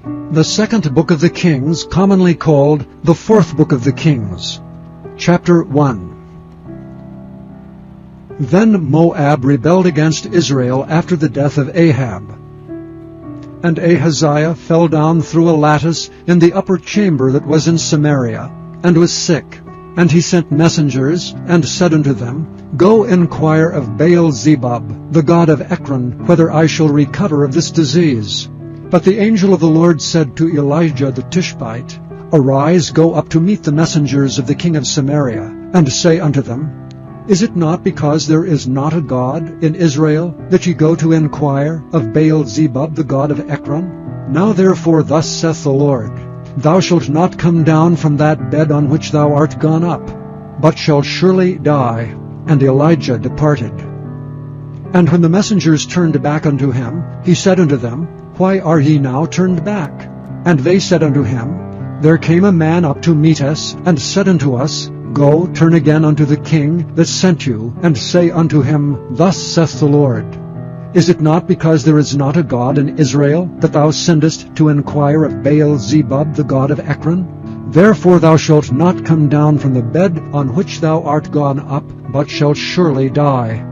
The second book of the Kings, commonly called the fourth book of the Kings. Chapter 1. Then Moab rebelled against Israel after the death of Ahab. And Ahaziah fell down through a lattice in the upper chamber that was in Samaria, and was sick. And he sent messengers, and said unto them, Go inquire of Baal-zebub, the god of Ekron, whether I shall recover of this disease. But the angel of the Lord said to Elijah the Tishbite, Arise, go up to meet the messengers of the king of Samaria, and say unto them, Is it not because there is not a God in Israel that ye go to inquire of Baal-zebub, the god of Ekron? Now therefore thus saith the Lord, Thou shalt not come down from that bed on which thou art gone up, but shalt surely die. And Elijah departed. And when the messengers turned back unto him, he said unto them, Why are ye now turned back? And they said unto him, There came a man up to meet us, and said unto us, Go, turn again unto the king that sent you, and say unto him, Thus saith the Lord, Is it not because there is not a God in Israel that thou sendest to inquire of Baal-zebub, the god of Ekron? Therefore thou shalt not come down from the bed on which thou art gone up, but shalt surely die.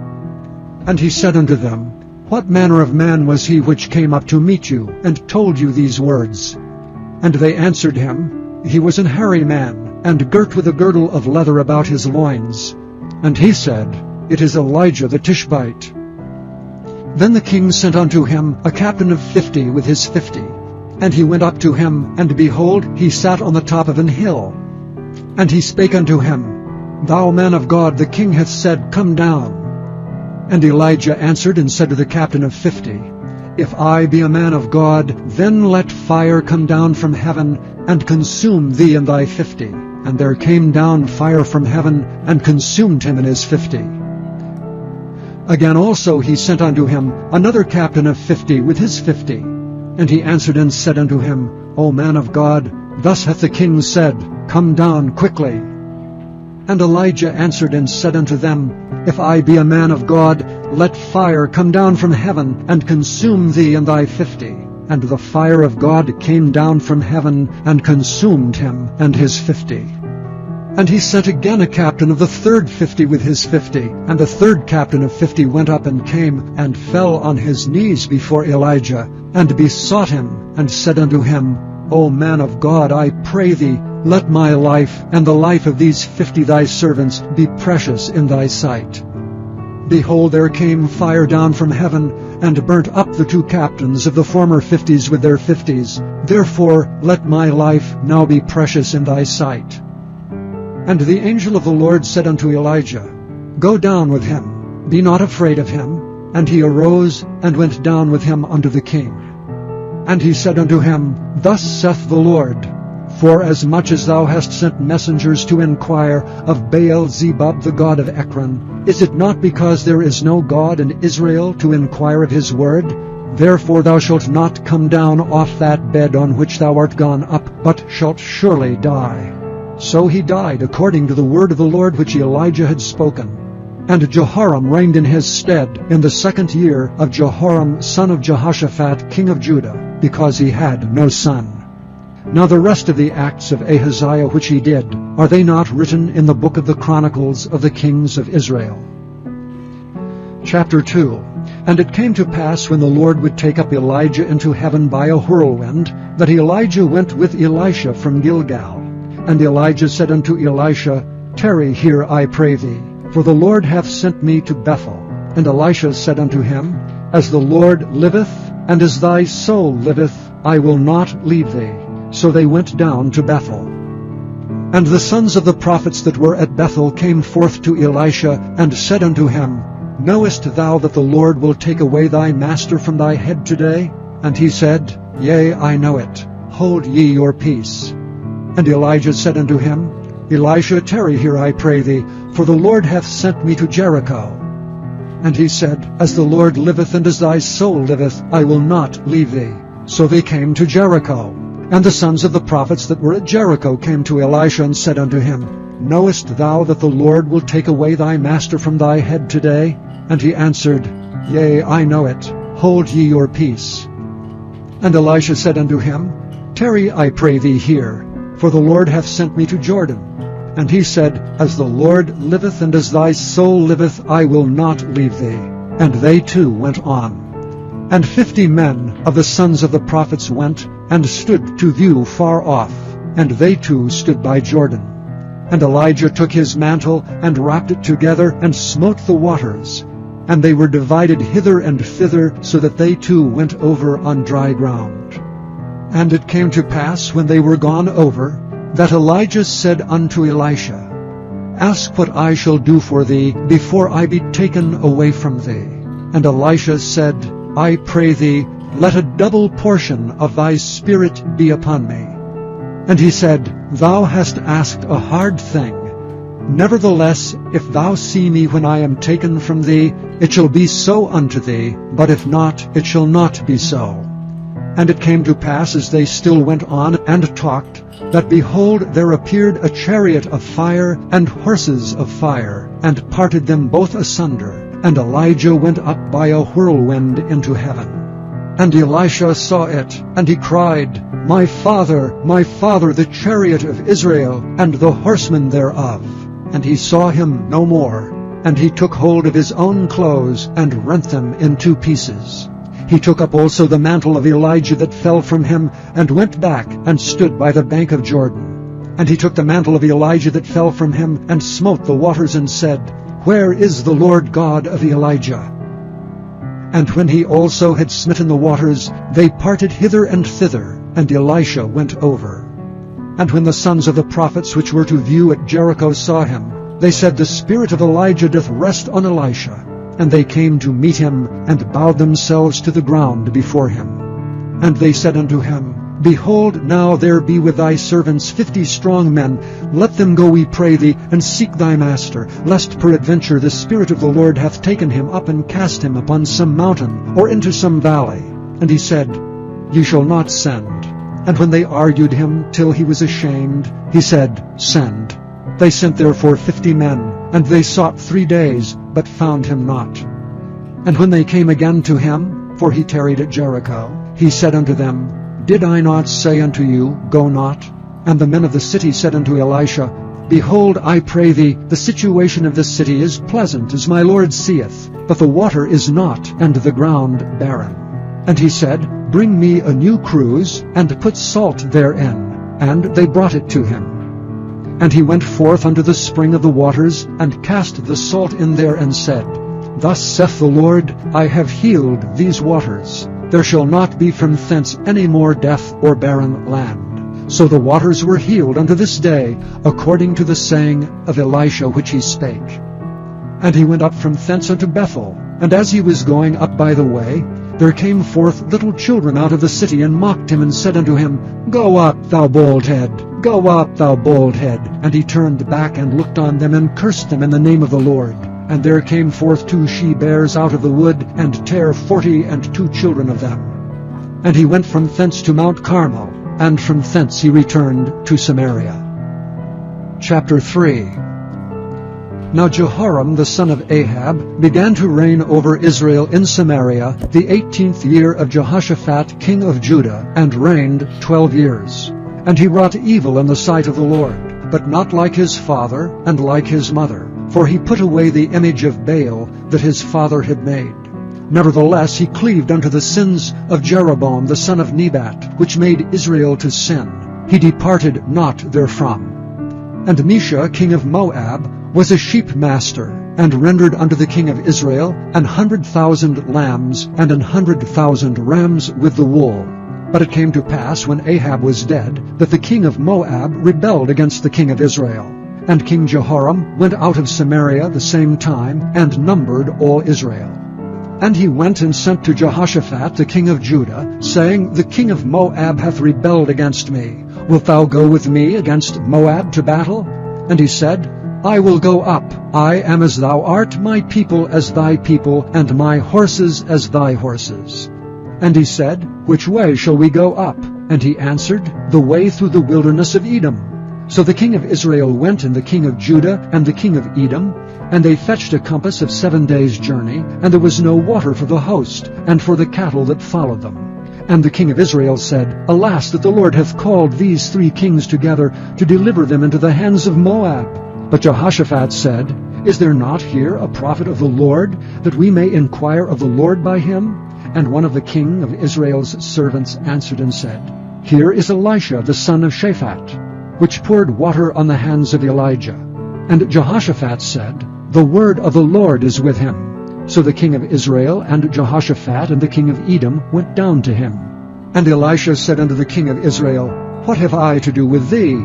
And he said unto them, What manner of man was he which came up to meet you, and told you these words? And they answered him, He was an hairy man, and girt with a girdle of leather about his loins. And he said, It is Elijah the Tishbite. Then the king sent unto him a captain of 50 with his 50. And he went up to him, and behold, he sat on the top of an hill. And he spake unto him, Thou man of God, the king hath said, Come down. And Elijah answered and said to the captain of 50, If I be a man of God, then let fire come down from heaven, and consume thee and thy 50. And there came down fire from heaven, and consumed him and his 50. Again also he sent unto him another captain of 50 with his 50. And he answered and said unto him, O man of God, thus hath the king said, Come down quickly. And Elijah answered and said unto them, If I be a man of God, let fire come down from heaven, and consume thee and thy 50. And the fire of God came down from heaven, and consumed him and his 50. And he sent again a captain of the third 50 with his 50. And the third captain of 50 went up and came, and fell on his knees before Elijah, and besought him, and said unto him, O man of God, I pray thee, let my life and the life of these 50 thy servants be precious in thy sight. Behold, there came fire down from heaven, and burnt up the two captains of the former 50s with their 50s. Therefore let my life now be precious in thy sight. And the angel of the Lord said unto Elijah, Go down with him, be not afraid of him. And he arose, and went down with him unto the king. And he said unto him, Thus saith the Lord, Forasmuch as thou hast sent messengers to inquire of Baal-zebub, the god of Ekron, is it not because there is no God in Israel to inquire of his word? Therefore thou shalt not come down off that bed on which thou art gone up, but shalt surely die. So he died according to the word of the Lord which Elijah had spoken. And Jehoram reigned in his stead in the 2nd year of Jehoram son of Jehoshaphat king of Judah, because he had no son. Now the rest of the acts of Ahaziah which he did, are they not written in the book of the Chronicles of the kings of Israel? Chapter 2. And it came to pass, when the Lord would take up Elijah into heaven by a whirlwind, that Elijah went with Elisha from Gilgal. And Elijah said unto Elisha, Tarry here, I pray thee, for the Lord hath sent me to Bethel. And Elisha said unto him, As the Lord liveth, and as thy soul liveth, I will not leave thee. So they went down to Bethel. And the sons of the prophets that were at Bethel came forth to Elisha, and said unto him, Knowest thou that the Lord will take away thy master from thy head today? And he said, Yea, I know it. Hold ye your peace. And Elijah said unto him, Elisha, tarry here, I pray thee, for the Lord hath sent me to Jericho. And he said, As the Lord liveth, and as thy soul liveth, I will not leave thee. So they came to Jericho. And the sons of the prophets that were at Jericho came to Elisha, and said unto him, Knowest thou that the Lord will take away thy master from thy head today? And he answered, Yea, I know it. Hold ye your peace. And Elisha said unto him, Tarry, I pray thee here, for the Lord hath sent me to Jordan. And he said, As the Lord liveth, and as thy soul liveth, I will not leave thee. And they two went on. And 50 men of the sons of the prophets went, and stood to view far off, and they two stood by Jordan. And Elijah took his mantle, and wrapped it together, and smote the waters. And they were divided hither and thither, so that they two went over on dry ground. And it came to pass, when they were gone over, that Elijah said unto Elisha, Ask what I shall do for thee, before I be taken away from thee. And Elisha said, I pray thee, let a double portion of thy spirit be upon me. And he said, Thou hast asked a hard thing. Nevertheless, if thou see me when I am taken from thee, it shall be so unto thee, but if not, it shall not be so. And it came to pass, as they still went on and talked, that behold, there appeared a chariot of fire and horses of fire, and parted them both asunder. And Elijah went up by a whirlwind into heaven. And Elisha saw it, and he cried, My father, the chariot of Israel, and the horsemen thereof. And he saw him no more. And he took hold of his own clothes, and rent them in 2 pieces. He took up also the mantle of Elijah that fell from him, and went back, and stood by the bank of Jordan. And he took the mantle of Elijah that fell from him, and smote the waters, and said, Where is the Lord God of Elijah? And when he also had smitten the waters, they parted hither and thither, and Elisha went over. And when the sons of the prophets which were to view at Jericho saw him, they said, The spirit of Elijah doth rest on Elisha. And they came to meet him, and bowed themselves to the ground before him. And they said unto him, Behold, now there be with thy servants 50 strong men. Let them go, we pray thee, and seek thy master, lest peradventure the Spirit of the Lord hath taken him up, and cast him upon some mountain, or into some valley. And he said, Ye shall not send. And when they argued him till he was ashamed, he said, Send. They sent therefore 50 men, and they sought 3 days, but found him not. And when they came again to him, for he tarried at Jericho, he said unto them, Did I not say unto you, Go not? And the men of the city said unto Elisha, Behold, I pray thee, the situation of this city is pleasant, as my Lord seeth, but the water is not, and the ground barren. And he said, Bring me a new cruse, and put salt therein. And they brought it to him. And he went forth unto the spring of the waters, and cast the salt in there, and said, Thus saith the Lord, I have healed these waters. There shall not be from thence any more death or barren land. So the waters were healed unto this day, according to the saying of Elisha which he spake. And he went up from thence unto Bethel. And as he was going up by the way, there came forth little children out of the city, and mocked him, and said unto him, Go up, thou bald head. Go up, thou bald head. And he turned back, and looked on them, and cursed them in the name of the Lord. And there came forth 2 she-bears out of the wood, and tare 42 children of them. And he went from thence to Mount Carmel, and from thence he returned to Samaria. Chapter 3. Now Jehoram the son of Ahab began to reign over Israel in Samaria the 18th year of Jehoshaphat king of Judah, and reigned 12 years. And he wrought evil in the sight of the Lord, but not like his father and like his mother, for he put away the image of Baal that his father had made. Nevertheless he cleaved unto the sins of Jeroboam the son of Nebat, which made Israel to sin. He departed not therefrom. And Mesha king of Moab was a sheep master, and rendered unto the king of Israel 100,000 lambs and 100,000 rams with the wool. But it came to pass, when Ahab was dead, that the king of Moab rebelled against the king of Israel. And King Jehoram went out of Samaria the same time, and numbered all Israel. And he went and sent to Jehoshaphat the king of Judah, saying, The king of Moab hath rebelled against me. Wilt thou go with me against Moab to battle? And he said, I will go up. I am as thou art, my people as thy people, and my horses as thy horses. And he said, Which way shall we go up? And he answered, The way through the wilderness of Edom. So the king of Israel went, and the king of Judah, and the king of Edom, and they fetched a compass of 7 days' journey, and there was no water for the host, and for the cattle that followed them. And the king of Israel said, Alas, that the Lord hath called these 3 kings together to deliver them into the hands of Moab. But Jehoshaphat said, Is there not here a prophet of the Lord, that we may inquire of the Lord by him? And one of the king of Israel's servants answered and said, Here is Elisha the son of Shaphat, which poured water on the hands of Elijah. And Jehoshaphat said, The word of the Lord is with him. So the king of Israel and Jehoshaphat and the king of Edom went down to him. And Elisha said unto the king of Israel, What have I to do with thee?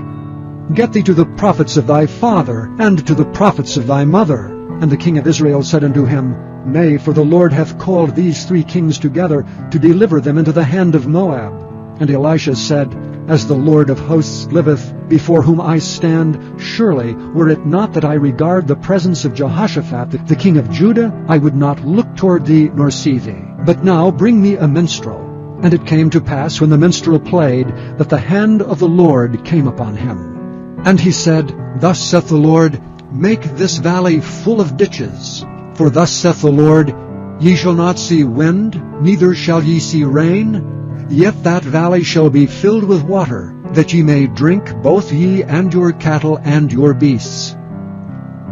Get thee to the prophets of thy father, and to the prophets of thy mother. And the king of Israel said unto him, Nay, for the Lord hath called these 3 kings together to deliver them into the hand of Moab. And Elisha said, As the Lord of hosts liveth, before whom I stand, surely, were it not that I regard the presence of Jehoshaphat, the king of Judah, I would not look toward thee nor see thee. But now bring me a minstrel. And it came to pass, when the minstrel played, that the hand of the Lord came upon him. And he said, Thus saith the Lord, Make this valley full of ditches. For thus saith the Lord, Ye shall not see wind, neither shall ye see rain, yet that valley shall be filled with water, that ye may drink, both ye and your cattle and your beasts.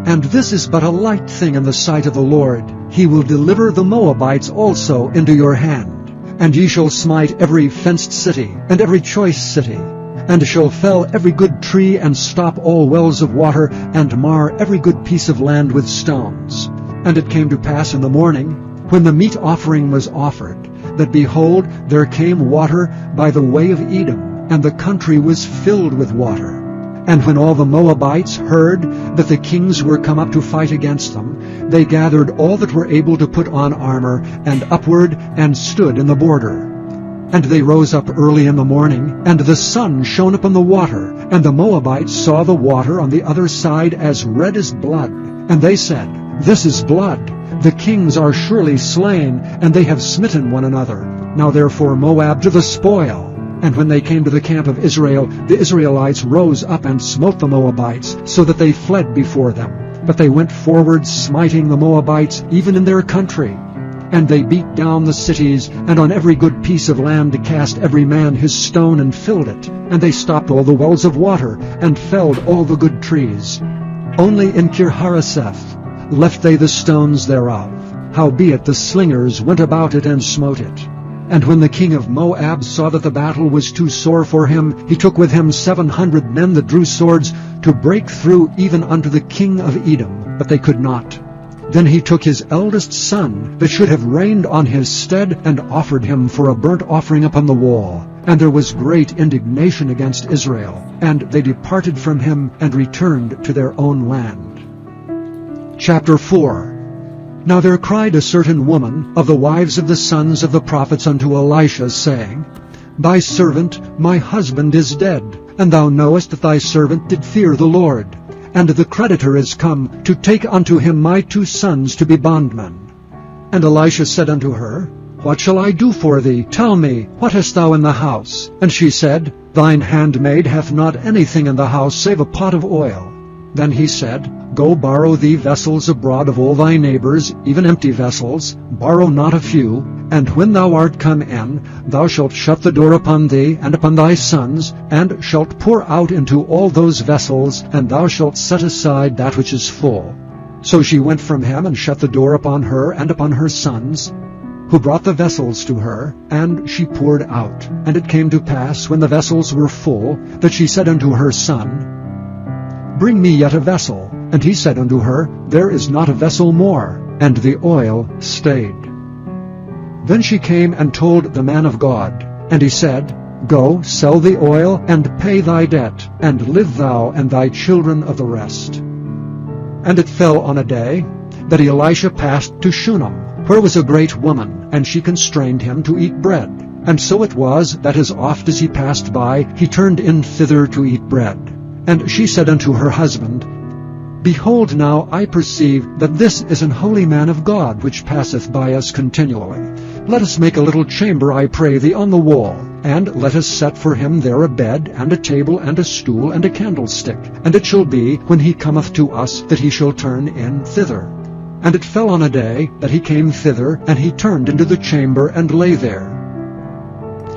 And this is but a light thing in the sight of the Lord. He will deliver the Moabites also into your hand. And ye shall smite every fenced city, and every choice city, and shall fell every good tree, and stop all wells of water, and mar every good piece of land with stones. And it came to pass in the morning, when the meat offering was offered, that, behold, there came water by the way of Edom, and the country was filled with water. And when all the Moabites heard that the kings were come up to fight against them, they gathered all that were able to put on armor, and upward, and stood in the border. And they rose up early in the morning, and the sun shone upon the water, and the Moabites saw the water on the other side as red as blood. And they said, This is blood. The kings are surely slain, and they have smitten one another. Now therefore Moab to the spoil. And when they came to the camp of Israel, the Israelites rose up and smote the Moabites, so that they fled before them. But they went forward, smiting the Moabites, even in their country. And they beat down the cities, and on every good piece of land cast every man his stone, and filled it. And they stopped all the wells of water, and felled all the good trees. Only in Kir-hareseth left they the stones thereof. Howbeit the slingers went about it and smote it. And when the king of Moab saw that the battle was too sore for him, he took with him 700 men that drew swords, to break through even unto the king of Edom, but they could not. Then he took his eldest son, that should have reigned on his stead, and offered him for a burnt offering upon the wall. And there was great indignation against Israel, and they departed from him, and returned to their own land. Chapter 4. Now there cried a certain woman of the wives of the sons of the prophets unto Elisha, saying, Thy servant, my husband, is dead, and thou knowest that thy servant did fear the Lord. And the creditor is come to take unto him my 2 sons to be bondmen. And Elisha said unto her, What shall I do for thee? Tell me, what hast thou in the house? And she said, Thine handmaid hath not anything in the house save a pot of oil. Then he said, Go borrow thee vessels abroad of all thy neighbors, even empty vessels, borrow not a few, and when thou art come in, thou shalt shut the door upon thee and upon thy sons, and shalt pour out into all those vessels, and thou shalt set aside that which is full. So she went from him, and shut the door upon her and upon her sons, who brought the vessels to her, and she poured out. And it came to pass, when the vessels were full, that she said unto her son, Bring me yet a vessel. And he said unto her, There is not a vessel more. And the oil stayed. Then she came and told the man of God. And he said, Go, sell the oil, and pay thy debt, and live thou and thy children of the rest. And it fell on a day that Elisha passed to Shunem, where was a great woman, and she constrained him to eat bread. And so it was, that as oft as he passed by, he turned in thither to eat bread. And she said unto her husband, Behold, now I perceive that this is an holy man of God, which passeth by us continually. Let us make a little chamber, I pray thee, on the wall, and let us set for him there a bed, and a table, and a stool, and a candlestick. And it shall be, when he cometh to us, that he shall turn in thither. And it fell on a day that he came thither, and he turned into the chamber, and lay there.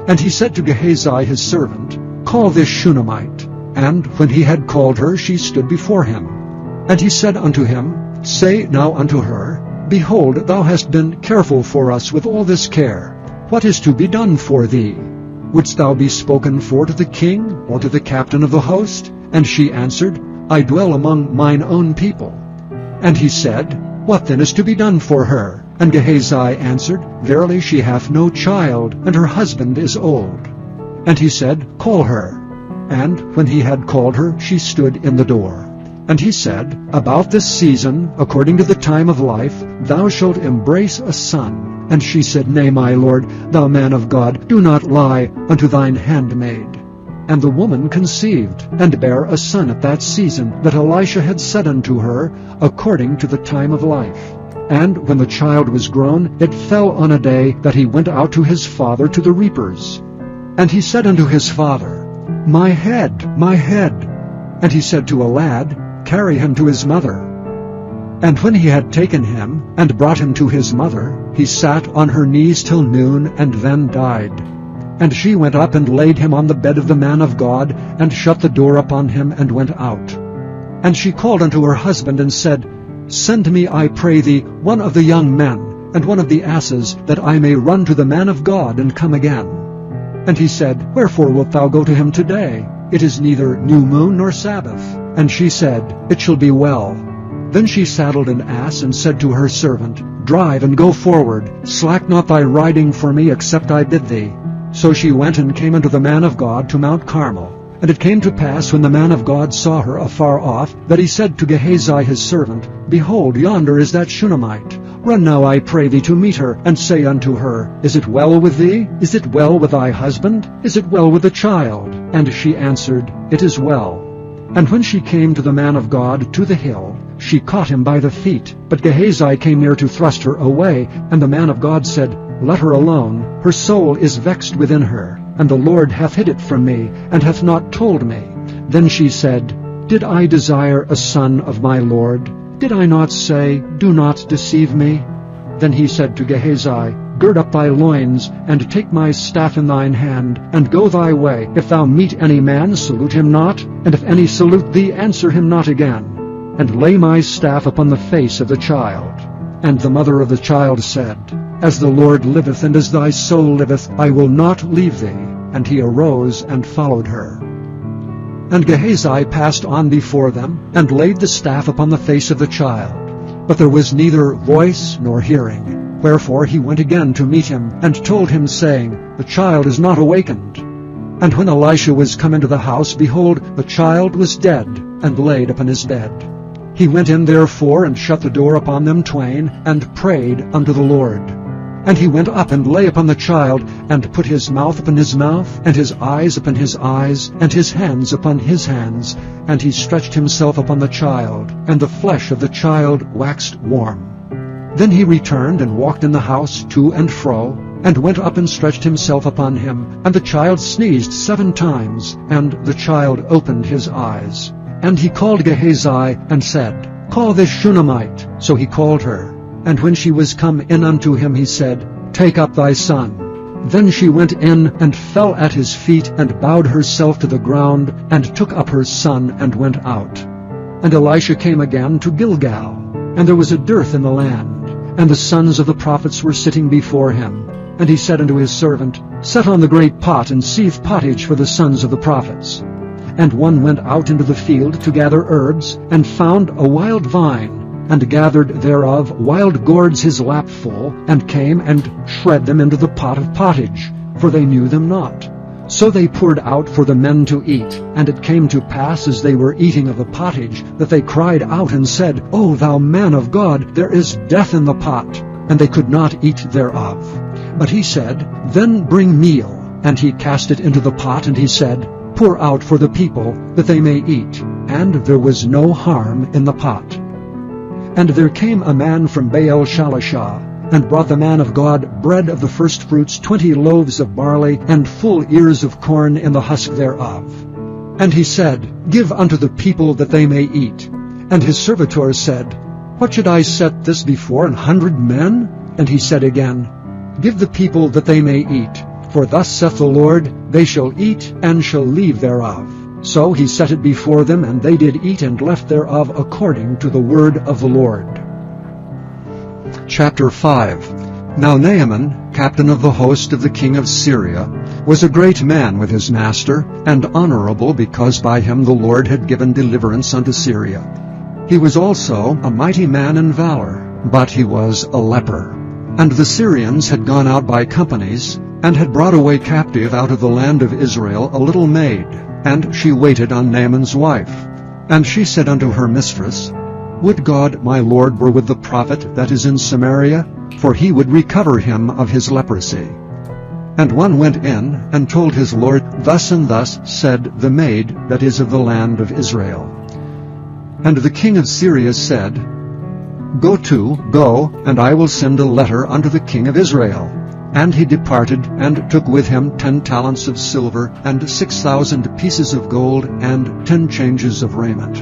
And he said to Gehazi his servant, Call this Shunammite. And when he had called her, she stood before him. And he said unto him, Say now unto her, Behold, thou hast been careful for us with all this care. What is to be done for thee? Wouldst thou be spoken for to the king, or to the captain of the host? And she answered, I dwell among mine own people. And he said, What then is to be done for her? And Gehazi answered, Verily she hath no child, and her husband is old. And he said, Call her. And when he had called her, she stood in the door. And he said, About this season, according to the time of life, thou shalt embrace a son. And she said, Nay, my lord, thou man of God, do not lie unto thine handmaid. And the woman conceived, and bare a son at that season that Elisha had said unto her, according to the time of life. And when the child was grown, it fell on a day that he went out to his father to the reapers. And he said unto his father, My head, my head. And he said to a lad, Carry him to his mother. And when he had taken him, and brought him to his mother, he sat on her knees till noon, and then died. And she went up and laid him on the bed of the man of God, and shut the door upon him, and went out. And she called unto her husband, and said, Send me, I pray thee, one of the young men, and one of the asses, that I may run to the man of God, and come again. And he said, Wherefore wilt thou go to him today? It is neither new moon nor Sabbath. And she said, It shall be well. Then she saddled an ass, and said to her servant, Drive, and go forward. Slack not thy riding for me, except I bid thee. So she went and came unto the man of God to Mount Carmel. And it came to pass, when the man of God saw her afar off, that he said to Gehazi his servant, Behold, yonder is that Shunammite. Run now, I pray thee, to meet her, and say unto her, Is it well with thee? Is it well with thy husband? Is it well with the child? And she answered, It is well. And when she came to the man of God to the hill, she caught him by the feet. But Gehazi came near to thrust her away, and the man of God said, Let her alone, her soul is vexed within her, and the Lord hath hid it from me, and hath not told me. Then she said, Did I desire a son of my Lord? Did I not say, Do not deceive me? Then he said to Gehazi, Gird up thy loins, and take my staff in thine hand, and go thy way. If thou meet any man, salute him not, and if any salute thee, answer him not again. And lay my staff upon the face of the child. And the mother of the child said, As the Lord liveth, and as thy soul liveth, I will not leave thee. And he arose and followed her. And Gehazi passed on before them, and laid the staff upon the face of the child. But there was neither voice nor hearing. Wherefore he went again to meet him, and told him, saying, The child is not awakened. And when Elisha was come into the house, behold, the child was dead, and laid upon his bed. He went in therefore, and shut the door upon them twain, and prayed unto the Lord. And he went up and lay upon the child, and put his mouth upon his mouth, and his eyes upon his eyes, and his hands upon his hands. And he stretched himself upon the child, and the flesh of the child waxed warm. Then he returned and walked in the house to and fro, and went up and stretched himself upon him. And the child sneezed 7 times, and the child opened his eyes. And he called Gehazi, and said, Call this Shunammite. So he called her. And when she was come in unto him, he said, Take up thy son. Then she went in, and fell at his feet, and bowed herself to the ground, and took up her son, and went out. And Elisha came again to Gilgal, and there was a dearth in the land. And the sons of the prophets were sitting before him. And he said unto his servant, Set on the great pot, and seethe pottage for the sons of the prophets. And one went out into the field to gather herbs, and found a wild vine, and gathered thereof wild gourds his lap full, and came and shred them into the pot of pottage, for they knew them not. So they poured out for the men to eat. And it came to pass, as they were eating of the pottage, that they cried out and said, O thou man of God, there is death in the pot. And they could not eat thereof. But he said, Then bring meal. And he cast it into the pot, and he said, Pour out for the people, that they may eat. And there was no harm in the pot. And there came a man from Baal-Shalishah, and brought the man of God bread of the firstfruits, 20 loaves of barley, and full ears of corn in the husk thereof. And he said, Give unto the people, that they may eat. And his servitor said, What should I set this before 100 men? And he said again, Give the people, that they may eat. For thus saith the Lord, They shall eat, and shall leave thereof. So he set it before them, and they did eat and left thereof according to the word of the Lord. Chapter 5. Now Naaman, captain of the host of the king of Syria, was a great man with his master, and honorable, because by him the Lord had given deliverance unto Syria. He was also a mighty man in valor, but he was a leper. And the Syrians had gone out by companies, and had brought away captive out of the land of Israel a little maid, and she waited on Naaman's wife. And she said unto her mistress, Would God my Lord were with the prophet that is in Samaria, for he would recover him of his leprosy. And one went in, and told his lord, Thus and thus said the maid that is of the land of Israel. And the king of Syria said, Go, and I will send a letter unto the king of Israel. And he departed, and took with him 10 talents of silver, and 6,000 pieces of gold, and 10 changes of raiment.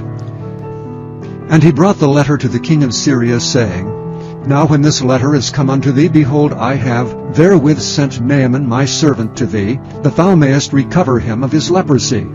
And he brought the letter to the king of Syria, saying, Now when this letter is come unto thee, behold, I have therewith sent Naaman my servant to thee, that thou mayest recover him of his leprosy.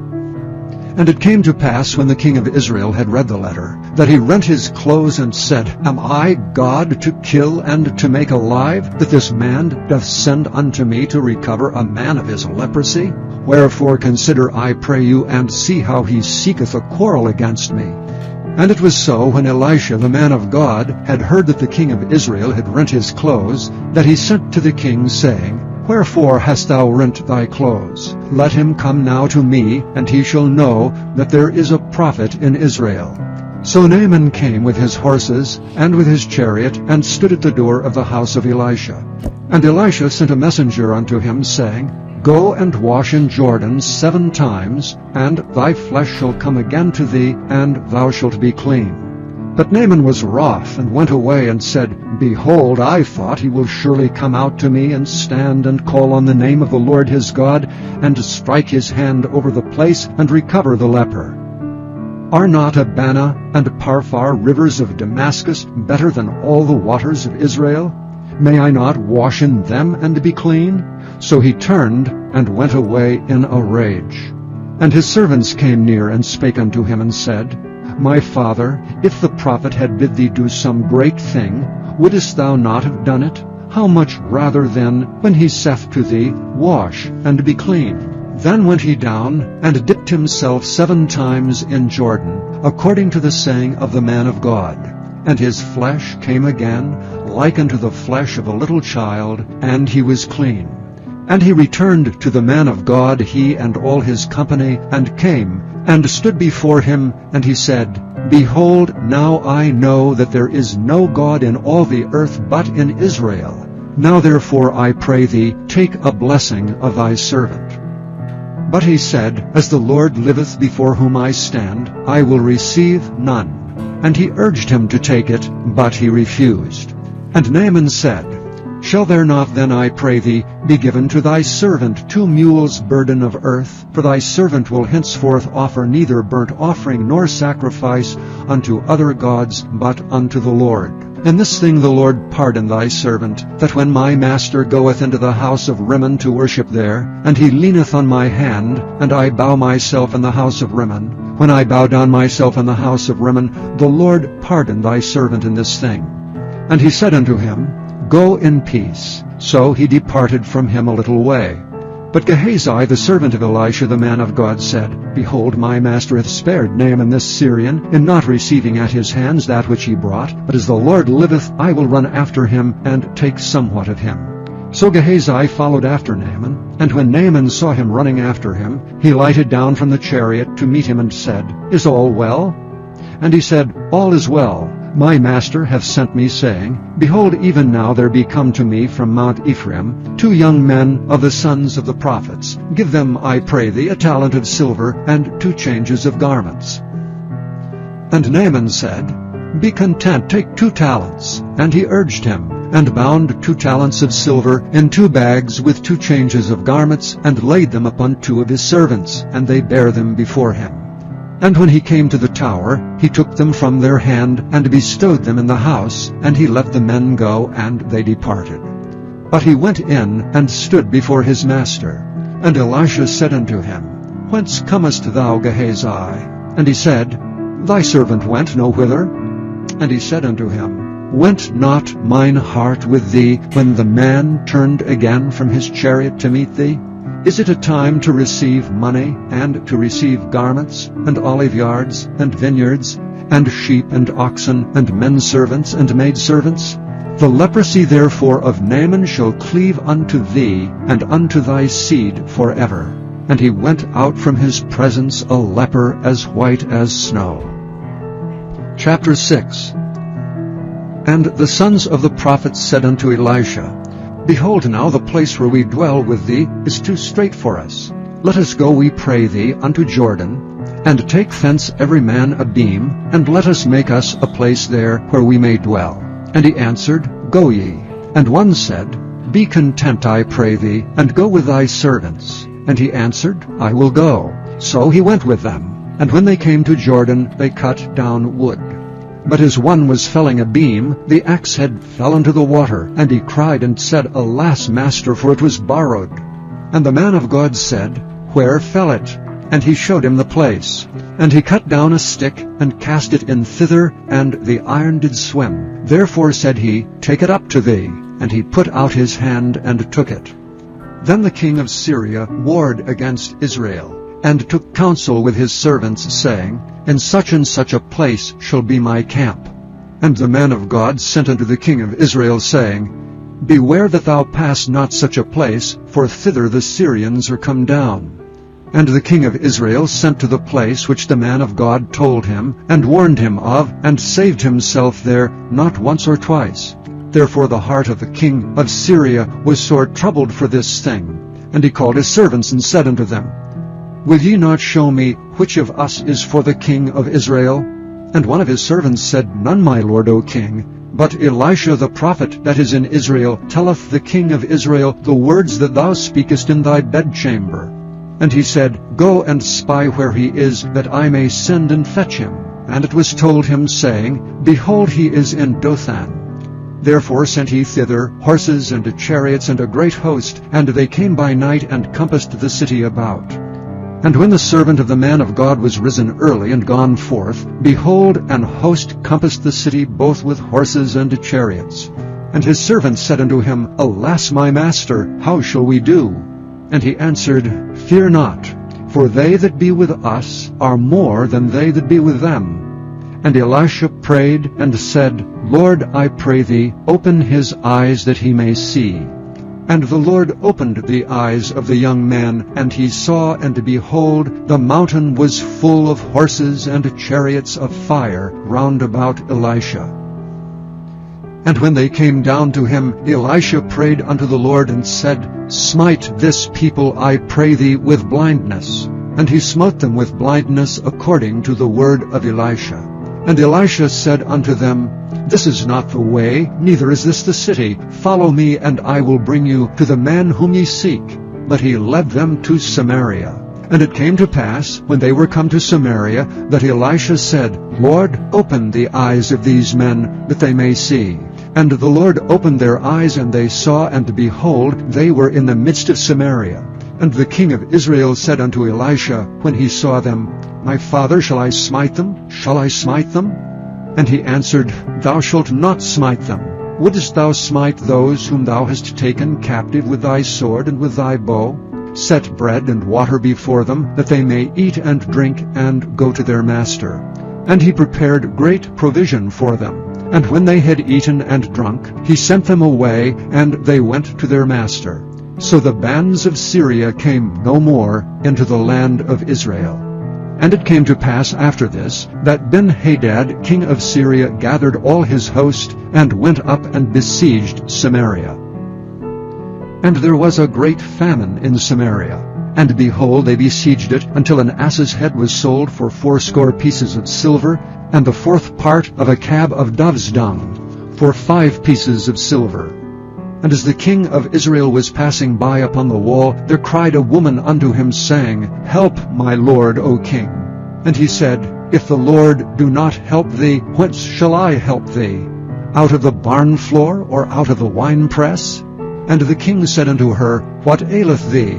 And it came to pass, when the king of Israel had read the letter, that he rent his clothes, and said, Am I God to kill and to make alive, that this man doth send unto me to recover a man of his leprosy? Wherefore consider, I pray you, and see how he seeketh a quarrel against me. And it was so, when Elisha the man of God had heard that the king of Israel had rent his clothes, that he sent to the king, saying, Wherefore hast thou rent thy clothes? Let him come now to me, and he shall know that there is a prophet in Israel. So Naaman came with his horses, and with his chariot, and stood at the door of the house of Elisha. And Elisha sent a messenger unto him, saying, Go and wash in Jordan 7 times, and thy flesh shall come again to thee, and thou shalt be clean. But Naaman was wroth, and went away, and said, Behold, I thought he will surely come out to me, and stand and call on the name of the Lord his God, and strike his hand over the place, and recover the leper. Are not Abana and Parphar, rivers of Damascus, better than all the waters of Israel? May I not wash in them and be clean? So he turned and went away in a rage. And his servants came near, and spake unto him, and said, My father, if the prophet had bid thee do some great thing, wouldest thou not have done it? How much rather then, when he saith to thee, Wash, and be clean? Then went he down, and dipped himself 7 times in Jordan, according to the saying of the man of God. And his flesh came again, like unto the flesh of a little child, and he was clean. And he returned to the man of God, he and all his company, and came, and stood before him, and he said, Behold, now I know that there is no God in all the earth but in Israel. Now therefore I pray thee, take a blessing of thy servant. But he said, As the Lord liveth before whom I stand, I will receive none. And he urged him to take it, but he refused. And Naaman said, Shall there not then, I pray thee, be given to thy servant 2 mules' burden of earth? For thy servant will henceforth offer neither burnt offering nor sacrifice unto other gods, but unto the Lord. And this thing the Lord pardon thy servant, that when my master goeth into the house of Rimmon to worship there, and he leaneth on my hand, and I bow myself in the house of Rimmon, when I bow down myself in the house of Rimmon, the Lord pardon thy servant in this thing. And he said unto him, Go in peace. So he departed from him a little way. But Gehazi, the servant of Elisha the man of God, said, Behold, my master hath spared Naaman this Syrian, in not receiving at his hands that which he brought. But as the Lord liveth, I will run after him, and take somewhat of him. So Gehazi followed after Naaman, and when Naaman saw him running after him, he lighted down from the chariot to meet him, and said, Is all well? And he said, All is well. My master hath sent me, saying, Behold, even now there be come to me from Mount Ephraim 2 young men of the sons of the prophets. Give them, I pray thee, a talent of silver, and 2 changes of garments. And Naaman said, Be content, take 2 talents. And he urged him, and bound 2 talents of silver in 2 bags with 2 changes of garments, and laid them upon 2 of his servants, and they bare them before him. And when he came to the tower, he took them from their hand, and bestowed them in the house, and he let the men go, and they departed. But he went in and stood before his master. And Elisha said unto him, Whence comest thou, Gehazi? And he said, Thy servant went no whither. And he said unto him, Went not mine heart with thee when the man turned again from his chariot to meet thee? Is it a time to receive money, and to receive garments, and oliveyards, and vineyards, and sheep, and oxen, and men servants, and maidservants? The leprosy therefore of Naaman shall cleave unto thee, and unto thy seed forever. And he went out from his presence a leper as white as snow. Chapter 6. And the sons of the prophets said unto Elisha, Behold now, the place where we dwell with thee is too strait for us. Let us go, we pray thee, unto Jordan, and take thence every man a beam, and let us make us a place there where we may dwell. And he answered, Go ye. And one said, Be content, I pray thee, and go with thy servants. And he answered, I will go. So he went with them. And when they came to Jordan, they cut down wood. But as one was felling a beam, the axe head fell into the water, and he cried and said, Alas, master, for it was borrowed. And the man of God said, Where fell it? And he showed him the place. And he cut down a stick, and cast it in thither, and the iron did swim. Therefore said he, Take it up to thee. And he put out his hand, and took it. Then the king of Syria warred against Israel, and took counsel with his servants, saying, In such and such a place shall be my camp. And the man of God sent unto the king of Israel, saying, Beware that thou pass not such a place, for thither the Syrians are come down. And the king of Israel sent to the place which the man of God told him, and warned him of, and saved himself there not once or twice. Therefore the heart of the king of Syria was sore troubled for this thing. And he called his servants, and said unto them, Will ye not show me which of us is for the king of Israel? And one of his servants said, None, my lord, O king. But Elisha the prophet that is in Israel telleth the king of Israel the words that thou speakest in thy bedchamber. And he said, Go and spy where he is, that I may send and fetch him. And it was told him, saying, Behold, he is in Dothan. Therefore sent he thither horses and chariots and a great host, and they came by night and compassed the city about. And when the servant of the man of God was risen early and gone forth, behold, an host compassed the city both with horses and chariots. And his servant said unto him, Alas, my master, how shall we do? And he answered, Fear not, for they that be with us are more than they that be with them. And Elisha prayed and said, Lord, I pray thee, open his eyes that he may see. And the Lord opened the eyes of the young man, and he saw, and behold, the mountain was full of horses and chariots of fire round about Elisha. And when they came down to him, Elisha prayed unto the Lord, and said, Smite this people, I pray thee, with blindness. And he smote them with blindness according to the word of Elisha. And Elisha said unto them, This is not the way, neither is this the city. Follow me, and I will bring you to the man whom ye seek. But he led them to Samaria. And it came to pass, when they were come to Samaria, that Elisha said, Lord, open the eyes of these men, that they may see. And the Lord opened their eyes, and they saw, and behold, they were in the midst of Samaria. And the king of Israel said unto Elisha, when he saw them, My father, shall I smite them? Shall I smite them? And he answered, Thou shalt not smite them. Wouldest thou smite those whom thou hast taken captive with thy sword and with thy bow? Set bread and water before them, that they may eat and drink, and go to their master. And he prepared great provision for them. And when they had eaten and drunk, he sent them away, and they went to their master. So the bands of Syria came no more into the land of Israel. And it came to pass after this, that Ben-Hadad king of Syria gathered all his host, and went up and besieged Samaria. And there was a great famine in Samaria. And behold, they besieged it, until an ass's head was sold for 80 pieces of silver, and the 4th part of a cab of dove's dung for 5 pieces of silver. And as the king of Israel was passing by upon the wall, there cried a woman unto him, saying, Help, my lord, O king. And he said, If the Lord do not help thee, whence shall I help thee? Out of the barn floor, or out of the winepress? And the king said unto her, What aileth thee?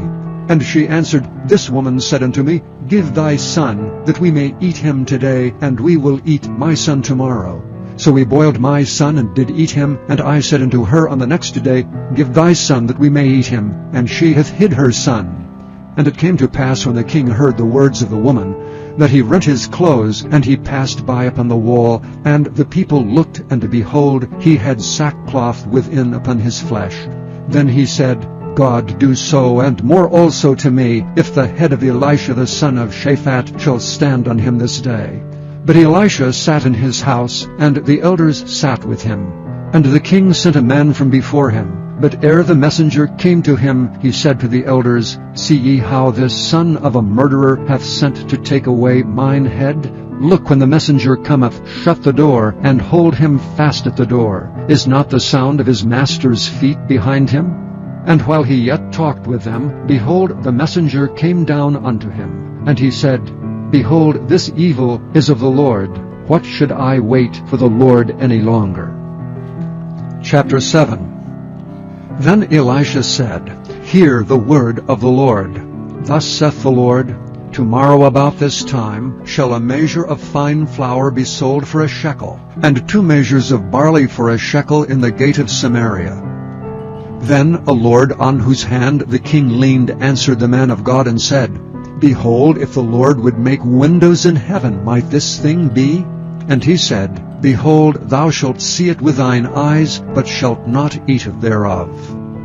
And she answered, This woman said unto me, Give thy son, that we may eat him today, and we will eat my son tomorrow. So we boiled my son, and did eat him. And I said unto her on the next day, Give thy son, that we may eat him. And she hath hid her son. And it came to pass, when the king heard the words of the woman, that he rent his clothes, and he passed by upon the wall. And the people looked, and behold, he had sackcloth within upon his flesh. Then he said, God do so, and more also to me, if the head of Elisha the son of Shaphat shall stand on him this day. But Elisha sat in his house, and the elders sat with him. And the king sent a man from before him. But ere the messenger came to him, he said to the elders, See ye how this son of a murderer hath sent to take away mine head? Look, when the messenger cometh, shut the door, and hold him fast at the door. Is not the sound of his master's feet behind him? And while he yet talked with them, behold, the messenger came down unto him. And he said, Behold, this evil is of the Lord. What should I wait for the Lord any longer? Chapter 7. Then Elisha said, Hear the word of the Lord. Thus saith the Lord, Tomorrow about this time shall a measure of fine flour be sold for a shekel, and 2 measures of barley for a shekel in the gate of Samaria. Then a lord on whose hand the king leaned answered the man of God and said, Behold, if the Lord would make windows in heaven, might this thing be? And he said, Behold, thou shalt see it with thine eyes, but shalt not eat thereof.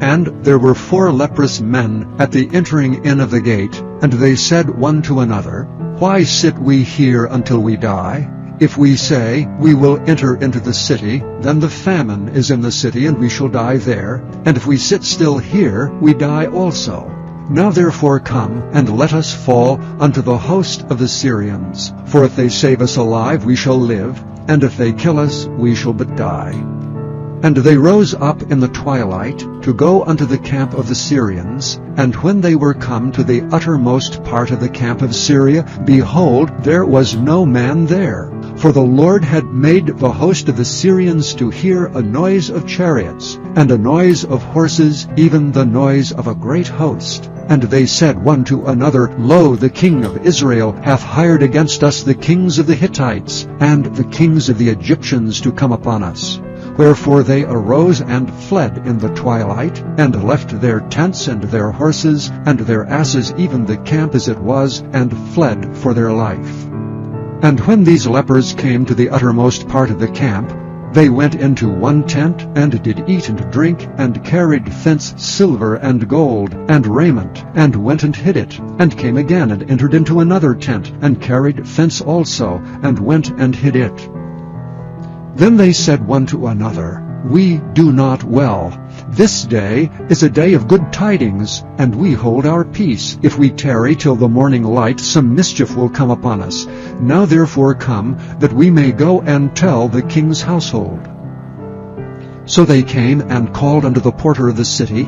And there were 4 leprous men at the entering in of the gate, and they said one to another, Why sit we here until we die? If we say, We will enter into the city, then the famine is in the city, and we shall die there. And if we sit still here, we die also. Now therefore come, and let us fall unto the host of the Syrians. For if they save us alive, we shall live, and if they kill us, we shall but die. And they rose up in the twilight to go unto the camp of the Syrians. And when they were come to the uttermost part of the camp of Syria, behold, there was no man there. For the Lord had made the host of the Syrians to hear a noise of chariots, and a noise of horses, even the noise of a great host. And they said one to another, Lo, the king of Israel hath hired against us the kings of the Hittites, and the kings of the Egyptians to come upon us. Wherefore they arose and fled in the twilight, and left their tents and their horses and their asses, even the camp as it was, and fled for their life. And when these lepers came to the uttermost part of the camp, they went into one tent, and did eat and drink, and carried thence silver and gold, and raiment, and went and hid it, and came again, and entered into another tent, and carried thence also, and went and hid it. Then they said one to another, We do not well. This day is a day of good tidings, and we hold our peace. If we tarry till the morning light, some mischief will come upon us. Now therefore come, that we may go and tell the king's household. So they came and called unto the porter of the city,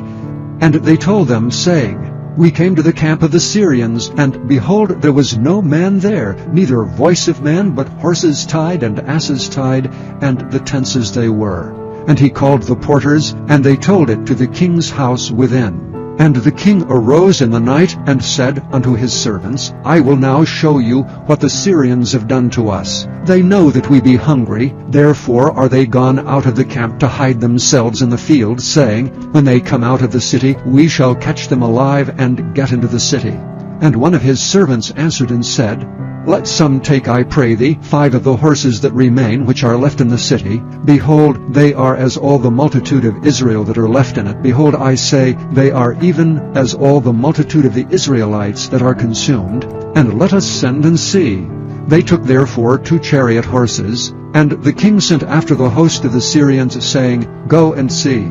and they told them, saying, We came to the camp of the Syrians, and behold, there was no man there, neither voice of man, but horses tied and asses tied, and the tents as they were. And he called the porters, and they told it to the king's house within. And the king arose in the night, and said unto his servants, I will now show you what the Syrians have done to us. They know that we be hungry, therefore are they gone out of the camp to hide themselves in the field, saying, When they come out of the city, we shall catch them alive, and get into the city. And one of his servants answered and said, Let some take, I pray thee, 5 of the horses that remain, which are left in the city. Behold, they are as all the multitude of Israel that are left in it. Behold, I say, they are even as all the multitude of the Israelites that are consumed. And let us send and see. They took therefore 2 chariot horses, and the king sent after the host of the Syrians, saying, Go and see.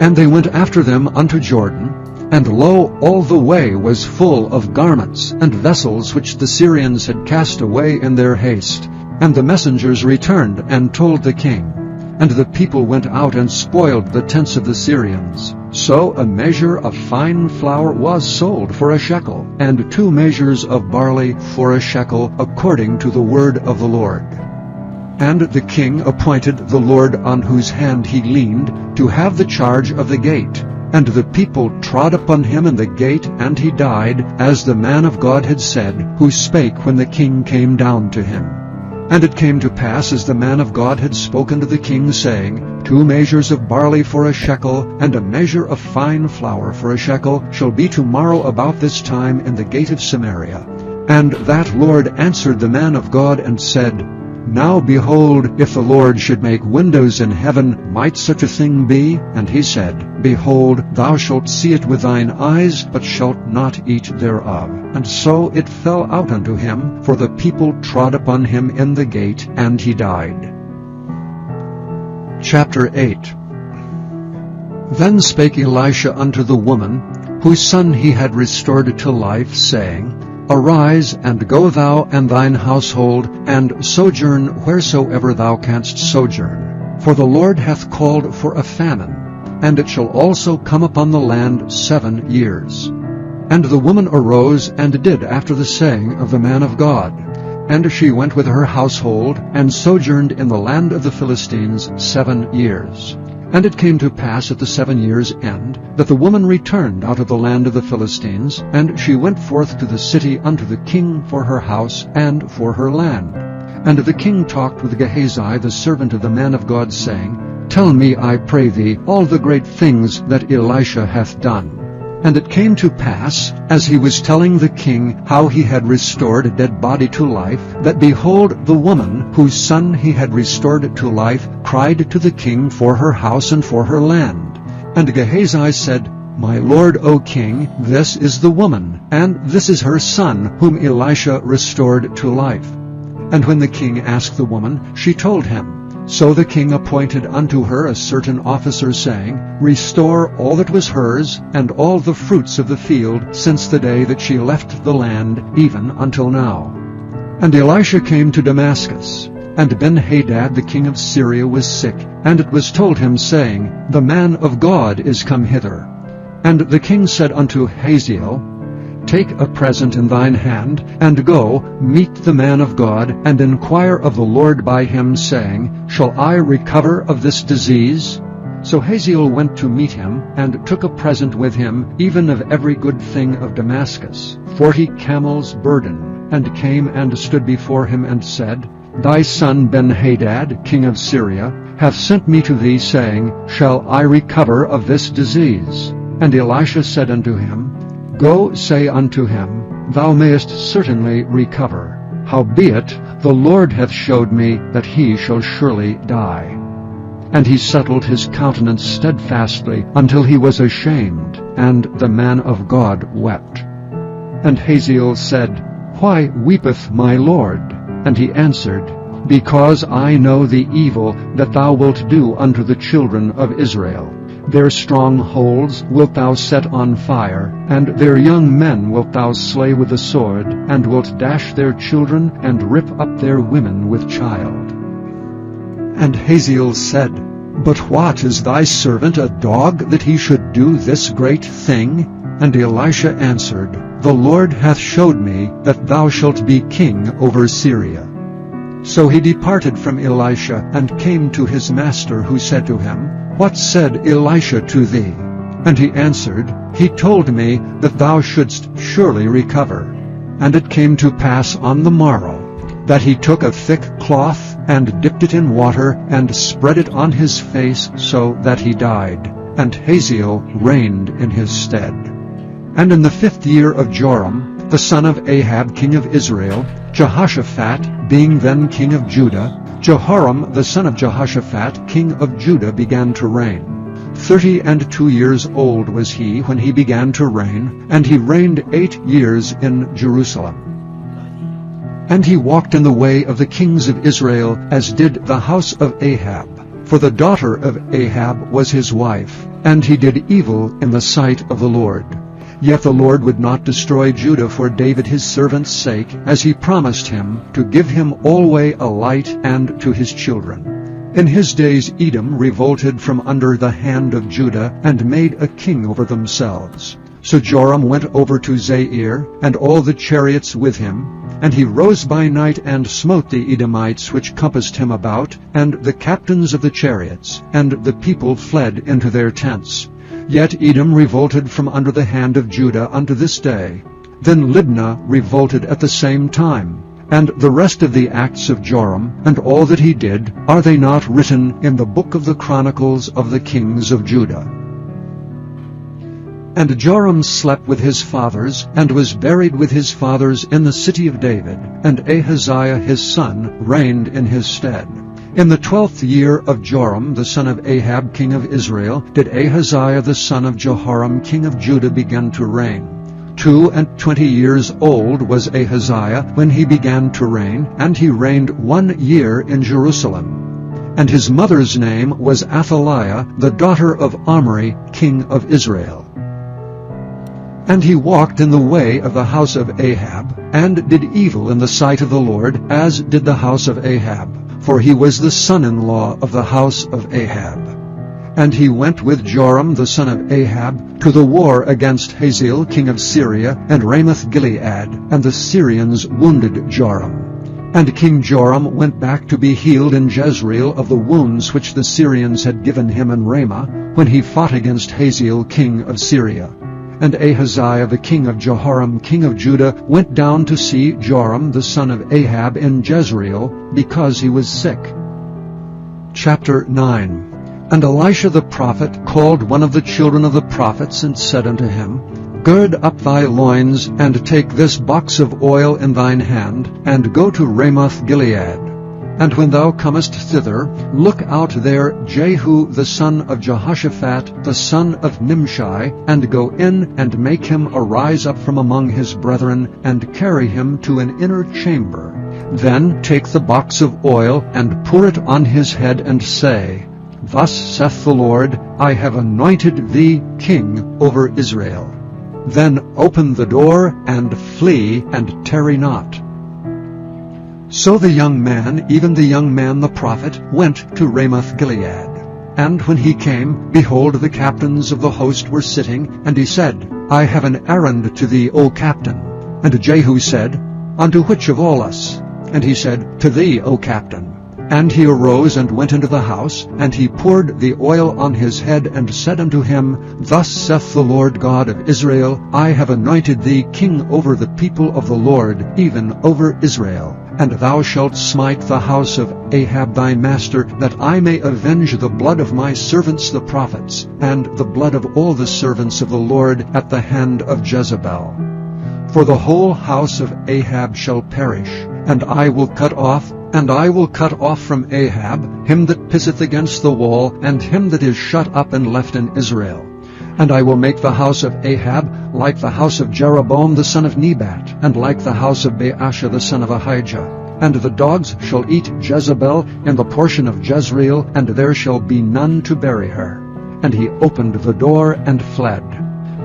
And they went after them unto Jordan. And lo, all the way was full of garments and vessels which the Syrians had cast away in their haste. And the messengers returned and told the king. And the people went out and spoiled the tents of the Syrians. So a measure of fine flour was sold for a shekel, and 2 measures of barley for a shekel, according to the word of the Lord. And the king appointed the Lord on whose hand he leaned to have the charge of the gate. And the people trod upon him in the gate, and he died, as the man of God had said, who spake when the king came down to him. And it came to pass, as the man of God had spoken to the king, saying, 2 measures of barley for a shekel, and a measure of fine flour for a shekel, shall be tomorrow about this time in the gate of Samaria. And that Lord answered the man of God, and said, Now behold, if the Lord should make windows in heaven, might such a thing be? And he said, Behold, thou shalt see it with thine eyes, but shalt not eat thereof. And so it fell out unto him, for the people trod upon him in the gate, and he died. Chapter 8. Then spake Elisha unto the woman, whose son he had restored to life, saying, Arise, and go thou and thine household, and sojourn wheresoever thou canst sojourn. For the Lord hath called for a famine, and it shall also come upon the land 7 years. And the woman arose, and did after the saying of the man of God. And she went with her household, and sojourned in the land of the Philistines 7 years. And it came to pass at the 7 years' end, that the woman returned out of the land of the Philistines, and she went forth to the city unto the king for her house and for her land. And the king talked with Gehazi the servant of the man of God, saying, Tell me, I pray thee, all the great things that Elisha hath done. And it came to pass, as he was telling the king how he had restored a dead body to life, that behold, the woman, whose son he had restored to life, cried to the king for her house and for her land. And Gehazi said, My lord, O king, this is the woman, and this is her son, whom Elisha restored to life. And when the king asked the woman, she told him. So the king appointed unto her a certain officer, saying, Restore all that was hers, and all the fruits of the field, since the day that she left the land, even until now. And Elisha came to Damascus. And Ben-Hadad the king of Syria was sick, and it was told him, saying, The man of God is come hither. And the king said unto Hazael, Take a present in thine hand, and go, meet the man of God, and inquire of the Lord by him, saying, Shall I recover of this disease? So Hazael went to meet him, and took a present with him, even of every good thing of Damascus, 40 camels' burden, and came and stood before him, and said, Thy son Ben-Hadad, king of Syria, hath sent me to thee, saying, Shall I recover of this disease? And Elisha said unto him, Go, say unto him, Thou mayest certainly recover. Howbeit, the Lord hath showed me that he shall surely die. And he settled his countenance steadfastly until he was ashamed, and the man of God wept. And Hazael said, Why weepeth my lord? And he answered, Because I know the evil that thou wilt do unto the children of Israel. Their strongholds wilt thou set on fire, and their young men wilt thou slay with the sword, and wilt dash their children, and rip up their women with child. And Hazael said, But what, is thy servant a dog, that he should do this great thing? And Elisha answered, The Lord hath showed me that thou shalt be king over Syria. So he departed from Elisha, and came to his master, who said to him, What said Elisha to thee? And he answered, He told me that thou shouldst surely recover. And it came to pass on the morrow, that he took a thick cloth, and dipped it in water, and spread it on his face, so that he died. And Hazael reigned in his stead. And in the 5th year of Joram, the son of Ahab, king of Israel, Jehoshaphat, being then king of Judah, Jehoram the son of Jehoshaphat, king of Judah, began to reign. 32 years old was he when he began to reign, and he reigned 8 years in Jerusalem. And he walked in the way of the kings of Israel, as did the house of Ahab. For the daughter of Ahab was his wife, and he did evil in the sight of the Lord. Yet the Lord would not destroy Judah for David his servant's sake, as he promised him, to give him alway a light, and to his children. In his days Edom revolted from under the hand of Judah, and made a king over themselves. So Joram went over to Zair, and all the chariots with him, And he rose by night and smote the Edomites which compassed him about, and the captains of the chariots, and the people fled into their tents. Yet Edom revolted from under the hand of Judah unto this day. Then Libnah revolted at the same time. And the rest of the acts of Joram, and all that he did, are they not written in the book of the Chronicles of the kings of Judah? And Joram slept with his fathers, and was buried with his fathers in the city of David, and Ahaziah his son reigned in his stead. In the 12th year of Joram the son of Ahab king of Israel did Ahaziah the son of Jehoram king of Judah begin to reign. 22 years old was Ahaziah when he began to reign, and he reigned 1 year in Jerusalem. And his mother's name was Athaliah, the daughter of Omri, king of Israel. And he walked in the way of the house of Ahab, and did evil in the sight of the Lord, as did the house of Ahab, for he was the son-in-law of the house of Ahab. And he went with Joram the son of Ahab to the war against Hazael king of Syria and Ramoth-Gilead, and the Syrians wounded Joram. And King Joram went back to be healed in Jezreel of the wounds which the Syrians had given him in Ramah, when he fought against Hazael king of Syria. And Ahaziah the king of Jehoram king of Judah went down to see Joram the son of Ahab in Jezreel, because he was sick. Chapter 9. And Elisha the prophet called one of the children of the prophets, and said unto him, Gird up thy loins, and take this box of oil in thine hand, and go to Ramoth-Gilead. And when thou comest thither, look out there Jehu the son of Jehoshaphat, the son of Nimshi, and go in and make him arise up from among his brethren, and carry him to an inner chamber. Then take the box of oil, and pour it on his head, and say, Thus saith the Lord, I have anointed thee king over Israel. Then open the door, and flee, and tarry not. So the young man, even the young man the prophet, went to Ramoth-Gilead. And when he came, behold, the captains of the host were sitting, and he said, I have an errand to thee, O captain. And Jehu said, Unto which of all us? And he said, To thee, O captain. And he arose and went into the house, and he poured the oil on his head, and said unto him, Thus saith the Lord God of Israel, I have anointed thee king over the people of the Lord, even over Israel. And thou shalt smite the house of Ahab thy master, that I may avenge the blood of my servants the prophets, and the blood of all the servants of the Lord at the hand of Jezebel. For the whole house of Ahab shall perish, and I will cut off from Ahab him that pisseth against the wall, and him that is shut up and left in Israel. And I will make the house of Ahab like the house of Jeroboam the son of Nebat, and like the house of Baasha the son of Ahijah. And the dogs shall eat Jezebel in the portion of Jezreel, and there shall be none to bury her. And he opened the door and fled.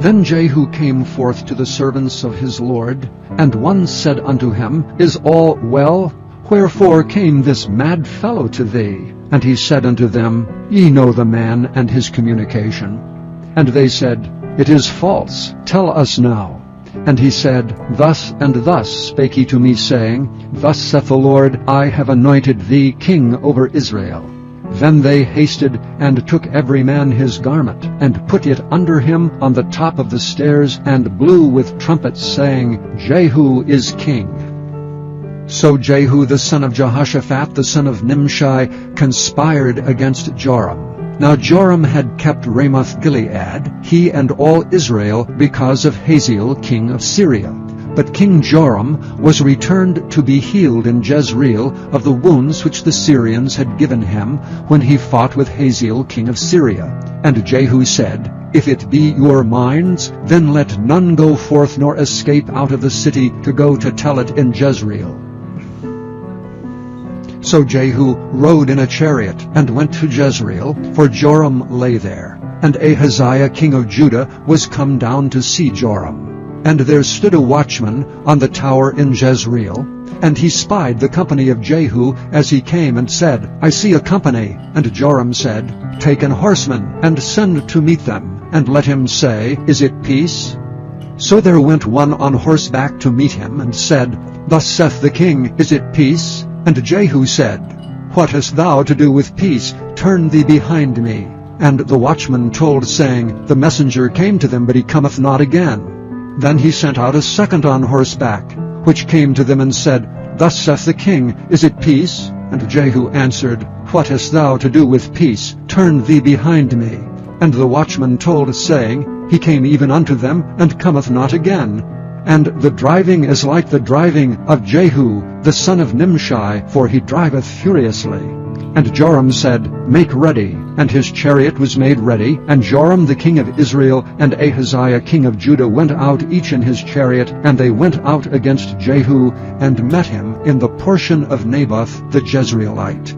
Then Jehu came forth to the servants of his Lord, and one said unto him, Is all well? Wherefore came this mad fellow to thee? And he said unto them, Ye know the man and his communication. And they said, It is false. Tell us now. And he said, Thus and thus spake he to me, saying, Thus saith the Lord, I have anointed thee king over Israel. Then they hasted, and took every man his garment, and put it under him on the top of the stairs, and blew with trumpets, saying, Jehu is king. So Jehu the son of Jehoshaphat the son of Nimshi conspired against Joram. Now Joram had kept Ramoth-Gilead, he and all Israel, because of Hazael king of Syria. But King Joram was returned to be healed in Jezreel of the wounds which the Syrians had given him when he fought with Hazael king of Syria. And Jehu said, If it be your minds, then let none go forth nor escape out of the city to go to tell it in Jezreel. So Jehu rode in a chariot, and went to Jezreel, for Joram lay there. And Ahaziah king of Judah was come down to see Joram. And there stood a watchman on the tower in Jezreel, and he spied the company of Jehu as he came, and said, I see a company. And Joram said, Take an horseman, and send to meet them, and let him say, Is it peace? So there went one on horseback to meet him, and said, Thus saith the king, Is it peace? And Jehu said, What hast thou to do with peace? Turn thee behind me. And the watchman told, saying, The messenger came to them, but he cometh not again. Then he sent out a second on horseback, which came to them and said, Thus saith the king, Is it peace? And Jehu answered, What hast thou to do with peace? Turn thee behind me. And the watchman told, saying, He came even unto them, and cometh not again. And the driving is like the driving of Jehu, the son of Nimshi, for he driveth furiously. And Joram said, Make ready. And his chariot was made ready. And Joram the king of Israel and Ahaziah king of Judah went out each in his chariot, and they went out against Jehu, and met him in the portion of Naboth the Jezreelite.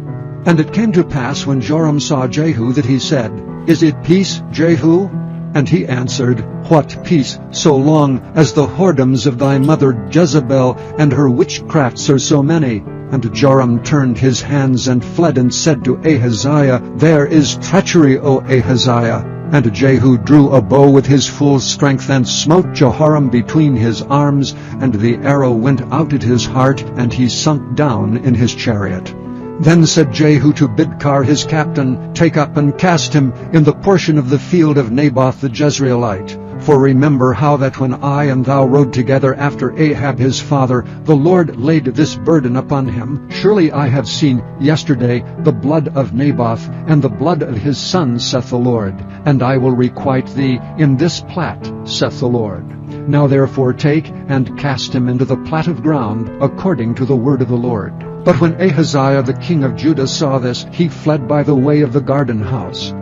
And it came to pass, when Joram saw Jehu, that he said, Is it peace, Jehu? And he answered, What peace, so long as the whoredoms of thy mother Jezebel and her witchcrafts are so many? And Joram turned his hands and fled, and said to Ahaziah, There is treachery, O Ahaziah. And Jehu drew a bow with his full strength, and smote Jehoram between his arms, and the arrow went out at his heart, and he sunk down in his chariot. Then said Jehu to Bidkar his captain, Take up and cast him in the portion of the field of Naboth the Jezreelite. For remember how that when I and thou rode together after Ahab his father, the Lord laid this burden upon him. Surely I have seen yesterday the blood of Naboth, and the blood of his sons, saith the Lord. And I will requite thee in this plat, saith the Lord. Now therefore take and cast him into the plat of ground, according to the word of the Lord. But when Ahaziah the king of Judah saw this, he fled by the way of the garden house.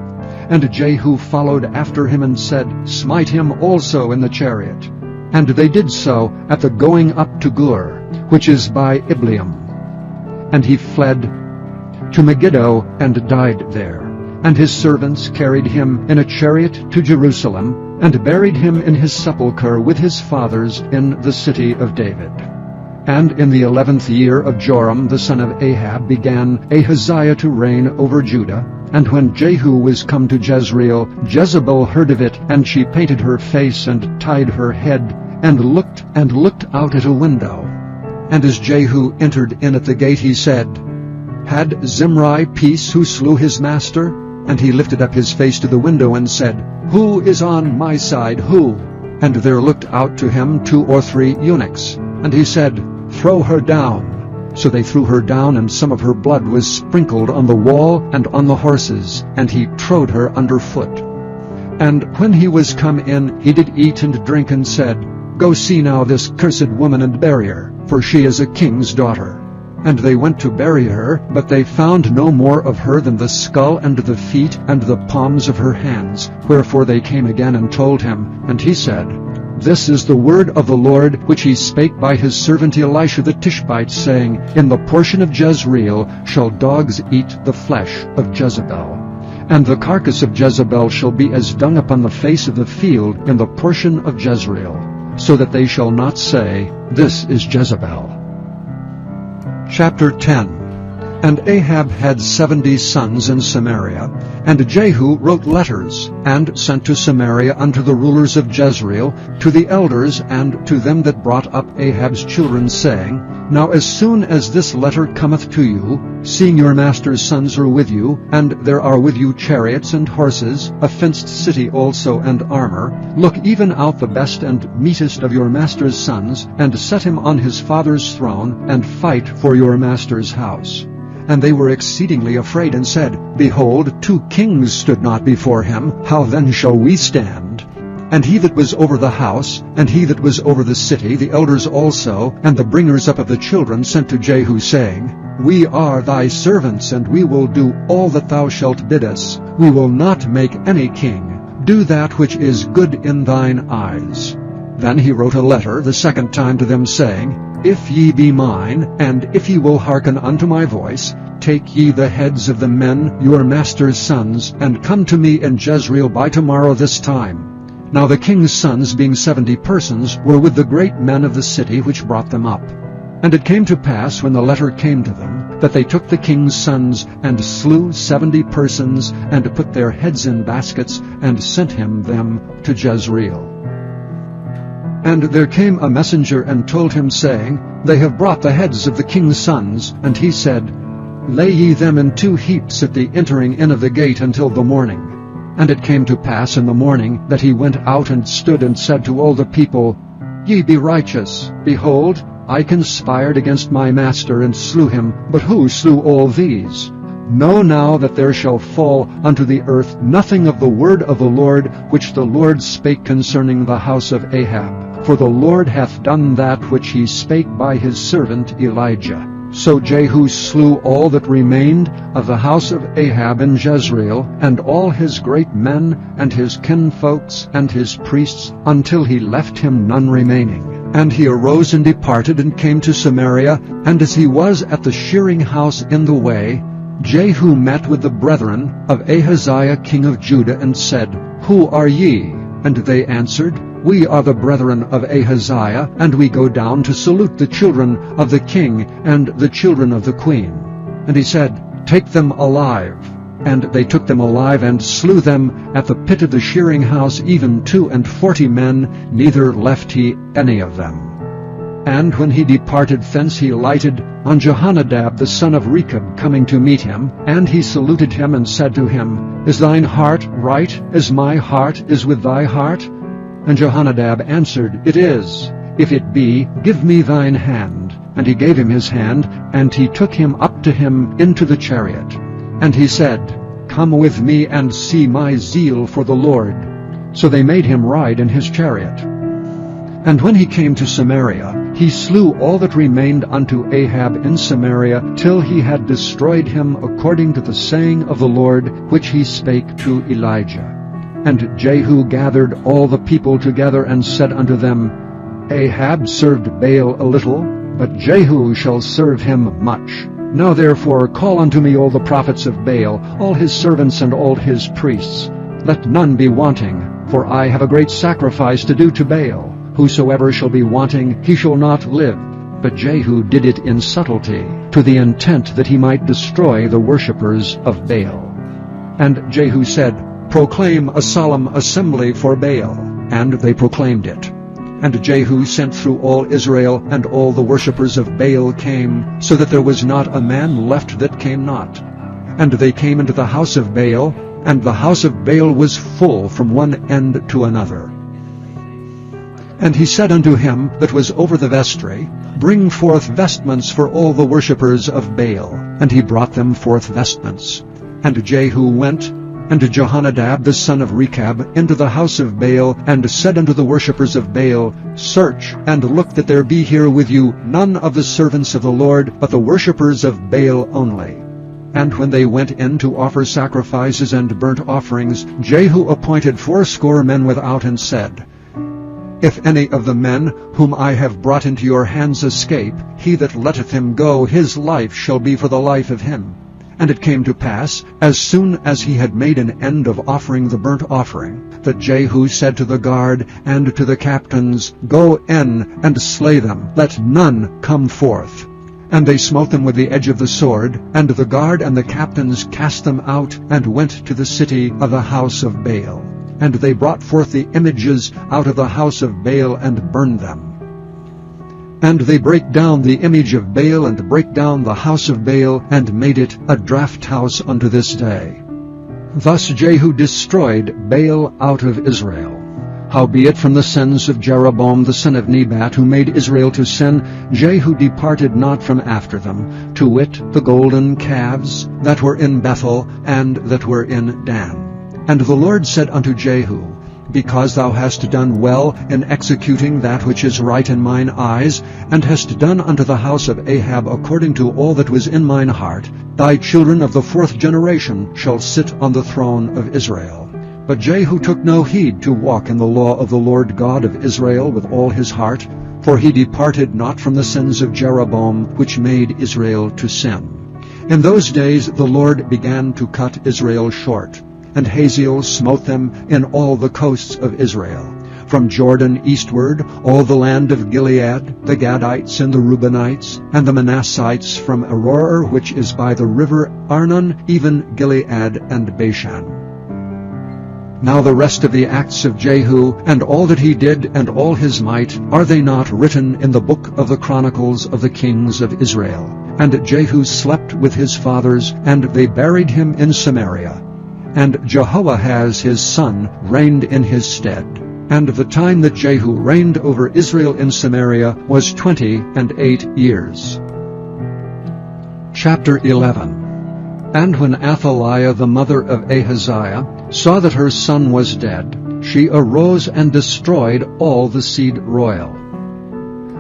And Jehu followed after him and said, Smite him also in the chariot. And they did so at the going up to Gur, which is by Ibleam. And he fled to Megiddo and died there. And his servants carried him in a chariot to Jerusalem, and buried him in his sepulchre with his fathers in the city of David. And in the 11th year of Joram the son of Ahab began Ahaziah to reign over Judah. And when Jehu was come to Jezreel, Jezebel heard of it, and she painted her face and tied her head, and looked out at a window. And as Jehu entered in at the gate, he said, Had Zimri peace who slew his master? And he lifted up his face to the window and said, Who is on my side, who? And there looked out to him 2 or 3 eunuchs. And he said, Throw her down. So they threw her down, and some of her blood was sprinkled on the wall and on the horses, and he trode her under foot. And when he was come in, he did eat and drink, and said, Go see now this cursed woman, and bury her, for she is a king's daughter. And they went to bury her, but they found no more of her than the skull and the feet and the palms of her hands. Wherefore they came again and told him. And he said, This is the word of the Lord, which he spake by his servant Elisha the Tishbite, saying, In the portion of Jezreel shall dogs eat the flesh of Jezebel. And the carcass of Jezebel shall be as dung upon the face of the field in the portion of Jezreel, so that they shall not say, This is Jezebel. Chapter 10. And Ahab had 70 sons in Samaria. And Jehu wrote letters, and sent to Samaria unto the rulers of Jezreel, to the elders, and to them that brought up Ahab's children, saying, Now as soon as this letter cometh to you, seeing your master's sons are with you, and there are with you chariots and horses, a fenced city also and armor, look even out the best and meetest of your master's sons, and set him on his father's throne, and fight for your master's house. And they were exceedingly afraid, and said, Behold, 2 kings stood not before him, how then shall we stand? And he that was over the house, and he that was over the city, the elders also, and the bringers up of the children, sent to Jehu, saying, We are thy servants, and we will do all that thou shalt bid us. We will not make any king. Do that which is good in thine eyes. Then he wrote a letter the second time to them, saying, If ye be mine, and if ye will hearken unto my voice, take ye the heads of the men, your master's sons, and come to me in Jezreel by tomorrow this time. Now the king's sons, being 70 persons, were with the great men of the city which brought them up. And it came to pass, when the letter came to them, that they took the king's sons, and slew 70 persons, and put their heads in baskets, and sent him them to Jezreel. And there came a messenger and told him, saying, They have brought the heads of the king's sons. And he said, Lay ye them in 2 heaps at the entering in of the gate until the morning. And it came to pass in the morning that he went out and stood and said to all the people, Ye be righteous. Behold, I conspired against my master and slew him. But who slew all these? Know now that there shall fall unto the earth nothing of the word of the Lord which the Lord spake concerning the house of Ahab. For the Lord hath done that which he spake by his servant Elijah. So Jehu slew all that remained of the house of Ahab in Jezreel, and all his great men, and his kinfolks, and his priests, until he left him none remaining. And he arose and departed, and came to Samaria. And as he was at the shearing house in the way, Jehu met with the brethren of Ahaziah king of Judah, and said, Who are ye? And they answered, We are the brethren of Ahaziah, and we go down to salute the children of the king and the children of the queen. And he said, Take them alive. And they took them alive, and slew them at the pit of the shearing house, even 42 men, neither left he any of them. And when he departed thence, he lighted on Jehonadab the son of Rechab coming to meet him. And he saluted him, and said to him, Is thine heart right, as my heart is with thy heart? And Jehonadab answered, It is. If it be, give me thine hand. And he gave him his hand, and he took him up to him into the chariot. And he said, Come with me, and see my zeal for the Lord. So they made him ride in his chariot. And when he came to Samaria, he slew all that remained unto Ahab in Samaria, till he had destroyed him, according to the saying of the Lord, which he spake to Elijah. And Jehu gathered all the people together, and said unto them, Ahab served Baal a little, but Jehu shall serve him much. Now therefore call unto me all the prophets of Baal, all his servants and all his priests. Let none be wanting, for I have a great sacrifice to do to Baal. Whosoever shall be wanting, he shall not live. But Jehu did it in subtlety, to the intent that he might destroy the worshippers of Baal. And Jehu said, Proclaim a solemn assembly for Baal. And they proclaimed it. And Jehu sent through all Israel, and all the worshippers of Baal came, so that there was not a man left that came not. And they came into the house of Baal, and the house of Baal was full from one end to another. And he said unto him that was over the vestry, Bring forth vestments for all the worshippers of Baal. And he brought them forth vestments. And Jehu went, and Jehonadab the son of Rechab, into the house of Baal, and said unto the worshippers of Baal, Search, and look that there be here with you none of the servants of the Lord, but the worshippers of Baal only. And when they went in to offer sacrifices and burnt offerings, Jehu appointed 80 men without, and said, If any of the men whom I have brought into your hands escape, he that letteth him go, his life shall be for the life of him. And it came to pass, as soon as he had made an end of offering the burnt offering, that Jehu said to the guard and to the captains, Go in and slay them, let none come forth. And they smote them with the edge of the sword, and the guard and the captains cast them out, and went to the city of the house of Baal. And they brought forth the images out of the house of Baal, and burned them. And they brake down the image of Baal, and brake down the house of Baal, and made it a draught house unto this day. Thus Jehu destroyed Baal out of Israel. Howbeit from the sins of Jeroboam the son of Nebat, who made Israel to sin, Jehu departed not from after them, to wit, the golden calves that were in Bethel, and that were in Dan. And the Lord said unto Jehu, Because thou hast done well in executing that which is right in mine eyes, and hast done unto the house of Ahab according to all that was in mine heart, thy children of the 4th generation shall sit on the throne of Israel. But Jehu took no heed to walk in the law of the Lord God of Israel with all his heart, for he departed not from the sins of Jeroboam, which made Israel to sin. In those days the Lord began to cut Israel short, and Hazael smote them in all the coasts of Israel, from Jordan eastward, all the land of Gilead, the Gadites and the Reubenites, and the Manassites from Aroer, which is by the river Arnon, even Gilead and Bashan. Now the rest of the acts of Jehu, and all that he did, and all his might, are they not written in the book of the Chronicles of the kings of Israel? And Jehu slept with his fathers, and they buried him in Samaria. And Jehoahaz his son reigned in his stead. And the time that Jehu reigned over Israel in Samaria was 28 years. Chapter 11. And when Athaliah the mother of Ahaziah saw that her son was dead, she arose and destroyed all the seed royal.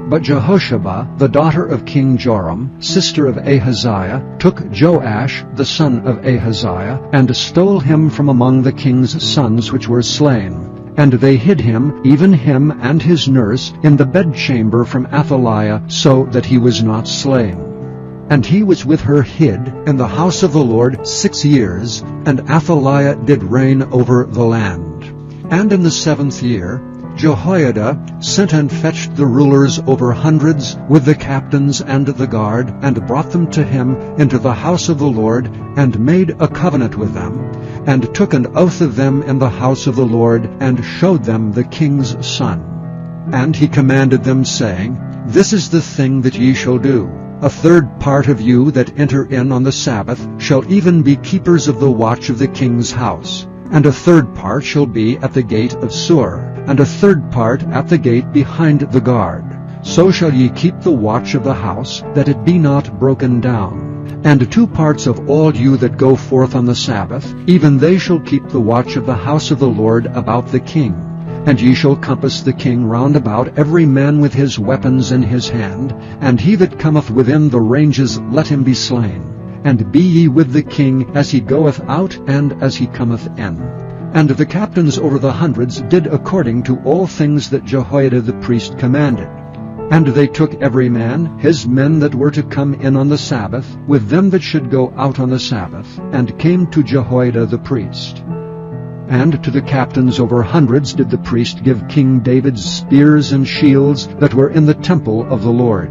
But Jehosheba, the daughter of King Joram, sister of Ahaziah, took Joash the son of Ahaziah, and stole him from among the king's sons which were slain. And they hid him, even him and his nurse, in the bedchamber from Athaliah, so that he was not slain. And he was with her hid in the house of the Lord 6 years, and Athaliah did reign over the land. And in the 7th year Jehoiada sent and fetched the rulers over hundreds with the captains and the guard, and brought them to him into the house of the Lord, and made a covenant with them, and took an oath of them in the house of the Lord, and showed them the king's son. And he commanded them, saying, This is the thing that ye shall do. A third part of you that enter in on the Sabbath shall even be keepers of the watch of the king's house. And a third part shall be at the gate of Sur, and a third part at the gate behind the guard. So shall ye keep the watch of the house, that it be not broken down. And 2 parts of all you that go forth on the Sabbath, even they shall keep the watch of the house of the Lord about the king. And ye shall compass the king round about, every man with his weapons in his hand, and he that cometh within the ranges let him be slain. And be ye with the king as he goeth out and as he cometh in. And the captains over the hundreds did according to all things that Jehoiada the priest commanded. And they took every man his men that were to come in on the Sabbath, with them that should go out on the Sabbath, and came to Jehoiada the priest. And to the captains over hundreds did the priest give King David's spears and shields that were in the temple of the Lord.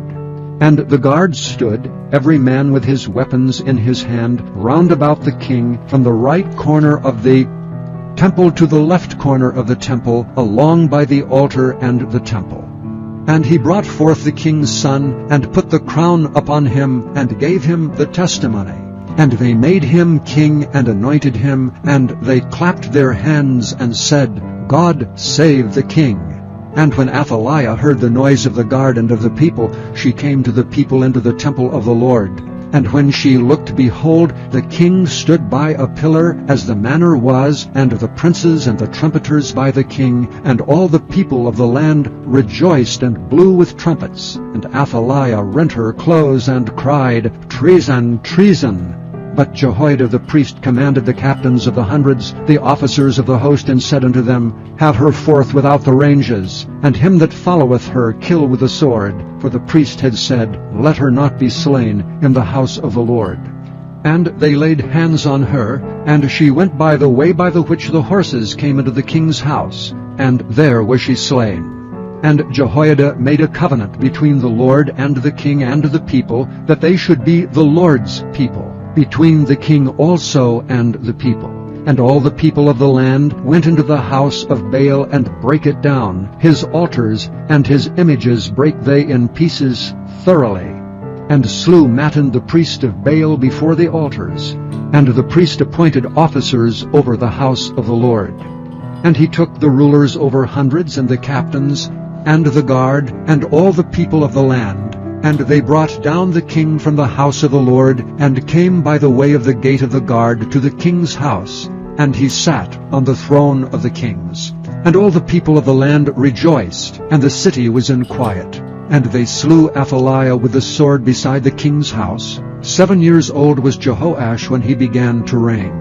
And the guards stood, every man with his weapons in his hand, round about the king, from the right corner of the temple to the left corner of the temple, along by the altar and the temple. And he brought forth the king's son, and put the crown upon him, and gave him the testimony. And they made him king, and anointed him, and they clapped their hands, and said, God save the king. And when Athaliah heard the noise of the guard and of the people, she came to the people into the temple of the Lord. And when she looked, behold, the king stood by a pillar, as the manner was, and the princes and the trumpeters by the king, and all the people of the land rejoiced and blew with trumpets. And Athaliah rent her clothes and cried, Treason, treason! But Jehoiada the priest commanded the captains of the hundreds, the officers of the host, and said unto them, Have her forth without the ranges, and him that followeth her kill with the sword. For the priest had said, Let her not be slain in the house of the Lord. And they laid hands on her, and she went by the way by the which the horses came into the king's house, and there was she slain. And Jehoiada made a covenant between the Lord and the king and the people, that they should be the Lord's people, between the king also and the people. And all the people of the land went into the house of Baal, and brake it down. His altars and his images brake they in pieces thoroughly, and slew Mattan the priest of Baal before the altars. And the priest appointed officers over the house of the Lord. And he took the rulers over hundreds, and the captains, and the guard, and all the people of the land. And they brought down the king from the house of the Lord, and came by the way of the gate of the guard to the king's house. And he sat on the throne of the kings. And all the people of the land rejoiced, and the city was in quiet. And they slew Athaliah with the sword beside the king's house. 7 years old was Jehoash when he began to reign.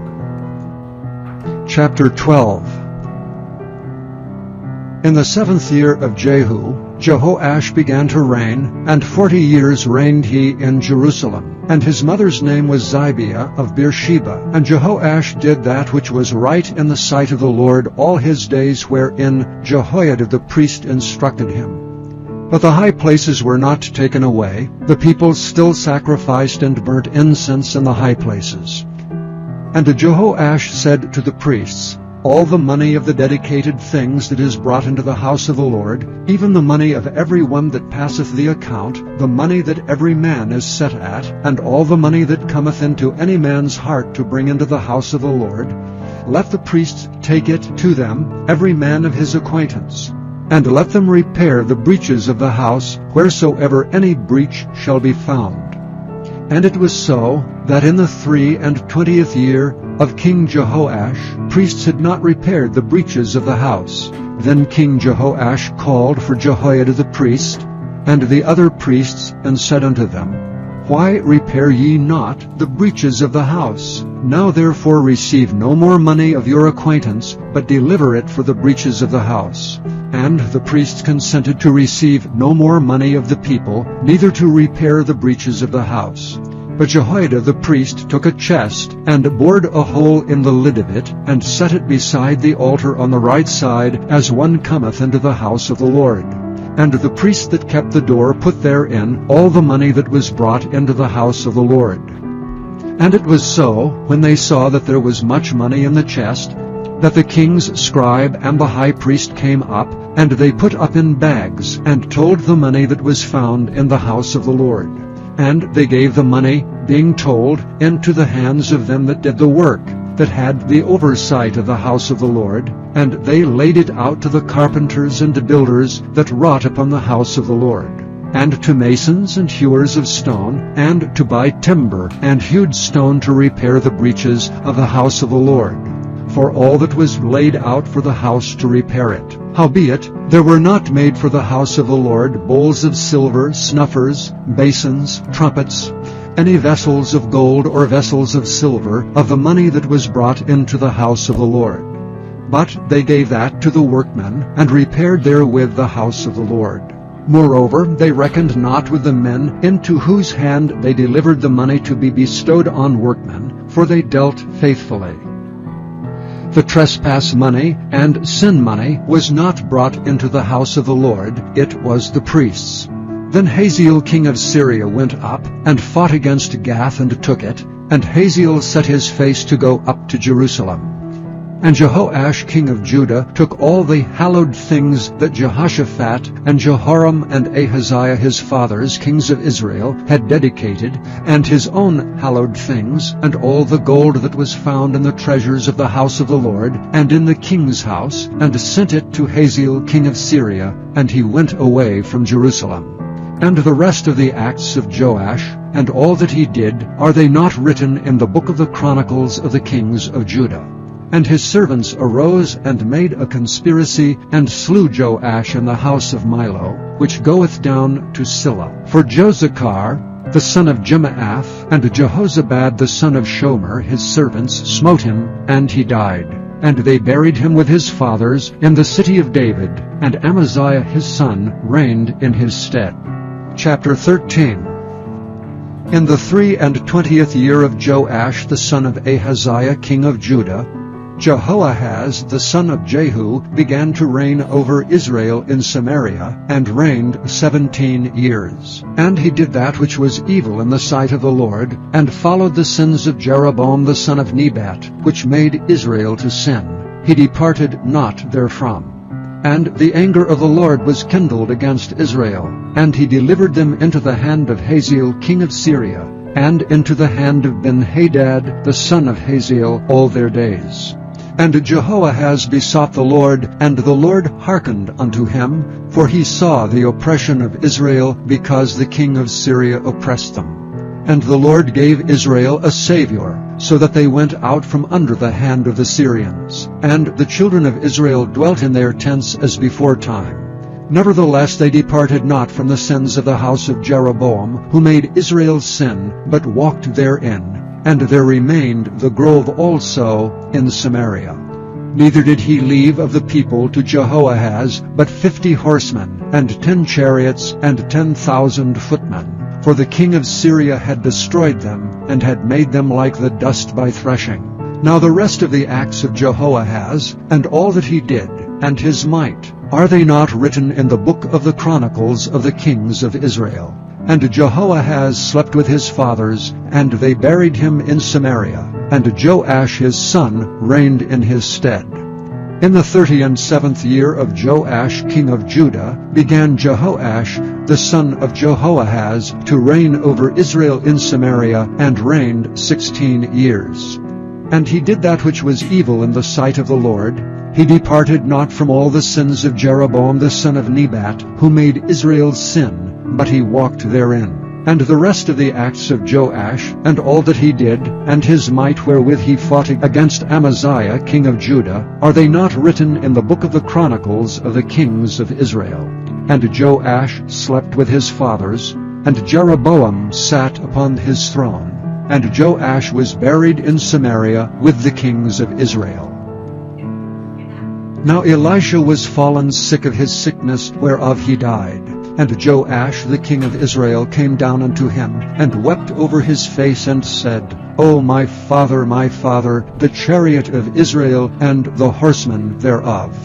Chapter 12. In the 7th year of Jehu, Jehoash began to reign, and 40 years reigned he in Jerusalem. And his mother's name was Zibiah of Beersheba. And Jehoash did that which was right in the sight of the Lord all his days, wherein Jehoiada the priest instructed him. But the high places were not taken away. The people still sacrificed and burnt incense in the high places. And Jehoash said to the priests, all the money of the dedicated things that is brought into the house of the Lord, even the money of every one that passeth the account, the money that every man is set at, and all the money that cometh into any man's heart to bring into the house of the Lord, let the priests take it to them, every man of his acquaintance. And let them repair the breaches of the house, wheresoever any breach shall be found. And it was so, that in the 23 year of King Jehoash, priests had not repaired the breaches of the house. Then King Jehoash called for Jehoiada the priest, and the other priests, and said unto them, Why repair ye not the breaches of the house? Now therefore receive no more money of your acquaintance, but deliver it for the breaches of the house. And the priests consented to receive no more money of the people, neither to repair the breaches of the house. But Jehoiada the priest took a chest, and bored a hole in the lid of it, and set it beside the altar on the right side, as one cometh into the house of the Lord. And the priest that kept the door put therein all the money that was brought into the house of the Lord. And it was so, when they saw that there was much money in the chest, that the king's scribe and the high priest came up, and they put up in bags, and told the money that was found in the house of the Lord. And they gave the money, being told, into the hands of them that did the work, that had the oversight of the house of the Lord, and they laid it out to the carpenters and builders that wrought upon the house of the Lord, and to masons and hewers of stone, and to buy timber and hewed stone to repair the breaches of the house of the Lord, for all that was laid out for the house to repair it. Howbeit, there were not made for the house of the Lord bowls of silver, snuffers, basins, trumpets, any vessels of gold or vessels of silver, of the money that was brought into the house of the Lord. But they gave that to the workmen, and repaired therewith the house of the Lord. Moreover, they reckoned not with the men into whose hand they delivered the money to be bestowed on workmen, for they dealt faithfully. The trespass money and sin money was not brought into the house of the Lord, it was the priests. Then Hazael king of Syria went up, and fought against Gath, and took it, and Hazael set his face to go up to Jerusalem. And Jehoash king of Judah took all the hallowed things that Jehoshaphat and Jehoram and Ahaziah his fathers, kings of Israel, had dedicated, and his own hallowed things, and all the gold that was found in the treasures of the house of the Lord, and in the king's house, and sent it to Hazael king of Syria, and he went away from Jerusalem. And the rest of the acts of Joash, and all that he did, are they not written in the book of the Chronicles of the kings of Judah? And his servants arose and made a conspiracy, and slew Joash in the house of Milo, which goeth down to Silla. For Jozachar, the son of Jemaath, and Jehozabad the son of Shomer, his servants, smote him, and he died. And they buried him with his fathers in the city of David, and Amaziah his son reigned in his stead. Chapter 13. In the 23 year of Joash the son of Ahaziah king of Judah, Jehoahaz the son of Jehu began to reign over Israel in Samaria, and reigned 17 years. And he did that which was evil in the sight of the Lord, and followed the sins of Jeroboam the son of Nebat, which made Israel to sin. He departed not therefrom. And the anger of the Lord was kindled against Israel, and he delivered them into the hand of Hazael king of Syria, and into the hand of Ben-Hadad the son of Hazael all their days. And Jehoahaz besought the Lord, and the Lord hearkened unto him, for he saw the oppression of Israel, because the king of Syria oppressed them. And the Lord gave Israel a Savior, so that they went out from under the hand of the Syrians. And the children of Israel dwelt in their tents as before time. Nevertheless they departed not from the sins of the house of Jeroboam, who made Israel sin, but walked therein. And there remained the grove also in Samaria. Neither did he leave of the people to Jehoahaz but 50 horsemen, and 10 chariots, and 10,000 footmen. For the king of Syria had destroyed them, and had made them like the dust by threshing. Now the rest of the acts of Jehoahaz, and all that he did, and his might, are they not written in the book of the Chronicles of the kings of Israel? And Jehoahaz slept with his fathers, and they buried him in Samaria, and Joash his son reigned in his stead. In the 37th year of Joash king of Judah began Jehoash the son of Jehoahaz to reign over Israel in Samaria, and reigned 16 years. And he did that which was evil in the sight of the Lord. He departed not from all the sins of Jeroboam the son of Nebat, who made Israel sin, but he walked therein. And the rest of the acts of Joash, and all that he did, and his might wherewith he fought against Amaziah king of Judah, are they not written in the book of the Chronicles of the kings of Israel? And Joash slept with his fathers, and Jeroboam sat upon his throne. And Joash was buried in Samaria with the kings of Israel. Now Elisha was fallen sick of his sickness whereof he died. And Joash the king of Israel came down unto him, and wept over his face, and said, O my father, the chariot of Israel, and the horsemen thereof.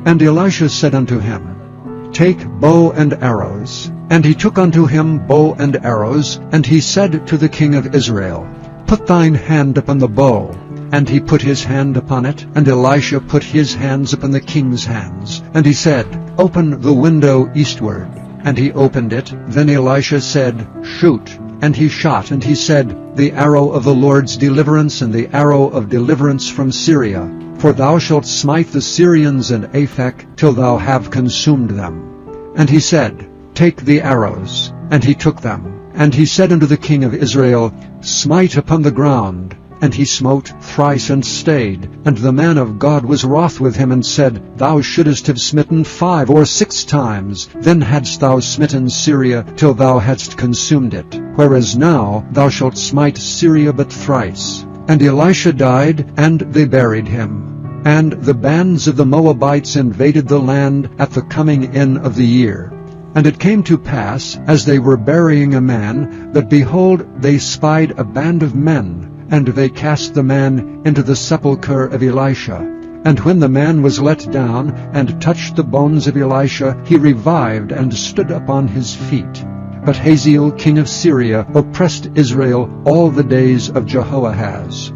And Elisha said unto him, Take bow and arrows. And he took unto him bow and arrows, and he said to the king of Israel, Put thine hand upon the bow. And he put his hand upon it, and Elisha put his hands upon the king's hands. And he said, Open the window eastward. And he opened it. Then Elisha said, Shoot. And he shot, and he said, The arrow of the Lord's deliverance, and the arrow of deliverance from Syria. For thou shalt smite the Syrians and Aphek, till thou have consumed them. And he said, Take the arrows. And he took them. And he said unto the king of Israel, Smite upon the ground. And he smote thrice and stayed. And the man of God was wroth with him, and said, Thou shouldest have smitten 5 or 6 times. Then hadst thou smitten Syria, till thou hadst consumed it. Whereas now thou shalt smite Syria but thrice. And Elisha died, and they buried him. And the bands of the Moabites invaded the land at the coming in of the year. And it came to pass, as they were burying a man, that behold, they spied a band of men. And they cast the man into the sepulchre of Elisha. And when the man was let down, and touched the bones of Elisha, he revived, and stood up on his feet. But Hazael king of Syria oppressed Israel all the days of Jehoahaz.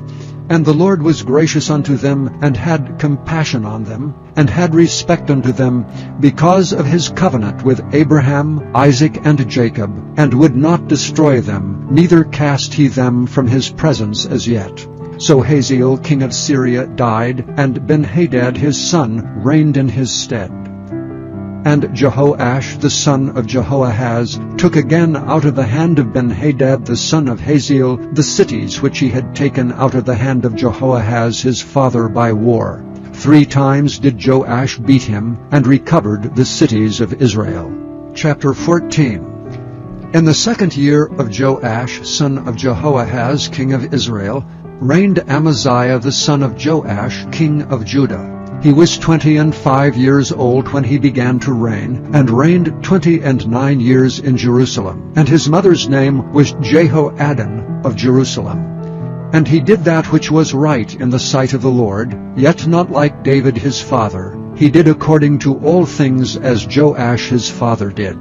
And the Lord was gracious unto them, and had compassion on them, and had respect unto them, because of his covenant with Abraham, Isaac, and Jacob, and would not destroy them, neither cast he them from his presence as yet. So Hazael king of Syria died, and Ben-Hadad his son reigned in his stead. And Jehoash the son of Jehoahaz took again out of the hand of Ben-Hadad the son of Hazael the cities which he had taken out of the hand of Jehoahaz his father by war. 3 times did Joash beat him, and recovered the cities of Israel. Chapter 14. In the 2nd year of Joash son of Jehoahaz king of Israel reigned Amaziah the son of Joash king of Judah. He was 25 years old when he began to reign, and reigned 29 years in Jerusalem. And his mother's name was Jehoaddan of Jerusalem. And he did that which was right in the sight of the Lord, yet not like David his father. He did according to all things as Joash his father did.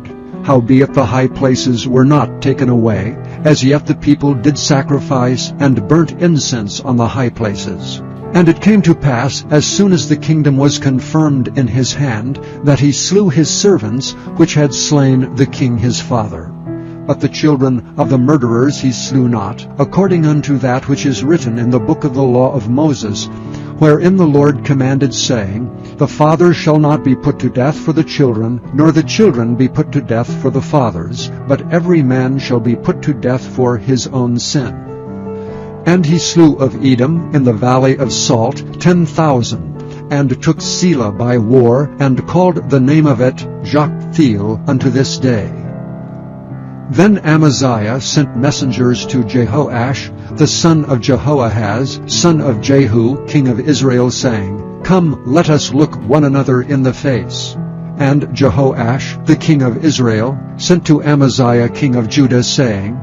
Howbeit the high places were not taken away, as yet the people did sacrifice and burnt incense on the high places. And it came to pass, as soon as the kingdom was confirmed in his hand, that he slew his servants, which had slain the king his father. But the children of the murderers he slew not, according unto that which is written in the book of the law of Moses, wherein the Lord commanded, saying, The father shall not be put to death for the children, nor the children be put to death for the fathers, but every man shall be put to death for his own sin. And he slew of Edom in the valley of Salt 10,000, and took Selah by war, and called the name of it Joktheel unto this day. Then Amaziah sent messengers to Jehoash, the son of Jehoahaz, son of Jehu, king of Israel, saying, Come, let us look one another in the face. And Jehoash, the king of Israel, sent to Amaziah king of Judah, saying,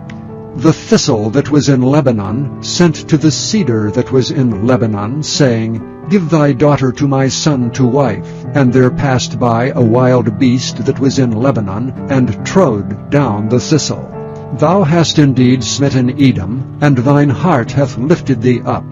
The thistle that was in Lebanon sent to the cedar that was in Lebanon, saying, Give thy daughter to my son to wife. And there passed by a wild beast that was in Lebanon, and trode down the thistle. Thou hast indeed smitten Edom, and thine heart hath lifted thee up.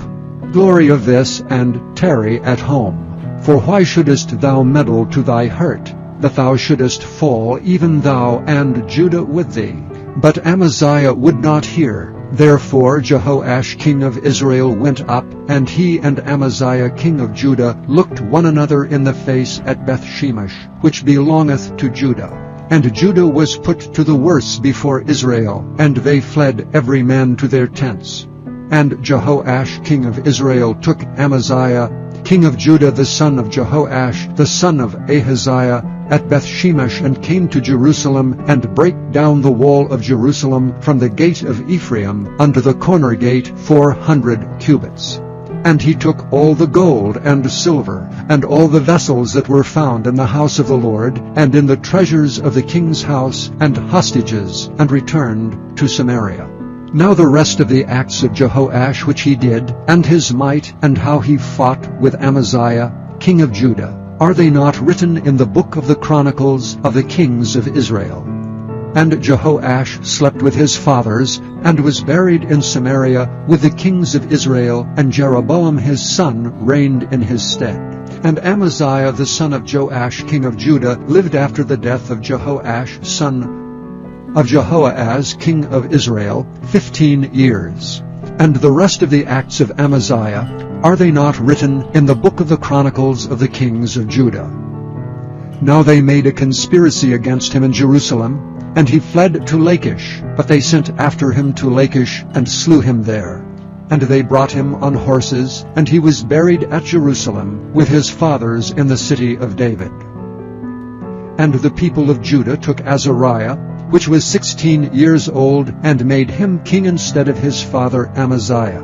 Glory of this, and tarry at home. For why shouldest thou meddle to thy hurt, that thou shouldest fall, even thou and Judah with thee? But Amaziah would not hear. Therefore Jehoash king of Israel went up, and he and Amaziah king of Judah looked one another in the face at Bethshemesh, which belongeth to Judah. And Judah was put to the worse before Israel, and they fled every man to their tents. And Jehoash king of Israel took Amaziah king of Judah the son of Jehoash the son of Ahaziah at Bethshemesh, and came to Jerusalem, and brake down the wall of Jerusalem from the gate of Ephraim unto the corner gate 400 cubits. And he took all the gold and silver, and all the vessels that were found in the house of the Lord, and in the treasures of the king's house, and hostages, and returned to Samaria. Now the rest of the acts of Jehoash which he did, and his might, and how he fought with Amaziah king of Judah, are they not written in the book of the Chronicles of the kings of Israel? And Jehoash slept with his fathers, and was buried in Samaria with the kings of Israel, and Jeroboam his son reigned in his stead. And Amaziah the son of Joash king of Judah lived after the death of Jehoash son of Jehoahaz king of Israel 15 years. And the rest of the acts of Amaziah, are they not written in the book of the Chronicles of the kings of Judah? Now they made a conspiracy against him in Jerusalem, and he fled to Lachish, but they sent after him to Lachish, and slew him there. And they brought him on horses, and he was buried at Jerusalem with his fathers in the city of David. And the people of Judah took Azariah, which was 16 years old, and made him king instead of his father Amaziah.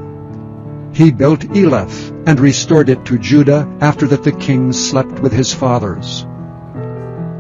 He built Eleph, and restored it to Judah, after that the king slept with his fathers.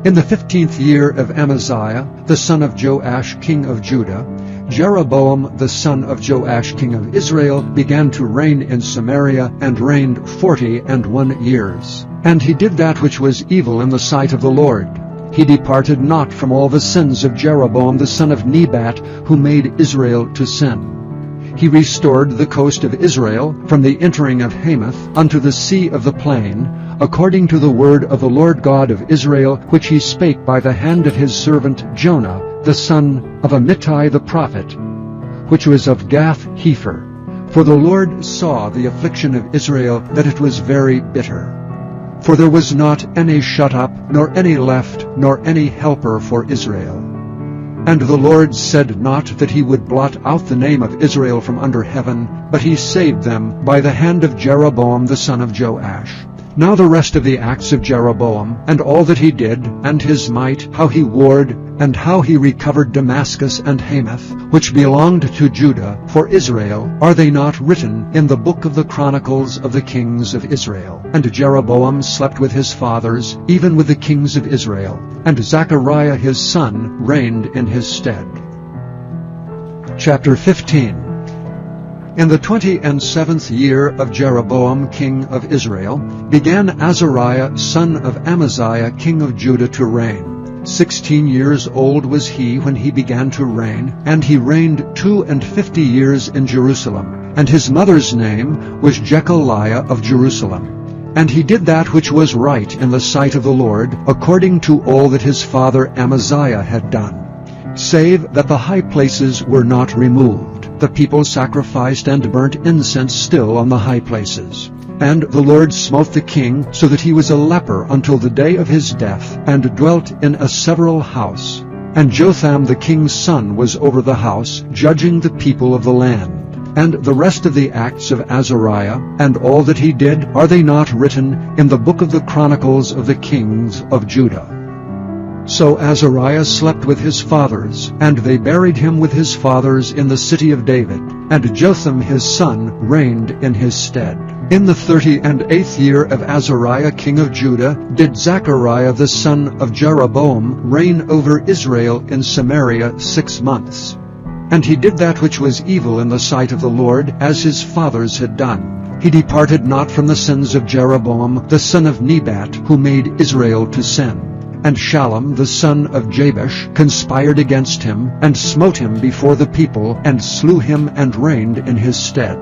In the 15th year of Amaziah, the son of Joash king of Judah, Jeroboam the son of Joash king of Israel began to reign in Samaria, and reigned 41 years. And he did that which was evil in the sight of the Lord. He departed not from all the sins of Jeroboam the son of Nebat, who made Israel to sin. He restored the coast of Israel from the entering of Hamath unto the sea of the plain, according to the word of the Lord God of Israel, which he spake by the hand of his servant Jonah, the son of Amittai the prophet, which was of Gath-hepher. For the Lord saw the affliction of Israel, that it was very bitter. For there was not any shut up, nor any left, nor any helper for Israel. And the Lord said not that he would blot out the name of Israel from under heaven, but he saved them by the hand of Jeroboam the son of Joash. Now the rest of the acts of Jeroboam, and all that he did, and his might, how he warred, and how he recovered Damascus and Hamath, which belonged to Judah, for Israel, are they not written in the book of the Chronicles of the kings of Israel? And Jeroboam slept with his fathers, even with the kings of Israel, and Zechariah his son reigned in his stead. Chapter 15. In the 27th year of Jeroboam king of Israel began Azariah son of Amaziah king of Judah to reign. 16 years old was he when he began to reign, and he reigned 52 years in Jerusalem. And his mother's name was Jechaliah of Jerusalem. And he did that which was right in the sight of the Lord, according to all that his father Amaziah had done, save that the high places were not removed. The people sacrificed and burnt incense still on the high places. And the Lord smote the king, so that he was a leper until the day of his death, and dwelt in a several house. And Jotham the king's son was over the house, judging the people of the land. And the rest of the acts of Azariah, and all that he did, are they not written in the book of the Chronicles of the kings of Judah? So Azariah slept with his fathers, and they buried him with his fathers in the city of David. And Jotham his son reigned in his stead. In the 38th year of Azariah king of Judah did Zechariah the son of Jeroboam reign over Israel in Samaria 6 months. And he did that which was evil in the sight of the Lord, as his fathers had done. He departed not from the sins of Jeroboam the son of Nebat, who made Israel to sin. And Shallum the son of Jabesh conspired against him, and smote him before the people, and slew him, and reigned in his stead.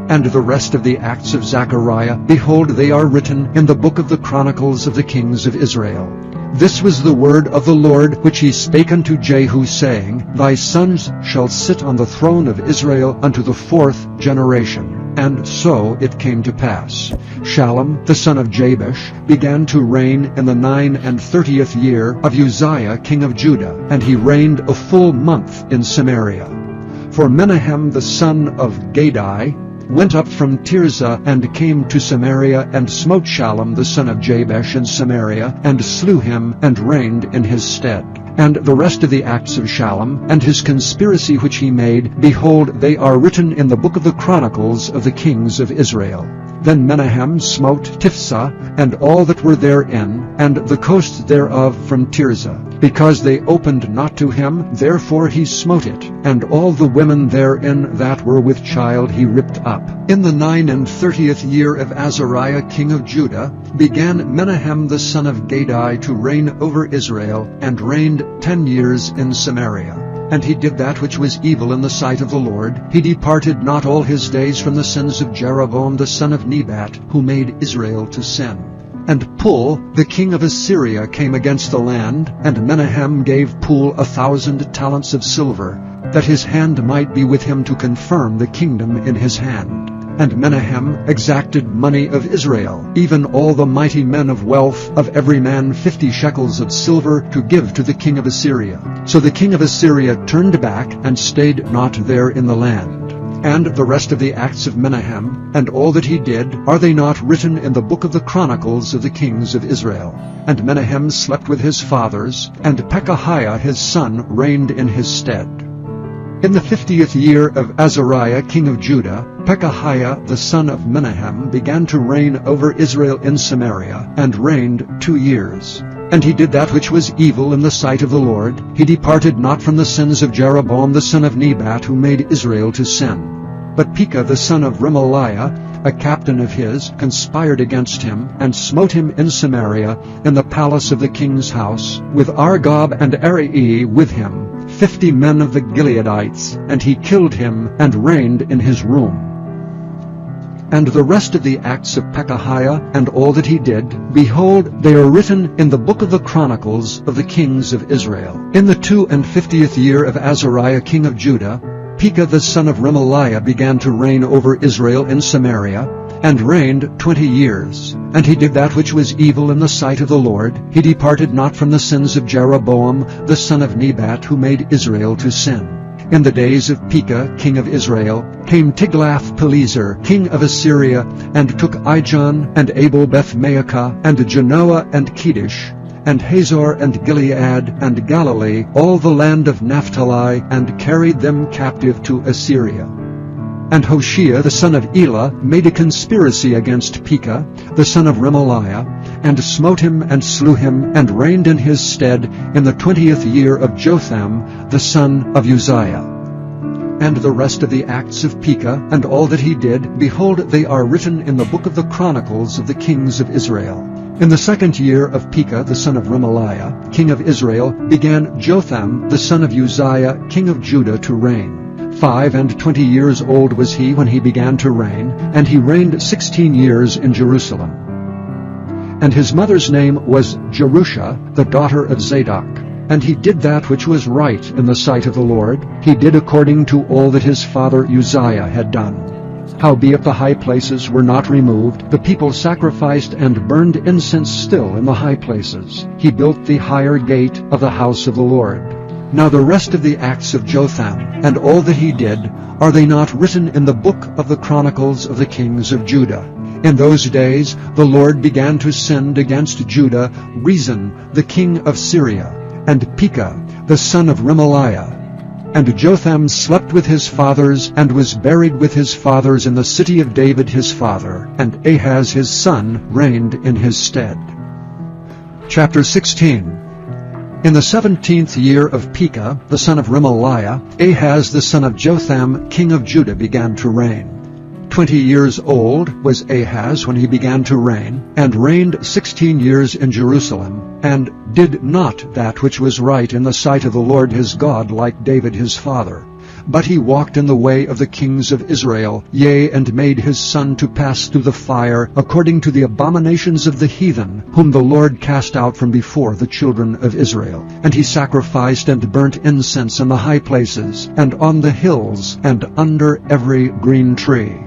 and the rest of the acts of Zechariah, behold, they are written in the book of the Chronicles of the kings of Israel. This was the word of the Lord which he spake unto Jehu, saying, Thy sons shall sit on the throne of Israel unto the 4th generation. And so it came to pass. Shallum the son of Jabesh began to reign in the 39th year of Uzziah king of Judah, and he reigned a full month in Samaria. For Menahem the son of Gadai went up from Tirzah and came to Samaria, and smote Shallum the son of Jabesh in Samaria, and slew him, and reigned in his stead. And the rest of the acts of Shallum, and his conspiracy which he made, behold, they are written in the book of the Chronicles of the kings of Israel. Then Menahem smote Tiphsah, and all that were therein, and the coasts thereof from Tirzah. Because they opened not to him, therefore he smote it, and all the women therein that were with child he ripped up. In the 39th year of Azariah king of Judah began Menahem the son of Gadai to reign over Israel, and reigned 10 years in Samaria. And he did that which was evil in the sight of the Lord. He departed not all his days from the sins of Jeroboam the son of Nebat, who made Israel to sin. And Pul, the king of Assyria, came against the land, and Menahem gave Pul 1,000 talents of silver, that his hand might be with him to confirm the kingdom in his hand. And Menahem exacted money of Israel, even all the mighty men of wealth, of every man 50 shekels of silver, to give to the king of Assyria. So the king of Assyria turned back, and stayed not there in the land. And the rest of the acts of Menahem, and all that he did, are they not written in the book of the Chronicles of the kings of Israel? And Menahem slept with his fathers, and Pekahiah his son reigned in his stead. In the 50th year of Azariah king of Judah, Pekahiah the son of Menahem began to reign over Israel in Samaria, and reigned 2 years. And he did that which was evil in the sight of the Lord. He departed not from the sins of Jeroboam the son of Nebat, who made Israel to sin. But Pekah the son of Remaliah, a captain of his, conspired against him, and smote him in Samaria, in the palace of the king's house, with Argob and Arai with him, 50 men of the Gileadites, and he killed him, and reigned in his room. And the rest of the acts of Pekahiah, and all that he did, behold, they are written in the book of the Chronicles of the kings of Israel. In the 52nd year of Azariah king of Judah, Pekah the son of Remaliah began to reign over Israel in Samaria, and reigned 20 years. And he did that which was evil in the sight of the Lord. He departed not from the sins of Jeroboam the son of Nebat, who made Israel to sin. In the days of Pekah king of Israel came Tiglath-Pileser king of Assyria, and took Ijon, and Abel-Beth-Maacah, and Genoa, and Kedesh, and Hazor, and Gilead, and Galilee, all the land of Naphtali, and carried them captive to Assyria. And Hoshea the son of Elah made a conspiracy against Pekah the son of Remaliah, and smote him, and slew him, and reigned in his stead in the 20th year of Jotham the son of Uzziah. And the rest of the acts of Pekah, and all that he did, behold, they are written in the book of the Chronicles of the kings of Israel. In the 2nd year of Pekah the son of Remaliah, king of Israel, began Jotham the son of Uzziah, king of Judah, to reign. 25 years old was he when he began to reign, and he reigned 16 years in Jerusalem. And his mother's name was Jerusha, the daughter of Zadok. And he did that which was right in the sight of the Lord. He did according to all that his father Uzziah had done. Howbeit the high places were not removed. The people sacrificed and burned incense still in the high places. He built the higher gate of the house of the Lord. Now the rest of the acts of Jotham, and all that he did, are they not written in the book of the Chronicles of the kings of Judah? In those days the Lord began to send against Judah Rezin the king of Syria, and Pekah the son of Remaliah. And Jotham slept with his fathers, and was buried with his fathers in the city of David his father, and Ahaz his son reigned in his stead. Chapter 16. In the 17th year of Pekah the son of Remaliah, Ahaz the son of Jotham king of Judah began to reign. 20 years old was Ahaz when he began to reign, and reigned 16 years in Jerusalem, and did not that which was right in the sight of the Lord his God, like David his father. But he walked in the way of the kings of Israel, yea, and made his son to pass through the fire, according to the abominations of the heathen, whom the Lord cast out from before the children of Israel. And he sacrificed and burnt incense in the high places, and on the hills, and under every green tree.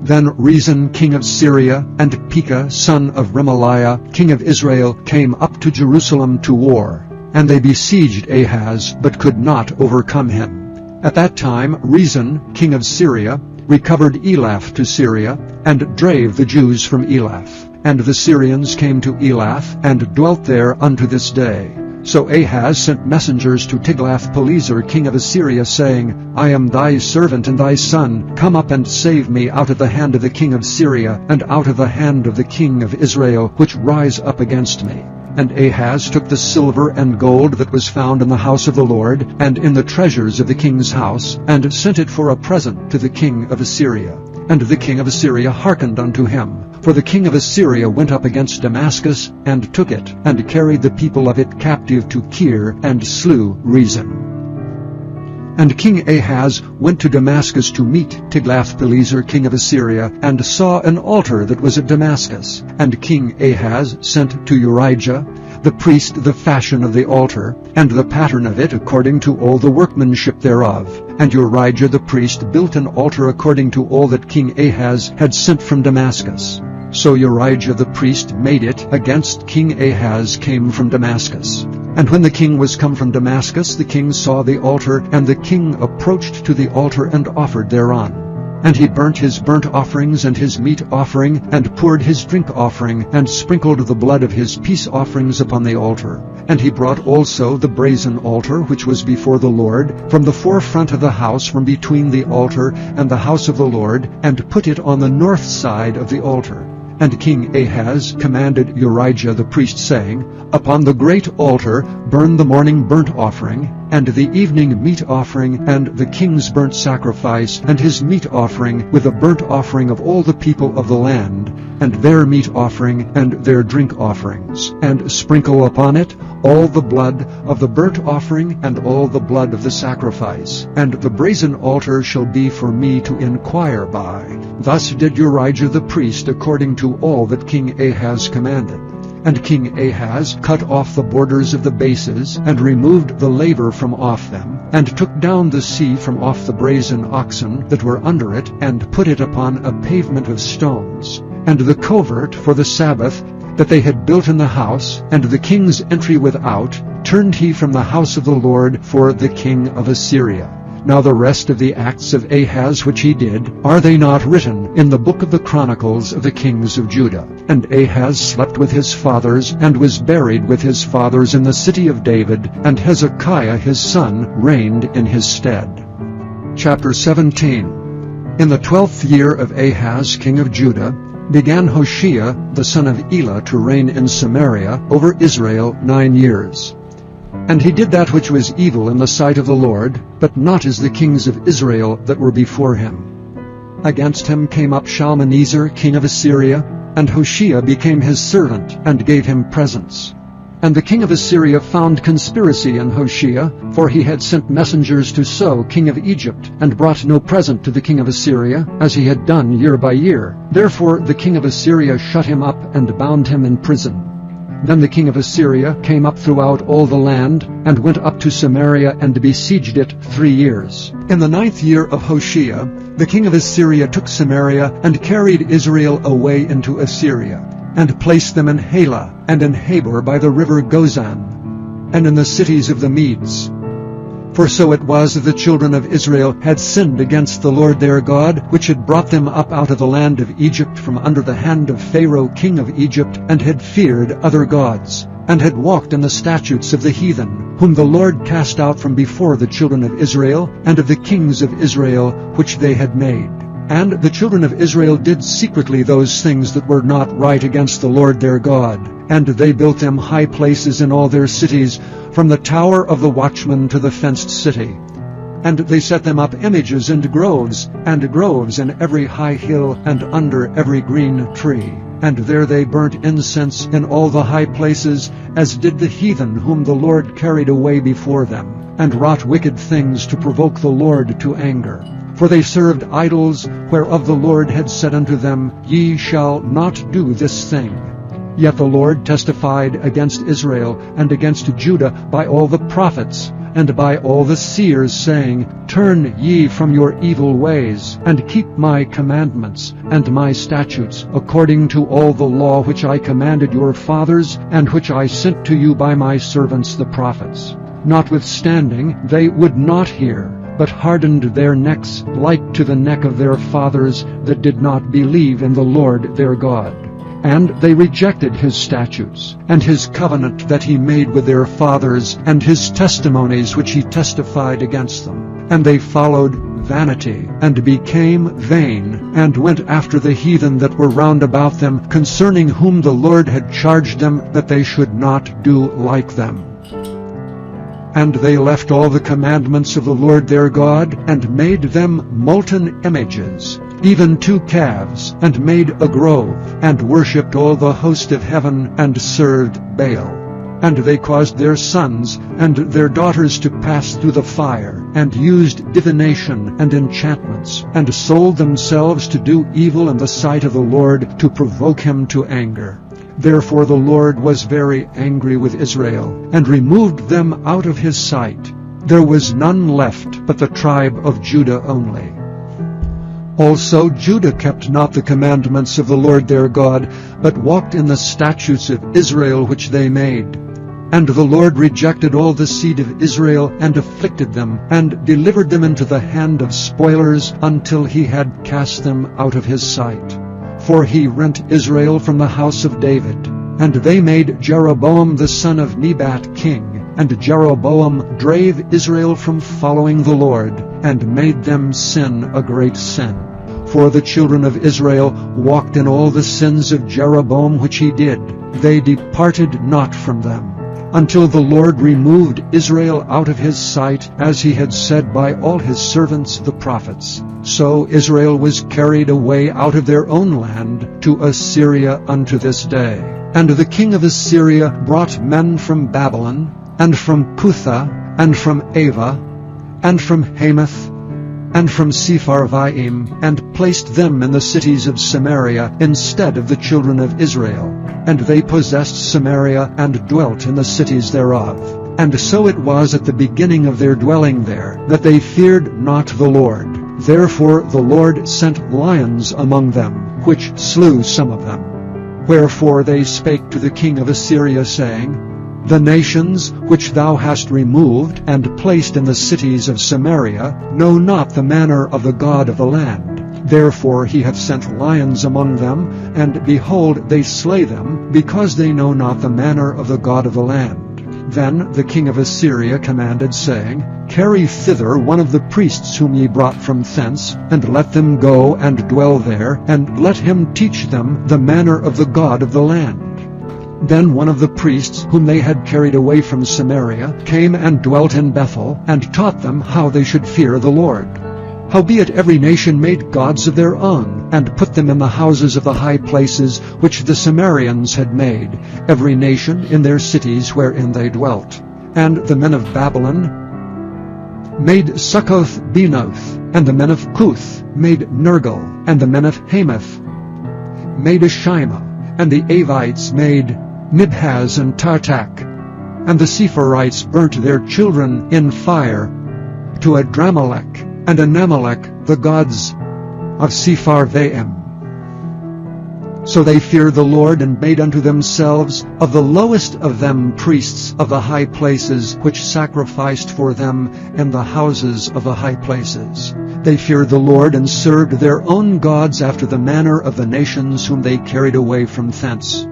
Then Rezin king of Syria, and Pekah son of Remaliah king of Israel, came up to Jerusalem to war. And they besieged Ahaz, but could not overcome him. At that time Rezin king of Syria recovered Elath to Syria, and drave the Jews from Elath. And the Syrians came to Elath, and dwelt there unto this day. So Ahaz sent messengers to Tiglath-Pileser king of Assyria, saying, I am thy servant and thy son. Come up and save me out of the hand of the king of Syria, and out of the hand of the king of Israel, which rise up against me. And Ahaz took the silver and gold that was found in the house of the Lord, and in the treasures of the king's house, and sent it for a present to the king of Assyria. And the king of Assyria hearkened unto him. For the king of Assyria went up against Damascus, and took it, and carried the people of it captive to Kir, and slew Rezin. And King Ahaz went to Damascus to meet Tiglath-Pileser king of Assyria, and saw an altar that was at Damascus. And King Ahaz sent to Urijah the priest the fashion of the altar, and the pattern of it according to all the workmanship thereof. And Urijah the priest built an altar according to all that King Ahaz had sent from Damascus. So Urijah the priest made it against King Ahaz came from Damascus. And when the king was come from Damascus, the king saw the altar, and the king approached to the altar and offered thereon. And he burnt his burnt offerings and his meat offering, and poured his drink offering, and sprinkled the blood of his peace offerings upon the altar. And he brought also the brazen altar which was before the Lord, from the forefront of the house, from between the altar and the house of the Lord, and put it on the north side of the altar. And King Ahaz commanded Urijah the priest, saying, Upon the great altar burn the morning burnt offering, and the evening meat offering, and the king's burnt sacrifice, and his meat offering, with the burnt offering of all the people of the land, and their meat offering, and their drink offerings, and sprinkle upon it all the blood of the burnt offering, and all the blood of the sacrifice. And the brazen altar shall be for me to inquire by. Thus did Urijah the priest according to all that King Ahaz commanded. And King Ahaz cut off the borders of the bases, and removed the laver from off them, and took down the sea from off the brazen oxen that were under it, and put it upon a pavement of stones. And the covert for the Sabbath that they had built in the house, and the king's entry without, turned he from the house of the Lord for the king of Assyria. Now the rest of the acts of Ahaz which he did, are they not written in the book of the Chronicles of the kings of Judah? And Ahaz slept with his fathers, and was buried with his fathers in the city of David, and Hezekiah his son reigned in his stead. Chapter 17. In the 12th year of Ahaz king of Judah, began Hoshea the son of Elah to reign in Samaria over Israel 9 years. And he did that which was evil in the sight of the Lord, but not as the kings of Israel that were before him. Against him came up Shalmaneser king of Assyria, and Hoshea became his servant, and gave him presents. And the king of Assyria found conspiracy in Hoshea, for he had sent messengers to So king of Egypt, and brought no present to the king of Assyria, as he had done year by year. Therefore the king of Assyria shut him up, and bound him in prison. Then the king of Assyria came up throughout all the land, and went up to Samaria, and besieged it 3 years. In the 9th year of Hoshea, the king of Assyria took Samaria, and carried Israel away into Assyria, and placed them in Halah, and in Habor by the river Gozan, and in the cities of the Medes. For so it was that the children of Israel had sinned against the Lord their God, which had brought them up out of the land of Egypt from under the hand of Pharaoh king of Egypt, and had feared other gods, and had walked in the statutes of the heathen, whom the Lord cast out from before the children of Israel, and of the kings of Israel which they had made. And the children of Israel did secretly those things that were not right against the Lord their God. And they built them high places in all their cities, from the tower of the watchman to the fenced city. And they set them up images and groves in every high hill, and under every green tree. And there they burnt incense in all the high places, as did the heathen whom the Lord carried away before them. and wrought wicked things to provoke the Lord to anger. For they served idols, whereof the Lord had said unto them, Ye shall not do this thing. Yet the Lord testified against Israel and against Judah by all the prophets, and by all the seers, saying, Turn ye from your evil ways, and keep my commandments and my statutes, according to all the law which I commanded your fathers, and which I sent to you by my servants the prophets. Notwithstanding, they would not hear, but hardened their necks like to the neck of their fathers that did not believe in the Lord their God. And they rejected his statutes, and his covenant that he made with their fathers, and his testimonies which he testified against them. And they followed vanity, and became vain, and went after the heathen that were round about them, concerning whom the Lord had charged them that they should not do like them. And they left all the commandments of the Lord their God, and made them molten images, even 2 calves, and made a grove, and worshipped all the host of heaven, and served Baal. And they caused their sons and their daughters to pass through the fire, and used divination and enchantments, and sold themselves to do evil in the sight of the Lord, to provoke him to anger. Therefore the Lord was very angry with Israel, and removed them out of his sight. There was none left but the tribe of Judah only. Also Judah kept not the commandments of the Lord their God, but walked in the statutes of Israel which they made. And the Lord rejected all the seed of Israel, and afflicted them, and delivered them into the hand of spoilers, until he had cast them out of his sight. For he rent Israel from the house of David. And they made Jeroboam the son of Nebat king. And Jeroboam drave Israel from following the Lord, and made them sin a great sin. For the children of Israel walked in all the sins of Jeroboam which he did. They departed not from them, until the Lord removed Israel out of his sight, as he had said by all his servants the prophets. So Israel was carried away out of their own land to Assyria unto this day. And the king of Assyria brought men from Babylon, and from Cutha, and from Ava, and from Hamath, and from Sepharvaim, and placed them in the cities of Samaria instead of the children of Israel. And they possessed Samaria, and dwelt in the cities thereof. And so it was at the beginning of their dwelling there, that they feared not the Lord. Therefore the Lord sent lions among them, which slew some of them. Wherefore they spake to the king of Assyria, saying, The nations which thou hast removed, and placed in the cities of Samaria, know not the manner of the God of the land. Therefore he hath sent lions among them, and behold, they slay them, because they know not the manner of the God of the land. Then the king of Assyria commanded, saying, Carry thither one of the priests whom ye brought from thence, and let them go and dwell there, and let him teach them the manner of the God of the land. Then one of the priests whom they had carried away from Samaria came and dwelt in Bethel, and taught them how they should fear the Lord. Howbeit every nation made gods of their own, and put them in the houses of the high places which the Sumerians had made, every nation in their cities wherein they dwelt. And the men of Babylon made Succoth-Benoth, and the men of Cuth made Nergal, and the men of Hamath made Ashima, and the Avites made Nibhaz and Tartak, and the Sepharites burnt their children in fire to Adramelech and Anamelech, the gods of Sepharvaim. So they feared the Lord, and made unto themselves of the lowest of them priests of the high places, which sacrificed for them in the houses of the high places. They feared the Lord, and served their own gods after the manner of the nations whom they carried away from thence.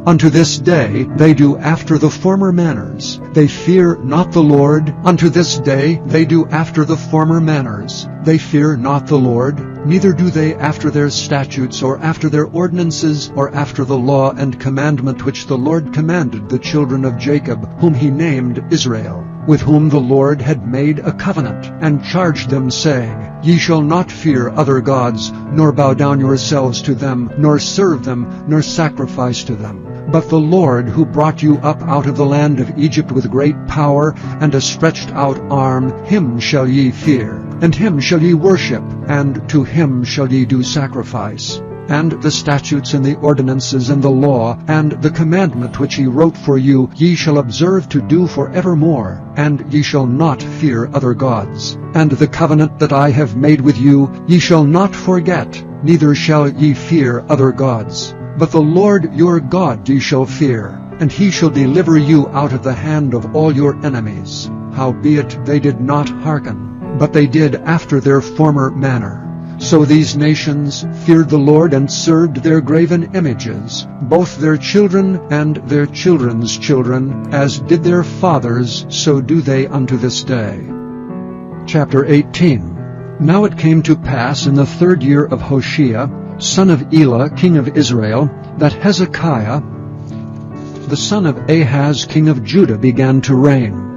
Unto this day they do after the former manners. They fear not the Lord. Unto this day they do after the former manners. They fear not the Lord, neither do they after their statutes, or after their ordinances, or after the law and commandment which the Lord commanded the children of Jacob, whom he named Israel, with whom the Lord had made a covenant, and charged them, saying, Ye shall not fear other gods, nor bow down yourselves to them, nor serve them, nor sacrifice to them. But the Lord who brought you up out of the land of Egypt with great power and a stretched out arm, him shall ye fear, and him shall ye worship, and to him shall ye do sacrifice. And the statutes and the ordinances and the law and the commandment which he wrote for you ye shall observe to do for evermore, and ye shall not fear other gods. And the covenant that I have made with you ye shall not forget, neither shall ye fear other gods. But the Lord your God ye shall fear, and he shall deliver you out of the hand of all your enemies. Howbeit they did not hearken, but they did after their former manner. So these nations feared the Lord and served their graven images, both their children and their children's children, as did their fathers, so do they unto this day. Chapter 18. Now it came to pass in the 3rd year of Hoshea, son of Elah, king of Israel, that Hezekiah, the son of Ahaz, king of Judah, began to reign.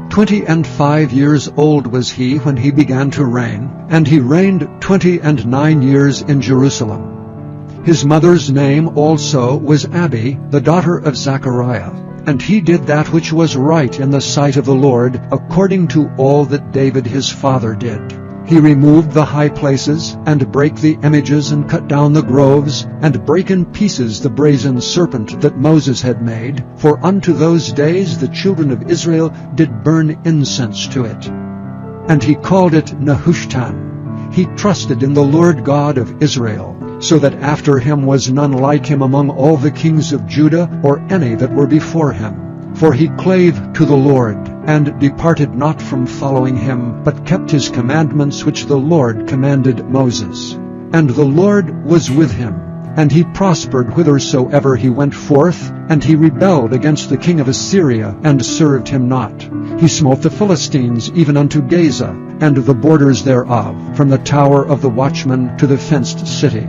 25 years old was he when he began to reign, and he reigned 29 years in Jerusalem. His mother's name also was Abi, the daughter of Zechariah. And he did that which was right in the sight of the Lord, according to all that David his father did. He removed the high places, and brake the images, and cut down the groves, and brake in pieces the brazen serpent that Moses had made. For unto those days the children of Israel did burn incense to it. And he called it Nehushtan. He trusted in the Lord God of Israel, so that after him was none like him among all the kings of Judah, or any that were before him. For he clave to the Lord, and departed not from following him, but kept his commandments which the Lord commanded Moses. And the Lord was with him, and he prospered whithersoever he went forth, and he rebelled against the king of Assyria, and served him not. He smote the Philistines even unto Gaza, and the borders thereof, from the tower of the watchman to the fenced city.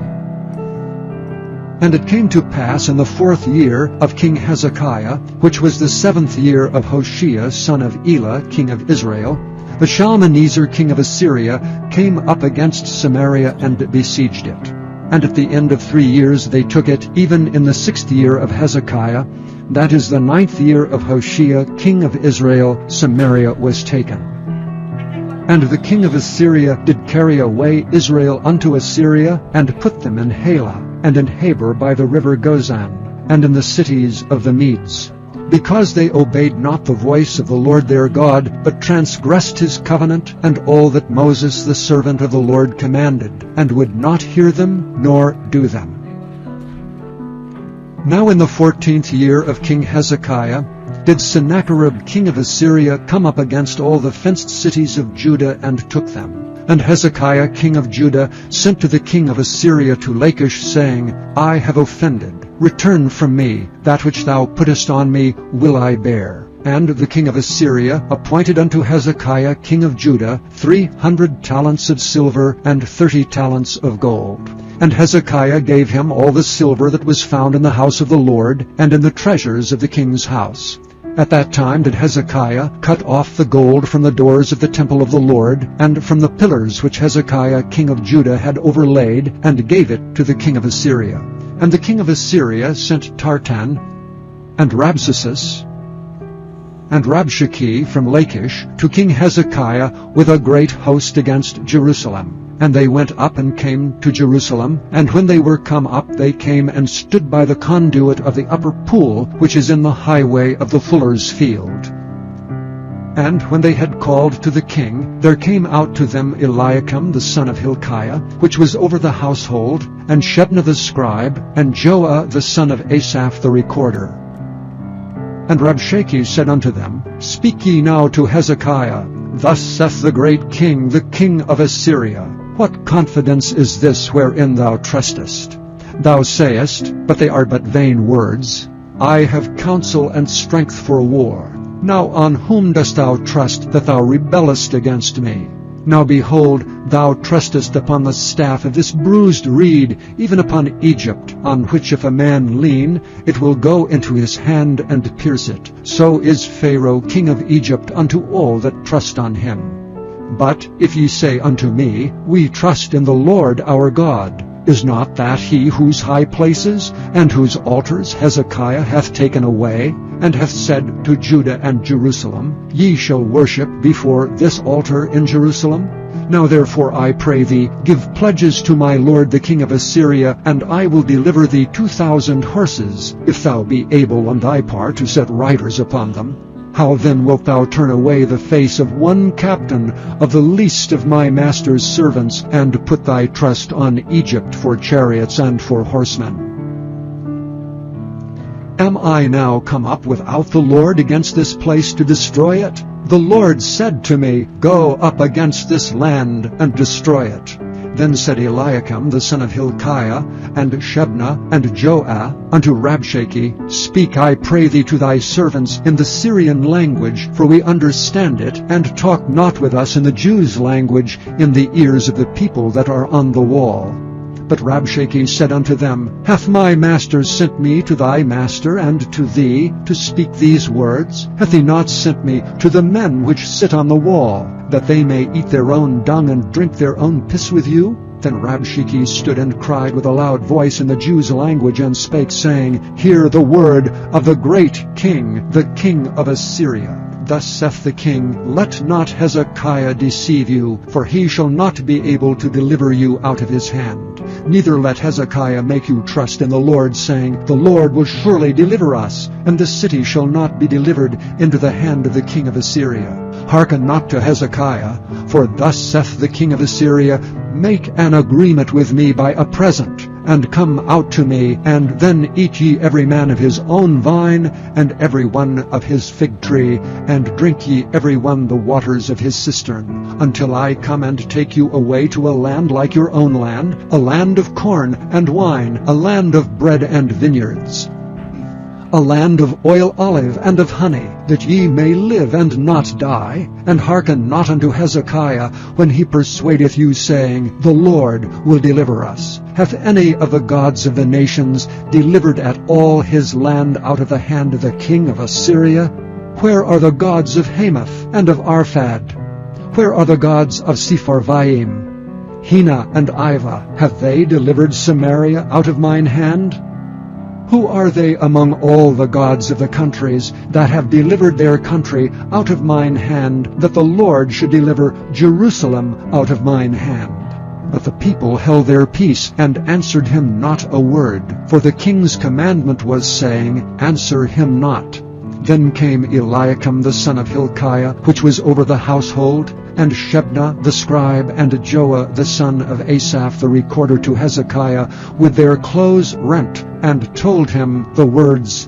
And it came to pass in the 4th year of King Hezekiah, which was the 7th year of Hoshea son of Elah, king of Israel, the Shalmaneser king of Assyria came up against Samaria and besieged it. And at the end of 3 years they took it, even in the 6th year of Hezekiah, that is the 9th year of Hoshea king of Israel, Samaria was taken. And the king of Assyria did carry away Israel unto Assyria, and put them in Halah, and in Habor by the river Gozan, and in the cities of the Medes, because they obeyed not the voice of the Lord their God, but transgressed his covenant, and all that Moses the servant of the Lord commanded, and would not hear them, nor do them. Now in the 14th year of King Hezekiah did Sennacherib king of Assyria come up against all the fenced cities of Judah, and took them. And Hezekiah king of Judah sent to the king of Assyria to Lachish, saying, I have offended. Return from me. That which thou puttest on me will I bear. And the king of Assyria appointed unto Hezekiah king of Judah 300 talents of silver and 30 talents of gold. And Hezekiah gave him all the silver that was found in the house of the Lord, and in the treasures of the king's house. At that time did Hezekiah cut off the gold from the doors of the temple of the Lord, and from the pillars which Hezekiah king of Judah had overlaid, and gave it to the king of Assyria. And the king of Assyria sent Tartan, and Rabsaces, and Rabshakeh from Lachish to King Hezekiah with a great host against Jerusalem. And they went up and came to Jerusalem, and when they were come up, they came and stood by the conduit of the upper pool, which is in the highway of the fuller's field. And when they had called to the king, there came out to them Eliakim the son of Hilkiah, which was over the household, and Shebna the scribe, and Joah the son of Asaph the recorder. And Rabshakeh said unto them, Speak ye now to Hezekiah, Thus saith the great king, the king of Assyria, What confidence is this wherein thou trustest? Thou sayest, but they are but vain words, I have counsel and strength for war. Now on whom dost thou trust that thou rebellest against me? Now behold, thou trustest upon the staff of this bruised reed, even upon Egypt, on which if a man lean, it will go into his hand and pierce it. So is Pharaoh king of Egypt unto all that trust on him. But if ye say unto me, We trust in the Lord our God, Is not that he whose high places and whose altars Hezekiah hath taken away, and hath said to Judah and Jerusalem, Ye shall worship before this altar in Jerusalem? Now therefore I pray thee, give pledges to my lord the king of Assyria, and I will deliver thee 2,000 horses, if thou be able on thy part to set riders upon them. How then wilt thou turn away the face of one captain of the least of my master's servants, and put thy trust on Egypt for chariots and for horsemen? Am I now come up without the Lord against this place to destroy it? The Lord said to me, Go up against this land and destroy it. Then said Eliakim the son of Hilkiah, and Shebna, and Joah, unto Rabshakeh, Speak, I pray thee, to thy servants in the Syrian language, for we understand it, and talk not with us in the Jews' language, in the ears of the people that are on the wall. But Rabshakeh said unto them, Hath my master sent me to thy master and to thee to speak these words? Hath he not sent me to the men which sit on the wall, that they may eat their own dung and drink their own piss with you? Then Rabshakeh stood and cried with a loud voice in the Jews' language, and spake, saying, Hear the word of the great king, the king of Assyria. Thus saith the king, Let not Hezekiah deceive you, for he shall not be able to deliver you out of his hand. Neither let Hezekiah make you trust in the Lord, saying, The Lord will surely deliver us, and the city shall not be delivered into the hand of the king of Assyria. Hearken not to Hezekiah, for thus saith the king of Assyria, Make an agreement with me by a present, and come out to me, and then eat ye every man of his own vine, and every one of his fig tree, and drink ye every one the waters of his cistern, until I come and take you away to a land like your own land, a land of corn and wine, a land of bread and vineyards, a land of oil olive and of honey, that ye may live and not die. And hearken not unto Hezekiah when he persuadeth you, saying, The Lord will deliver us. Hath any of the gods of the nations delivered at all his land out of the hand of the king of Assyria? Where are the gods of Hamath and of Arphad? Where are the gods of Sepharvaim? Hena and Ivah, have they delivered Samaria out of mine hand? Who are they among all the gods of the countries that have delivered their country out of mine hand, that the Lord should deliver Jerusalem out of mine hand? But the people held their peace, and answered him not a word. For the king's commandment was, saying, Answer him not. Then came Eliakim the son of Hilkiah, which was over the household, and Shebna the scribe, and Joah the son of Asaph the recorder, to Hezekiah, with their clothes rent, and told him the words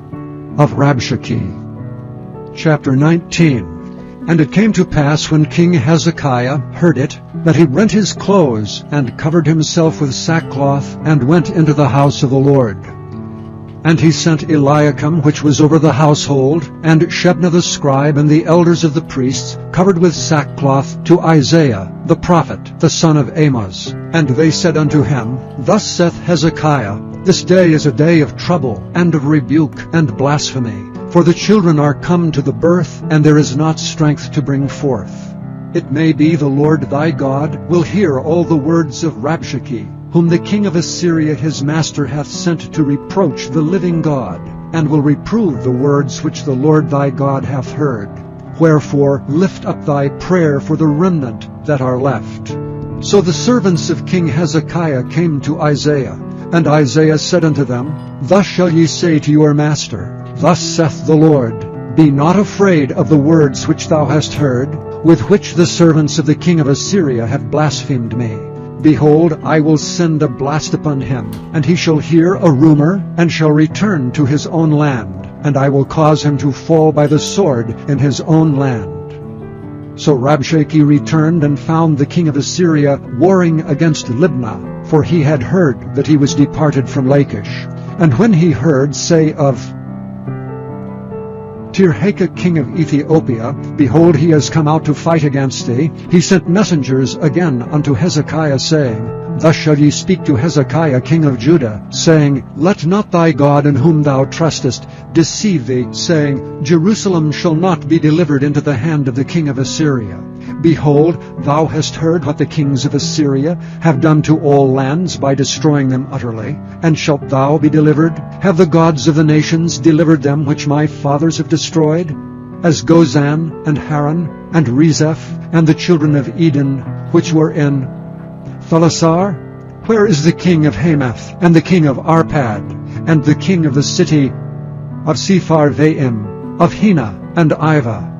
of Rabshakeh. Chapter 19. And it came to pass, when King Hezekiah heard it, that he rent his clothes, and covered himself with sackcloth, and went into the house of the Lord. And he sent Eliakim, which was over the household, and Shebna the scribe, and the elders of the priests, covered with sackcloth, to Isaiah the prophet, the son of Amoz. And they said unto him, Thus saith Hezekiah, This day is a day of trouble, and of rebuke, and blasphemy. For the children are come to the birth, and there is not strength to bring forth. It may be the Lord thy God will hear all the words of Rabshakeh, whom the king of Assyria his master hath sent to reproach the living God, and will reprove the words which the Lord thy God hath heard. Wherefore lift up thy prayer for the remnant that are left. So the servants of King Hezekiah came to Isaiah, and Isaiah said unto them, Thus shall ye say to your master, Thus saith the Lord, Be not afraid of the words which thou hast heard, with which the servants of the king of Assyria have blasphemed me. Behold, I will send a blast upon him, and he shall hear a rumor, and shall return to his own land, and I will cause him to fall by the sword in his own land. So Rabshakeh returned, and found the king of Assyria warring against Libnah, for he had heard that he was departed from Lachish. And when he heard say of Tirhakah king of Ethiopia, Behold, he has come out to fight against thee, he sent messengers again unto Hezekiah, saying, Thus shall ye speak to Hezekiah king of Judah, saying, Let not thy God in whom thou trustest deceive thee, saying, Jerusalem shall not be delivered into the hand of the king of Assyria. Behold, thou hast heard what the kings of Assyria have done to all lands by destroying them utterly. And shalt thou be delivered? Have the gods of the nations delivered them which my fathers have destroyed? As Gozan, and Haran, and Rezeph, and the children of Eden, which were in Thalasar? Where is the king of Hamath, and the king of Arpad, and the king of the city of Sepharvaim, of Hena, and Ivah?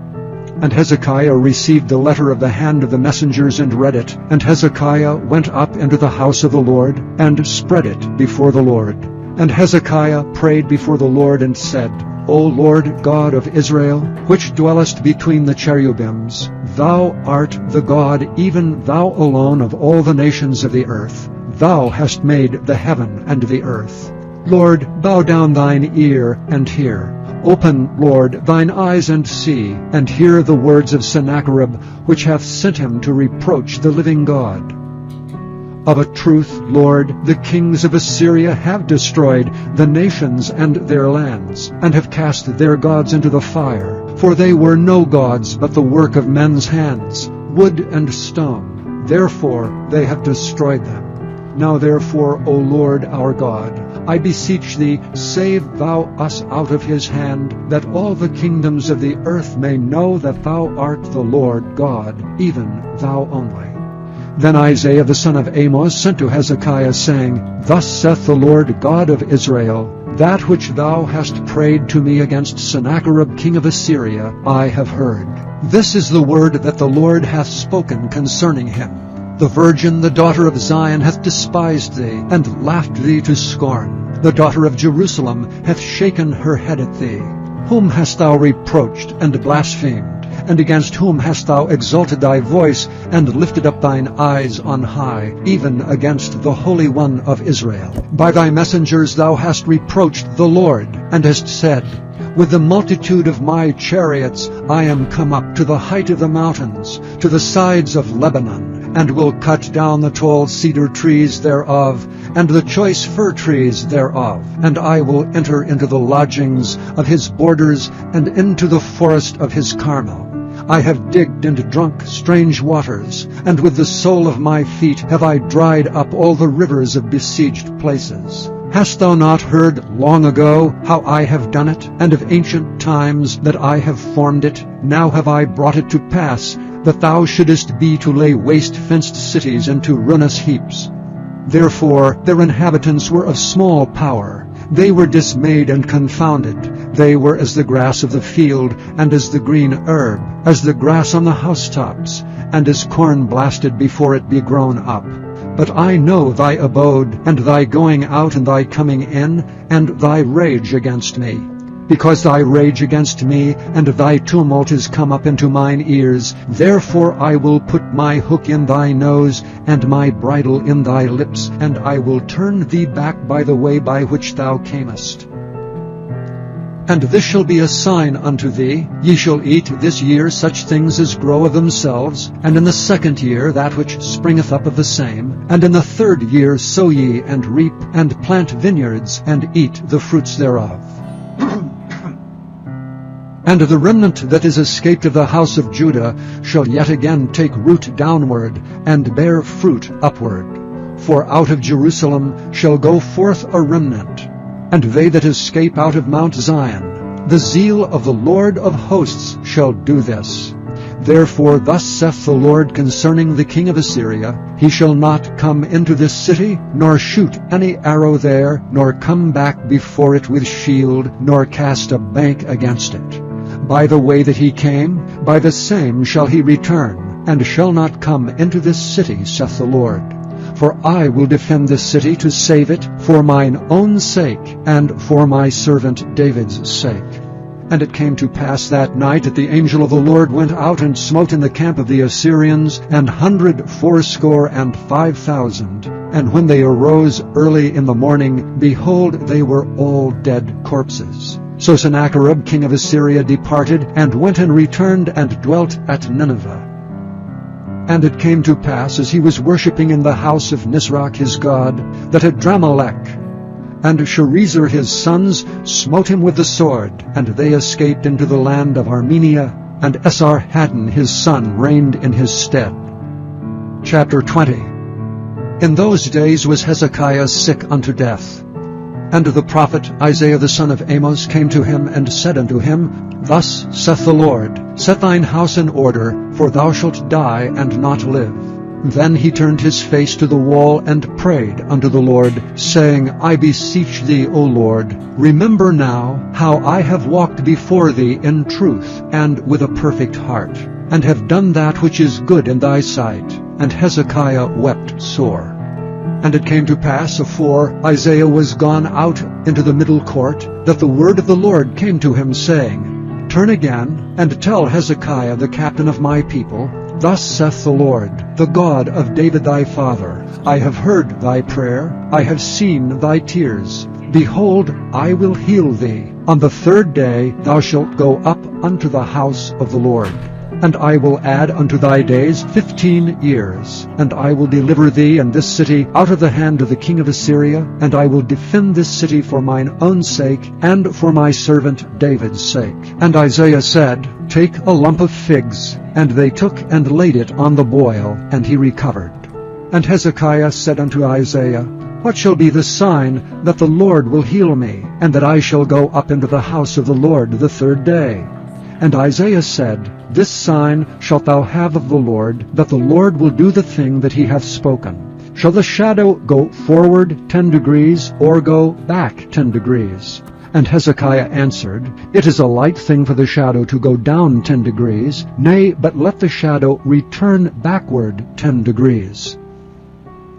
And Hezekiah received the letter of the hand of the messengers and read it. And Hezekiah went up into the house of the Lord, and spread it before the Lord. And Hezekiah prayed before the Lord, and said, O Lord God of Israel, which dwellest between the cherubims, thou art the God, even thou alone of all the nations of the earth. Thou hast made the heaven and the earth. Lord, bow down thine ear, and hear. Open, Lord, thine eyes, and see, and hear the words of Sennacherib, which hath sent him to reproach the living God. Of a truth, Lord, the kings of Assyria have destroyed the nations and their lands, and have cast their gods into the fire. For they were no gods, but the work of men's hands, wood and stone. Therefore they have destroyed them. Now therefore, O Lord our God, I beseech thee, save thou us out of his hand, that all the kingdoms of the earth may know that thou art the Lord God, even thou only. Then Isaiah the son of Amoz sent to Hezekiah, saying, Thus saith the Lord God of Israel, That which thou hast prayed to me against Sennacherib king of Assyria, I have heard. This is the word that the Lord hath spoken concerning him. The virgin, the daughter of Zion, hath despised thee, and laughed thee to scorn. The daughter of Jerusalem hath shaken her head at thee. Whom hast thou reproached and blasphemed? And against whom hast thou exalted thy voice, and lifted up thine eyes on high, even against the Holy One of Israel? By thy messengers thou hast reproached the Lord, and hast said, With the multitude of my chariots I am come up to the height of the mountains, to the sides of Lebanon, and will cut down the tall cedar trees thereof, and the choice fir trees thereof. And I will enter into the lodgings of his borders, and into the forest of his Carmel. I have digged and drunk strange waters, and with the sole of my feet have I dried up all the rivers of besieged places. Hast thou not heard long ago how I have done it, and of ancient times that I have formed it? Now have I brought it to pass, that thou shouldest be to lay waste fenced cities into ruinous heaps. Therefore their inhabitants were of small power. They were dismayed and confounded. They were as the grass of the field, and as the green herb, as the grass on the housetops, and as corn blasted before it be grown up. But I know thy abode, and thy going out and thy coming in, and thy rage against me. Because thy rage against me, and thy tumult is come up into mine ears, therefore I will put my hook in thy nose, and my bridle in thy lips, and I will turn thee back by the way by which thou camest. And this shall be a sign unto thee, ye shall eat this year such things as grow of themselves, and in the second year that which springeth up of the same, and in the third year sow ye, and reap, and plant vineyards, and eat the fruits thereof. And the remnant that is escaped of the house of Judah shall yet again take root downward, and bear fruit upward. For out of Jerusalem shall go forth a remnant, and they that escape out of Mount Zion. The zeal of the Lord of hosts shall do this. Therefore thus saith the Lord concerning the king of Assyria, He shall not come into this city, nor shoot any arrow there, nor come back before it with shield, nor cast a bank against it. By the way that he came, by the same shall he return, and shall not come into this city, saith the Lord. For I will defend this city to save it, for mine own sake, and for my servant David's sake. And it came to pass that night that the angel of the Lord went out and smote in the camp of the Assyrians 185,000. And when they arose early in the morning, behold, they were all dead corpses. So Sennacherib king of Assyria departed, and went and returned, and dwelt at Nineveh. And it came to pass, as he was worshipping in the house of Nisroch his god, that Adramelech and Sharezer his sons smote him with the sword, and they escaped into the land of Armenia, and Esarhaddon his son reigned in his stead. Chapter 20. In those days was Hezekiah sick unto death. And the prophet Isaiah the son of Amos came to him, and said unto him, Thus saith the Lord, Set thine house in order, for thou shalt die and not live. Then he turned his face to the wall, and prayed unto the Lord, saying, I beseech thee, O Lord, remember now how I have walked before thee in truth, and with a perfect heart, and have done that which is good in thy sight. And Hezekiah wept sore. And it came to pass, afore Isaiah was gone out into the middle court, that the word of the Lord came to him, saying, Turn again, and tell Hezekiah the captain of my people, Thus saith the Lord, the God of David thy father, I have heard thy prayer, I have seen thy tears. Behold, I will heal thee. On the third day thou shalt go up unto the house of the Lord. And I will add unto thy days 15 years, and I will deliver thee and this city out of the hand of the king of Assyria, and I will defend this city for mine own sake, and for my servant David's sake. And Isaiah said, Take a lump of figs. And they took and laid it on the boil, and he recovered. And Hezekiah said unto Isaiah, What shall be the sign that the Lord will heal me, and that I shall go up into the house of the Lord the third day? And Isaiah said, This sign shalt thou have of the Lord, that the Lord will do the thing that he hath spoken. Shall the shadow go forward 10 degrees, or go back 10 degrees? And Hezekiah answered, It is a light thing for the shadow to go down 10 degrees, nay, but let the shadow return backward 10 degrees.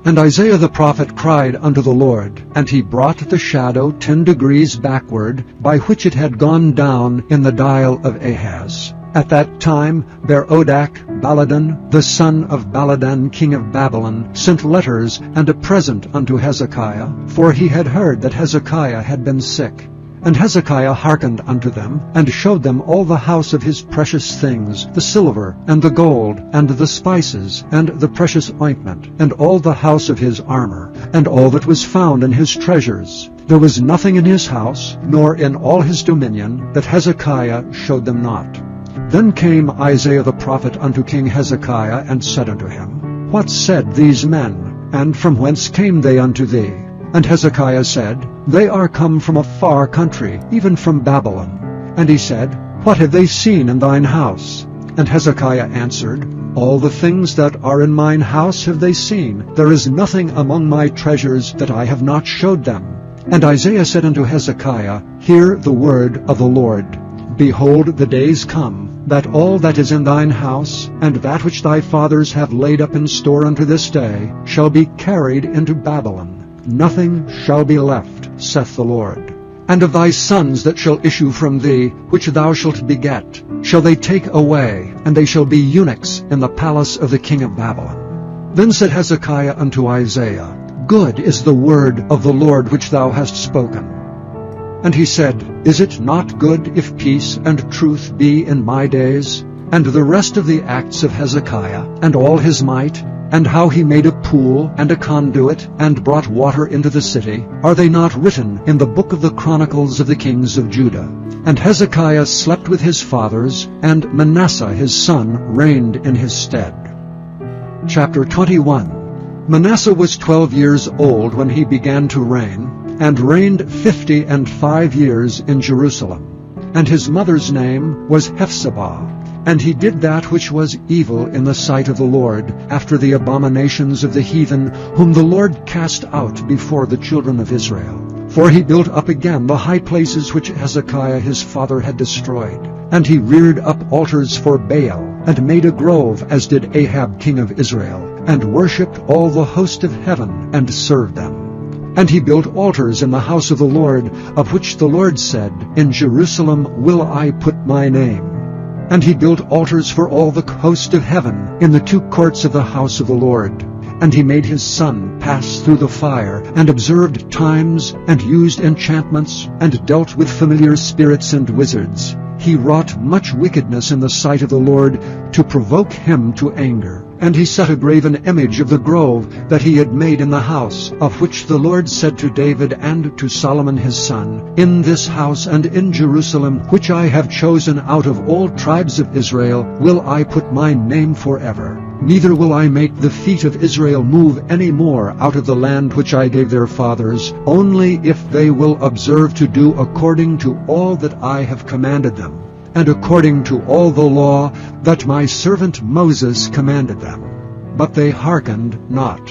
And Isaiah the prophet cried unto the Lord, and he brought the shadow 10 degrees backward, by which it had gone down in the dial of Ahaz. At that time Berodach Baladan, the son of Baladan king of Babylon, sent letters and a present unto Hezekiah, for he had heard that Hezekiah had been sick. And Hezekiah hearkened unto them, and showed them all the house of his precious things, the silver, and the gold, and the spices, and the precious ointment, and all the house of his armor, and all that was found in his treasures. There was nothing in his house, nor in all his dominion, that Hezekiah showed them not. Then came Isaiah the prophet unto King Hezekiah, and said unto him, What said these men, and from whence came they unto thee? And Hezekiah said, They are come from a far country, even from Babylon. And he said, What have they seen in thine house? And Hezekiah answered, All the things that are in mine house have they seen. There is nothing among my treasures that I have not showed them. And Isaiah said unto Hezekiah, Hear the word of the Lord. Behold, the days come, that all that is in thine house, and that which thy fathers have laid up in store unto this day, shall be carried into Babylon. Nothing shall be left, saith the Lord. And of thy sons that shall issue from thee, which thou shalt beget, shall they take away, and they shall be eunuchs in the palace of the king of Babylon. Then said Hezekiah unto Isaiah, Good is the word of the Lord which thou hast spoken. And he said, Is it not good if peace and truth be in my days? And the rest of the acts of Hezekiah, and all his might, and how he made a pool and a conduit, and brought water into the city, are they not written in the book of the Chronicles of the kings of Judah? And Hezekiah slept with his fathers, and Manasseh his son reigned in his stead. Chapter 21. Manasseh was 12 years old when he began to reign, and reigned 55 years in Jerusalem. And his mother's name was Hephzibah. And he did that which was evil in the sight of the Lord, after the abominations of the heathen, whom the Lord cast out before the children of Israel. For he built up again the high places which Hezekiah his father had destroyed. And he reared up altars for Baal, and made a grove, as did Ahab king of Israel, and worshipped all the host of heaven, and served them. And he built altars in the house of the Lord, of which the Lord said, In Jerusalem will I put my name. And he built altars for all the host of heaven in the 2 courts of the house of the Lord. And he made his son pass through the fire, and observed times, and used enchantments, and dealt with familiar spirits and wizards. He wrought much wickedness in the sight of the Lord, to provoke him to anger. And he set a graven image of the grove that he had made in the house, of which the Lord said to David and to Solomon his son, In this house and in Jerusalem, which I have chosen out of all tribes of Israel, will I put my name forever. Neither will I make the feet of Israel move any more out of the land which I gave their fathers, only if they will observe to do according to all that I have commanded them, and according to all the law that my servant Moses commanded them. But they hearkened not.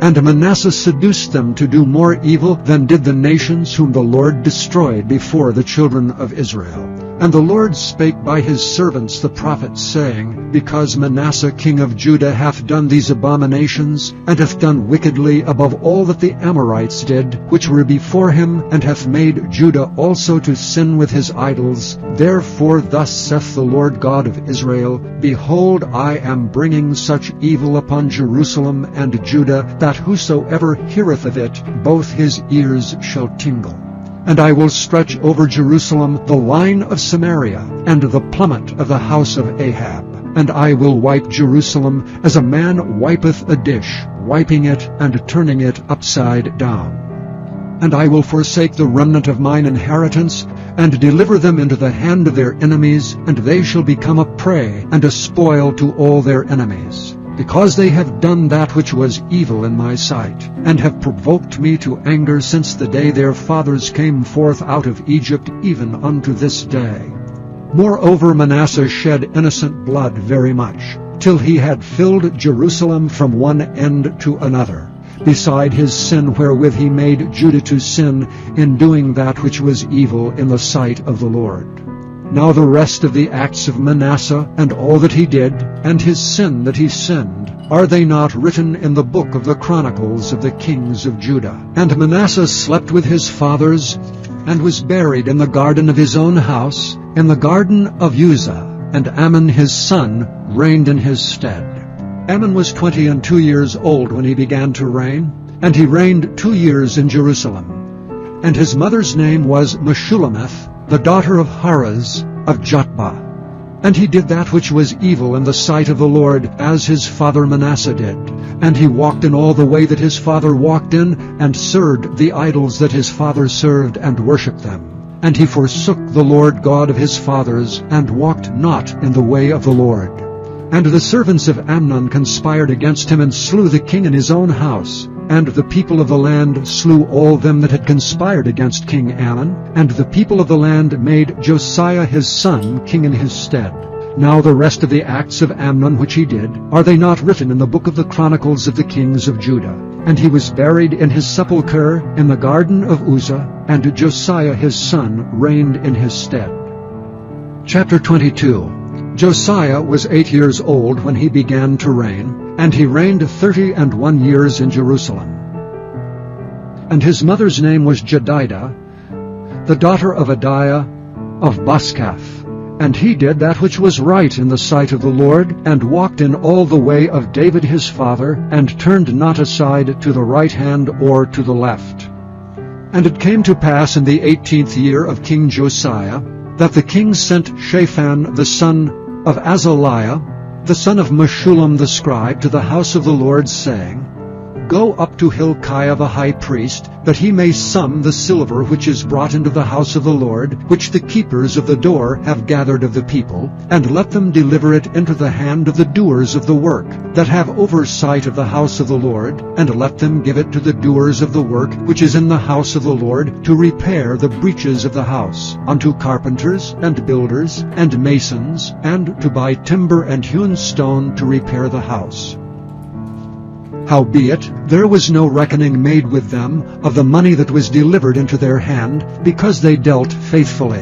And Manasseh seduced them to do more evil than did the nations whom the Lord destroyed before the children of Israel. And the Lord spake by his servants the prophets, saying, Because Manasseh king of Judah hath done these abominations, and hath done wickedly above all that the Amorites did, which were before him, and hath made Judah also to sin with his idols, therefore thus saith the Lord God of Israel, Behold, I am bringing such evil upon Jerusalem and Judah, that whosoever heareth of it, both his ears shall tingle. And I will stretch over Jerusalem the line of Samaria, and the plummet of the house of Ahab. And I will wipe Jerusalem as a man wipeth a dish, wiping it and turning it upside down. And I will forsake the remnant of mine inheritance, and deliver them into the hand of their enemies, and they shall become a prey and a spoil to all their enemies. Because they have done that which was evil in my sight, and have provoked me to anger since the day their fathers came forth out of Egypt, even unto this day. Moreover Manasseh shed innocent blood very much, till he had filled Jerusalem from one end to another, beside his sin wherewith he made Judah to sin in doing that which was evil in the sight of the Lord. Now the rest of the acts of Manasseh, and all that he did, and his sin that he sinned, are they not written in the book of the chronicles of the kings of Judah? And Manasseh slept with his fathers, and was buried in the garden of his own house, in the garden of Uzzah, and Amon his son reigned in his stead. Amon was 22 years old when he began to reign, and he reigned 2 years in Jerusalem. And his mother's name was Meshullemeth, the daughter of Haraz of Jotbah. And he did that which was evil in the sight of the Lord, as his father Manasseh did. And he walked in all the way that his father walked in, and served the idols that his father served, and worshipped them. And he forsook the Lord God of his fathers, and walked not in the way of the Lord. And the servants of Amnon conspired against him, and slew the king in his own house. And the people of the land slew all them that had conspired against King Amon, and the people of the land made Josiah his son king in his stead. Now the rest of the acts of Amnon which he did, are they not written in the book of the chronicles of the kings of Judah? And he was buried in his sepulchre in the garden of Uzzah, and Josiah his son reigned in his stead. Chapter 22. Josiah was 8 years old when he began to reign, and he reigned 31 years in Jerusalem. And his mother's name was Jedidah, the daughter of Adiah of Boskath. And he did that which was right in the sight of the Lord, and walked in all the way of David his father, and turned not aside to the right hand or to the left. And it came to pass in the 18th year of King Josiah, that the king sent Shaphan the son of Azaliah, the son of Meshullam the scribe, to the house of the Lord, saying, Go up to Hilkiah the high priest, that he may sum the silver which is brought into the house of the Lord, which the keepers of the door have gathered of the people, and let them deliver it into the hand of the doers of the work, that have oversight of the house of the Lord, and let them give it to the doers of the work which is in the house of the Lord, to repair the breaches of the house, unto carpenters, and builders, and masons, and to buy timber and hewn stone to repair the house. Howbeit, there was no reckoning made with them of the money that was delivered into their hand, because they dealt faithfully.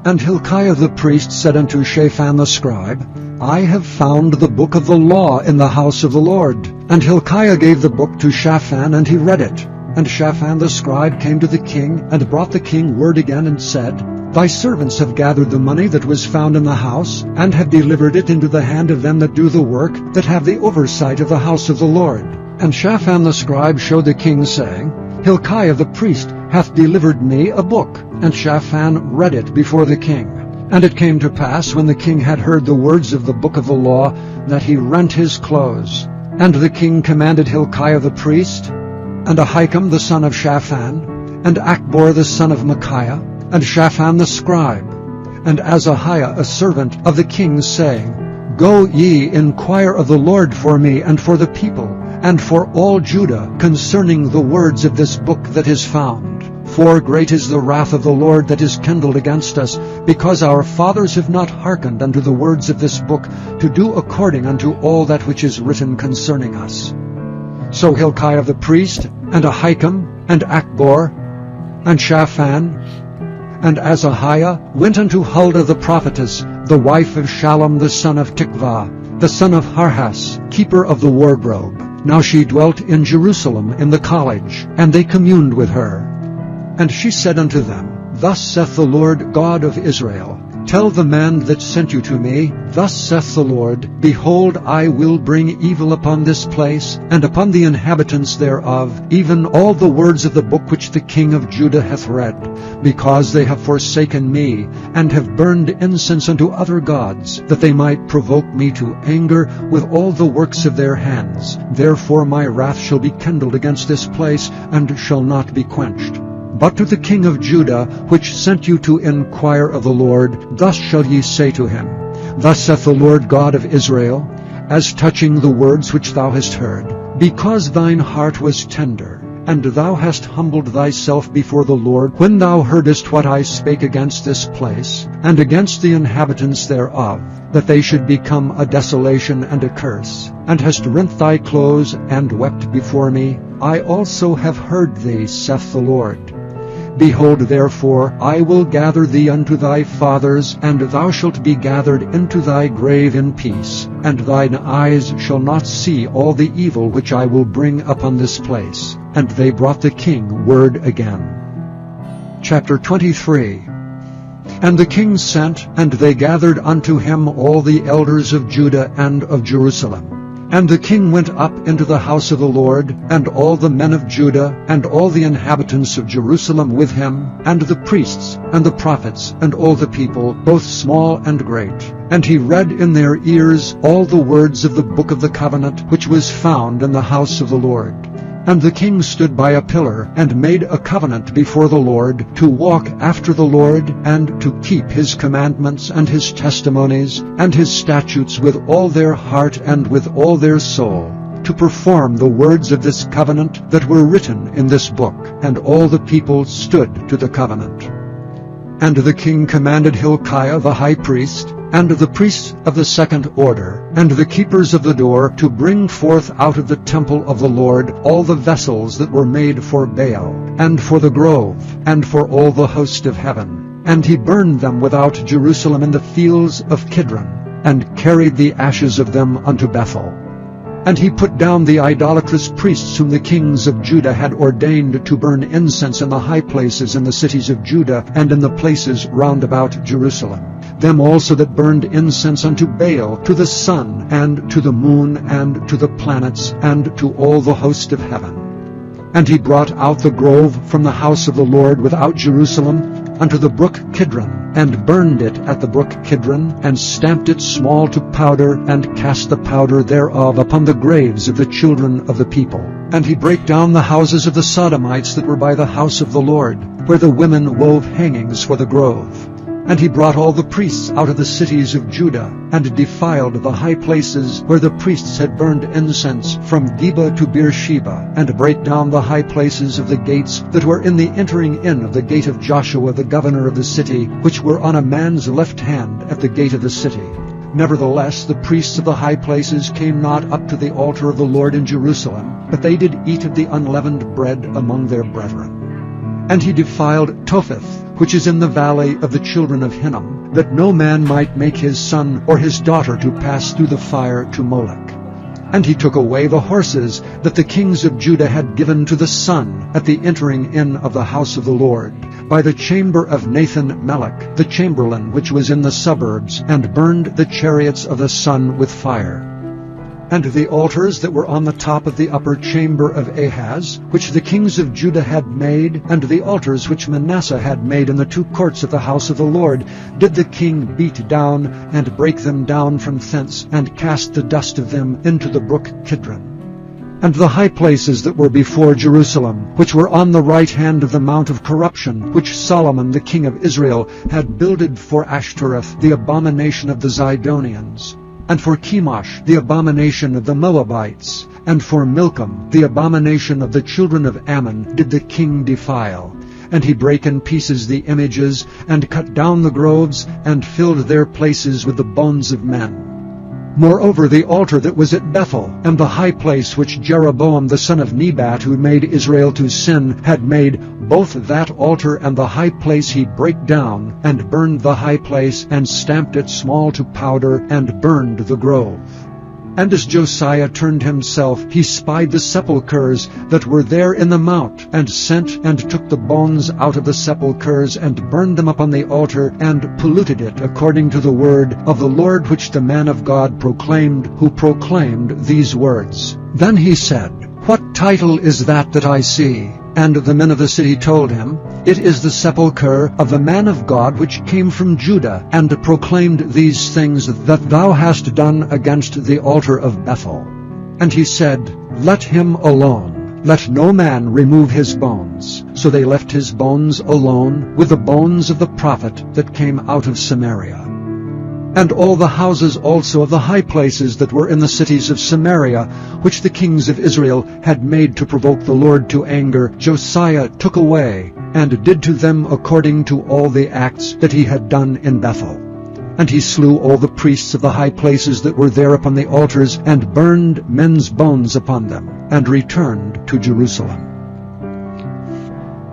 And Hilkiah the priest said unto Shaphan the scribe, I have found the book of the law in the house of the Lord. And Hilkiah gave the book to Shaphan, and he read it. And Shaphan the scribe came to the king, and brought the king word again, and said, Thy servants have gathered the money that was found in the house, and have delivered it into the hand of them that do the work, that have the oversight of the house of the Lord. And Shaphan the scribe showed the king, saying, Hilkiah the priest hath delivered me a book. And Shaphan read it before the king. And it came to pass, when the king had heard the words of the book of the law, that he rent his clothes. And the king commanded Hilkiah the priest, and Ahikam the son of Shaphan, and Achbor the son of Micaiah, and Shaphan the scribe, and Azahiah a servant of the king, saying, Go ye, inquire of the Lord for me, and for the people, and for all Judah, concerning the words of this book that is found. For great is the wrath of the Lord that is kindled against us, because our fathers have not hearkened unto the words of this book, to do according unto all that which is written concerning us. So Hilkiah the priest, and Ahikam, and Achbor, and Shaphan, and Azahiah went unto Huldah the prophetess, the wife of Shallum the son of Tikvah, the son of Harhas, keeper of the wardrobe. Now she dwelt in Jerusalem in the college, and they communed with her. And she said unto them, Thus saith the Lord God of Israel, Tell the man that sent you to me, Thus saith the Lord, Behold, I will bring evil upon this place, and upon the inhabitants thereof, even all the words of the book which the king of Judah hath read, because they have forsaken me, and have burned incense unto other gods, that they might provoke me to anger with all the works of their hands. Therefore my wrath shall be kindled against this place, and shall not be quenched. But to the king of Judah, which sent you to inquire of the Lord, thus shall ye say to him, Thus saith the Lord God of Israel, As touching the words which thou hast heard, because thine heart was tender, and thou hast humbled thyself before the Lord, when thou heardest what I spake against this place, and against the inhabitants thereof, that they should become a desolation and a curse, and hast rent thy clothes, and wept before me, I also have heard thee, saith the Lord. Behold, therefore, I will gather thee unto thy fathers, and thou shalt be gathered into thy grave in peace, and thine eyes shall not see all the evil which I will bring upon this place. And they brought the king word again. Chapter 23. And the king sent, and they gathered unto him all the elders of Judah and of Jerusalem. And the king went up into the house of the Lord, and all the men of Judah, and all the inhabitants of Jerusalem with him, and the priests, and the prophets, and all the people, both small and great. And he read in their ears all the words of the book of the covenant, which was found in the house of the Lord. And the king stood by a pillar, and made a covenant before the Lord, to walk after the Lord, and to keep his commandments, and his testimonies, and his statutes with all their heart and with all their soul, to perform the words of this covenant that were written in this book. And all the people stood to the covenant. And the king commanded Hilkiah the high priest, and the priests of the second order, and the keepers of the door, to bring forth out of the temple of the Lord all the vessels that were made for Baal, and for the grove, and for all the host of heaven. And he burned them without Jerusalem in the fields of Kidron, and carried the ashes of them unto Bethel. And he put down the idolatrous priests whom the kings of Judah had ordained to burn incense in the high places in the cities of Judah, and in the places round about Jerusalem. Them also that burned incense unto Baal, to the sun, and to the moon, and to the planets, and to all the host of heaven. And he brought out the grove from the house of the Lord without Jerusalem unto the brook Kidron, and burned it at the brook Kidron, and stamped it small to powder, and cast the powder thereof upon the graves of the children of the people. And he brake down the houses of the Sodomites that were by the house of the Lord, where the women wove hangings for the grove. And he brought all the priests out of the cities of Judah, and defiled the high places where the priests had burned incense, from Geba to Beersheba, and brake down the high places of the gates that were in the entering in of the gate of Joshua the governor of the city, which were on a man's left hand at the gate of the city. Nevertheless the priests of the high places came not up to the altar of the Lord in Jerusalem, but they did eat of the unleavened bread among their brethren. And he defiled Topheth, which is in the valley of the children of Hinnom, that no man might make his son or his daughter to pass through the fire to Molech. And he took away the horses that the kings of Judah had given to the sun at the entering in of the house of the Lord, by the chamber of Nathan-Melech, the chamberlain which was in the suburbs, and burned the chariots of the sun with fire. and the altars that were on the top of the upper chamber of Ahaz, which the kings of Judah had made, and the altars which Manasseh had made in the two courts of the house of the Lord, did the king beat down, and break them down from thence, and cast the dust of them into the brook Kidron. And the high places that were before Jerusalem, which were on the right hand of the mount of corruption, which Solomon the king of Israel had builded for Ashtoreth, the abomination of the Zidonians, and for Chemosh, the abomination of the Moabites, and for Milcom, the abomination of the children of Ammon, did the king defile. And he brake in pieces the images, and cut down the groves, and filled their places with the bones of men. Moreover, the altar that was at Bethel, and the high place which Jeroboam the son of Nebat, who made Israel to sin, had made, both that altar and the high place he brake down, and burned the high place, and stamped it small to powder, and burned the grove. And as Josiah turned himself, he spied the sepulchres that were there in the mount, and sent and took the bones out of the sepulchres, and burned them upon the altar, and polluted it according to the word of the Lord which the man of God proclaimed, who proclaimed these words. Then he said, What title is that I see? And the men of the city told him, It is the sepulchre of the man of God which came from Judah, and proclaimed these things that thou hast done against the altar of Bethel. And he said, Let him alone, let no man remove his bones. So they left his bones alone, with the bones of the prophet that came out of Samaria. And all the houses also of the high places that were in the cities of Samaria, which the kings of Israel had made to provoke the Lord to anger, Josiah took away, and did to them according to all the acts that he had done in Bethel. And he slew all the priests of the high places that were there upon the altars, and burned men's bones upon them, and returned to Jerusalem.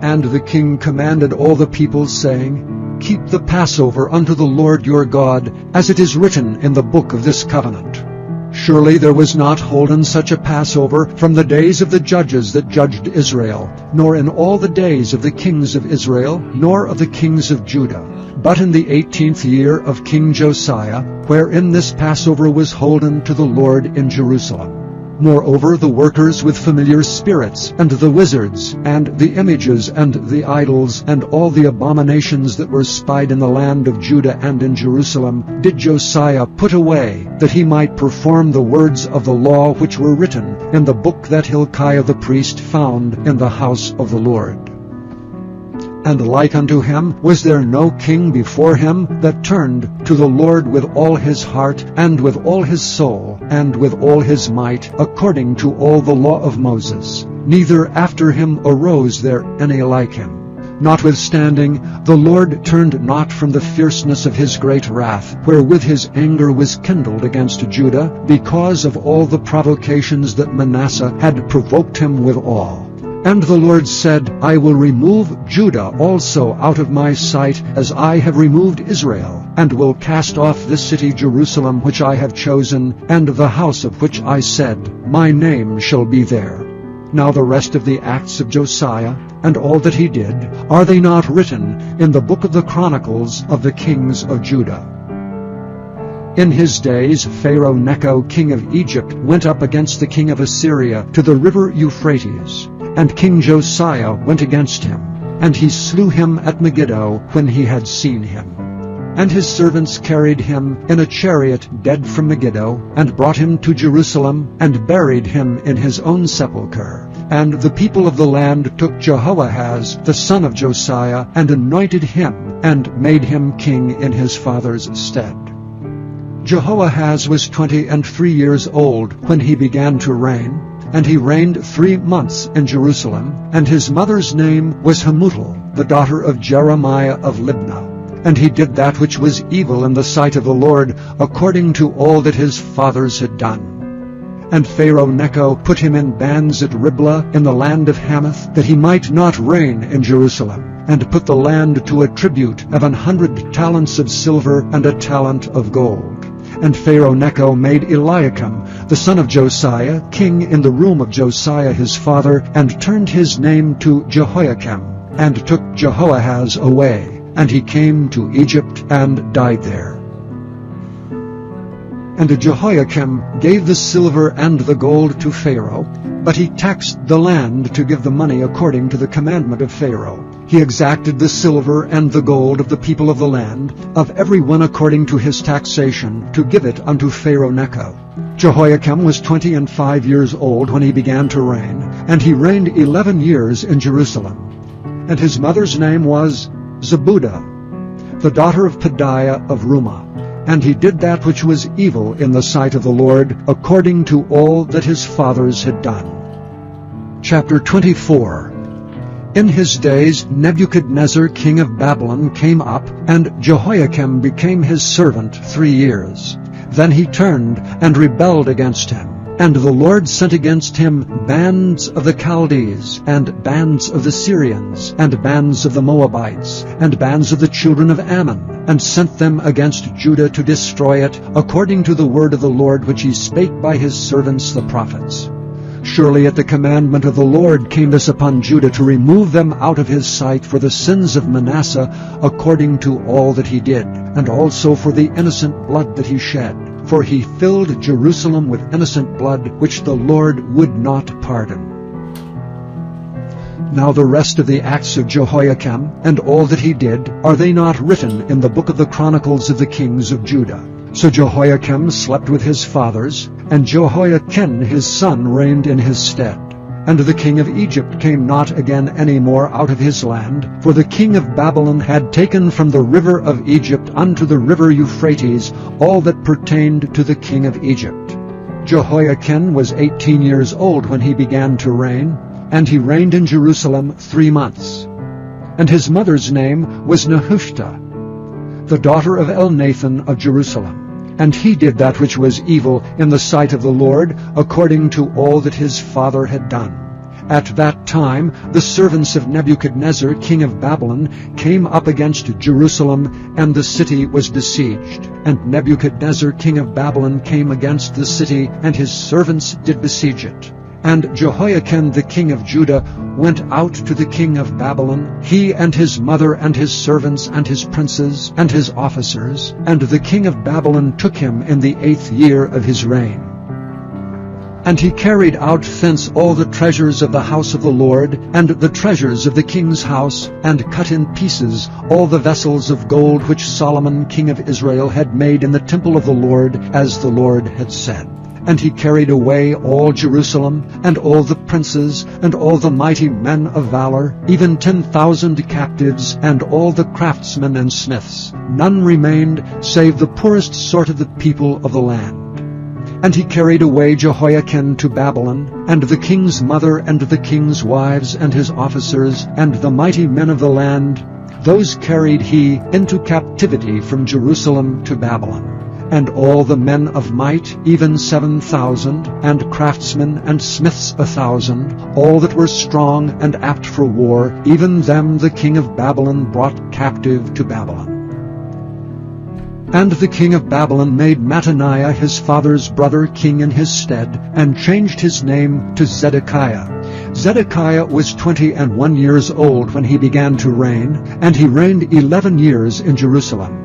And the king commanded all the people, saying, Keep the Passover unto the Lord your God, as it is written in the book of this covenant. Surely there was not holden such a Passover from the days of the judges that judged Israel, nor in all the days of the kings of Israel, nor of the kings of Judah, but in the 18th year of King Josiah, wherein this Passover was holden to the Lord in Jerusalem. Moreover, the workers with familiar spirits, and the wizards, and the images, and the idols, and all the abominations that were spied in the land of Judah and in Jerusalem, did Josiah put away, that he might perform the words of the law which were written in the book that Hilkiah the priest found in the house of the Lord. And like unto him was there no king before him that turned to the Lord with all his heart, and with all his soul, and with all his might, according to all the law of Moses. Neither after him arose there any like him. Notwithstanding, the Lord turned not from the fierceness of his great wrath, wherewith his anger was kindled against Judah, because of all the provocations that Manasseh had provoked him withal. And the Lord said, I will remove Judah also out of my sight, as I have removed Israel, and will cast off this city Jerusalem which I have chosen, and the house of which I said, My name shall be there. Now the rest of the acts of Josiah, and all that he did, are they not written in the book of the Chronicles of the kings of Judah? In his days Pharaoh Necho king of Egypt went up against the king of Assyria to the river Euphrates. And King Josiah went against him, and he slew him at Megiddo when he had seen him. And his servants carried him in a chariot dead from Megiddo, and brought him to Jerusalem, and buried him in his own sepulchre. And the people of the land took Jehoahaz the son of Josiah, and anointed him, and made him king in his father's stead. Jehoahaz was 23 years old when he began to reign, and he reigned 3 months in Jerusalem, and his mother's name was Hamutal, the daughter of Jeremiah of Libnah. And he did that which was evil in the sight of the Lord, according to all that his fathers had done. And Pharaoh Necho put him in bands at Riblah in the land of Hamath, that he might not reign in Jerusalem, and put the land to a tribute of 100 talents of silver and a talent of gold. And Pharaoh Necho made Eliakim, the son of Josiah, king in the room of Josiah his father, and turned his name to Jehoiakim, and took Jehoahaz away, and he came to Egypt and died there. And Jehoiakim gave the silver and the gold to Pharaoh, but he taxed the land to give the money according to the commandment of Pharaoh. He exacted the silver and the gold of the people of the land, of every one according to his taxation, to give it unto Pharaoh Necho. Jehoiakim was 25 years old when he began to reign, and he reigned 11 years in Jerusalem. And his mother's name was Zebudah, the daughter of Pedaiah of Rumah. And he did that which was evil in the sight of the Lord, according to all that his fathers had done. Chapter 24. In his days Nebuchadnezzar king of Babylon came up, and Jehoiakim became his servant 3 years. Then he turned and rebelled against him. And the Lord sent against him bands of the Chaldees, and bands of the Syrians, and bands of the Moabites, and bands of the children of Ammon, and sent them against Judah to destroy it, according to the word of the Lord which he spake by his servants the prophets. Surely at the commandment of the Lord came this upon Judah, to remove them out of his sight for the sins of Manasseh, according to all that he did, and also for the innocent blood that he shed. For he filled Jerusalem with innocent blood, which the Lord would not pardon. Now the rest of the acts of Jehoiakim, and all that he did, are they not written in the book of the Chronicles of the kings of Judah? So Jehoiakim slept with his fathers, and Jehoiachin his son reigned in his stead. And the king of Egypt came not again any more out of his land, for the king of Babylon had taken from the river of Egypt unto the river Euphrates all that pertained to the king of Egypt. Jehoiachin was 18 years old when he began to reign, and he reigned in Jerusalem 3 months. And his mother's name was Nehushta, the daughter of Elnathan of Jerusalem. And he did that which was evil in the sight of the Lord, according to all that his father had done. At that time the servants of Nebuchadnezzar king of Babylon came up against Jerusalem, and the city was besieged. And Nebuchadnezzar king of Babylon came against the city, and his servants did besiege it. And Jehoiakim the king of Judah went out to the king of Babylon, he and his mother and his servants and his princes and his officers, and the king of Babylon took him in the 8th year of his reign. And he carried out thence all the treasures of the house of the Lord, and the treasures of the king's house, and cut in pieces all the vessels of gold which Solomon king of Israel had made in the temple of the Lord, as the Lord had said. And he carried away all Jerusalem, and all the princes, and all the mighty men of valor, even 10,000 captives, and all the craftsmen and smiths. None remained, save the poorest sort of the people of the land. And he carried away Jehoiachin to Babylon, and the king's mother, and the king's wives, and his officers, and the mighty men of the land. Those carried he into captivity from Jerusalem to Babylon. And all the men of might, even 7,000, and craftsmen and smiths 1,000, all that were strong and apt for war, even them the king of Babylon brought captive to Babylon. And the king of Babylon made Mattaniah his father's brother king in his stead, and changed his name to Zedekiah. Zedekiah was 21 years old when he began to reign, and he reigned 11 years in Jerusalem.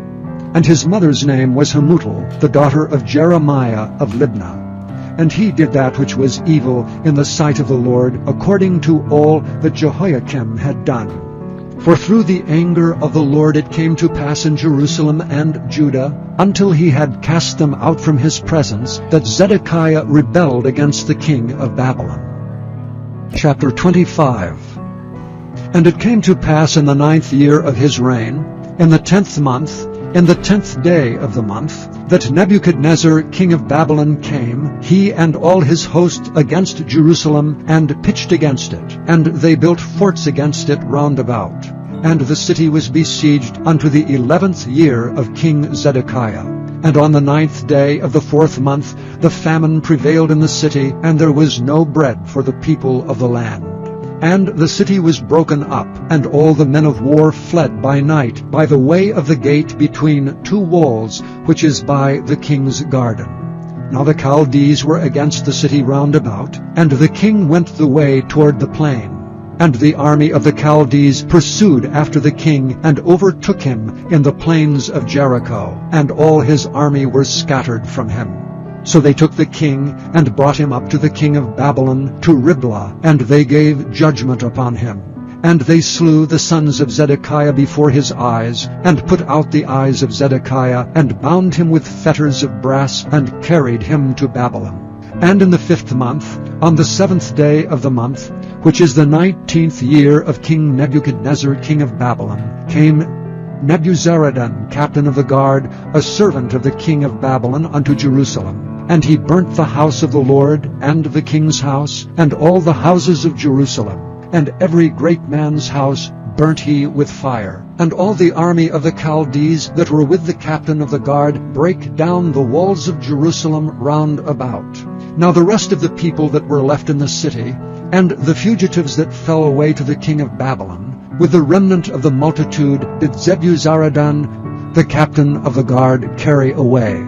And his mother's name was Hamutal, the daughter of Jeremiah of Libnah. And he did that which was evil in the sight of the Lord, according to all that Jehoiakim had done. For through the anger of the Lord it came to pass in Jerusalem and Judah, until he had cast them out from his presence, that Zedekiah rebelled against the king of Babylon. Chapter 25. And it came to pass in the 9th year of his reign, in the 10th month, in the 10th day of the month, that Nebuchadnezzar king of Babylon came, he and all his host, against Jerusalem, and pitched against it. And they built forts against it round about. And the city was besieged unto the 11th year of King Zedekiah. And on the 9th day of the 4th month the famine prevailed in the city, and there was no bread for the people of the land. And the city was broken up, and all the men of war fled by night by the way of the gate between 2 walls, which is by the king's garden. Now the Chaldees were against the city round about, and the king went the way toward the plain. And the army of the Chaldees pursued after the king, and overtook him in the plains of Jericho, and all his army were scattered from him. So they took the king and brought him up to the king of Babylon to Riblah, and they gave judgment upon him. And they slew the sons of Zedekiah before his eyes, and put out the eyes of Zedekiah, and bound him with fetters of brass, and carried him to Babylon. And in the 5th month, on the 7th day of the month, which is the 19th year of King Nebuchadnezzar king of Babylon, came Nebuzaradan, captain of the guard, a servant of the king of Babylon, unto Jerusalem. And he burnt the house of the Lord, and the king's house, and all the houses of Jerusalem. And every great man's house burnt he with fire. And all the army of the Chaldees that were with the captain of the guard brake down the walls of Jerusalem round about. Now the rest of the people that were left in the city, and the fugitives that fell away to the king of Babylon, with the remnant of the multitude did Nebuzaradan, the captain of the guard, carry away.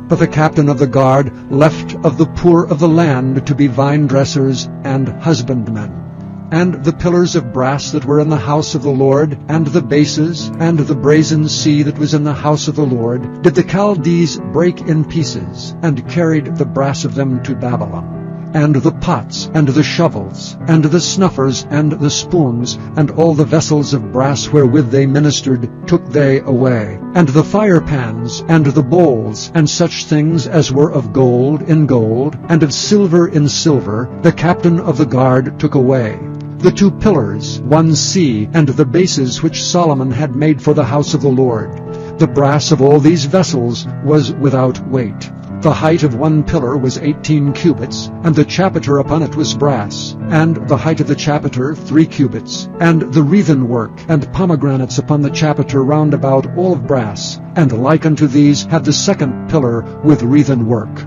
But the captain of the guard left of the poor of the land to be vine-dressers and husbandmen. And the pillars of brass that were in the house of the Lord, and the bases, and the brazen sea that was in the house of the Lord, did the Chaldees break in pieces, and carried the brass of them to Babylon. And the pots, and the shovels, and the snuffers, and the spoons, and all the vessels of brass wherewith they ministered, took they away. And the firepans, and the bowls, and such things as were of gold in gold, and of silver in silver, the captain of the guard took away. The 2 pillars, 1 sea, and the bases which Solomon had made for the house of the Lord. The brass of all these vessels was without weight. The height of 1 pillar was 18 cubits, and the chapiter upon it was brass, and the height of the chapiter 3 cubits, and the wreathen work and pomegranates upon the chapiter round about all of brass, and like unto these had the 2nd pillar with wreathen work.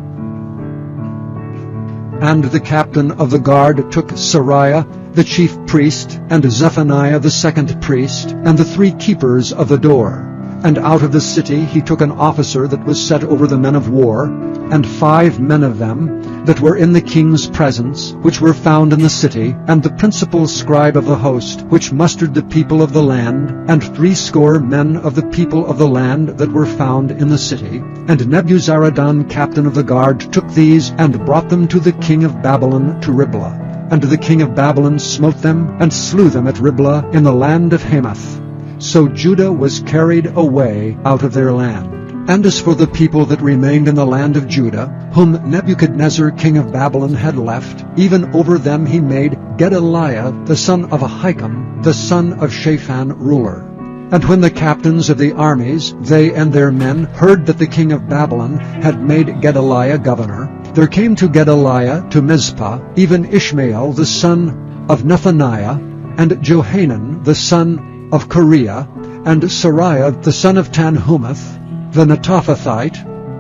And the captain of the guard took Sariah, the chief priest, and Zephaniah the 2nd priest, and the 3 keepers of the door. And out of the city he took an officer that was set over the men of war, and 5 men of them that were in the king's presence, which were found in the city, and the principal scribe of the host, which mustered the people of the land, and 70 men of the people of the land that were found in the city. And Nebuzaradan, captain of the guard, took these, and brought them to the king of Babylon to Riblah. And the king of Babylon smote them, and slew them at Riblah in the land of Hamath. So Judah was carried away out of their land. And as for the people that remained in the land of Judah, whom Nebuchadnezzar king of Babylon had left, even over them he made Gedaliah the son of Ahikam, the son of Shaphan, ruler. And when the captains of the armies, they and their men, heard that the king of Babylon had made Gedaliah governor, there came to Gedaliah to Mizpah even Ishmael the son of Nethaniah, and Johanan the son of Kareah, and Sariah the son of Tanhumeth, the Netophathite,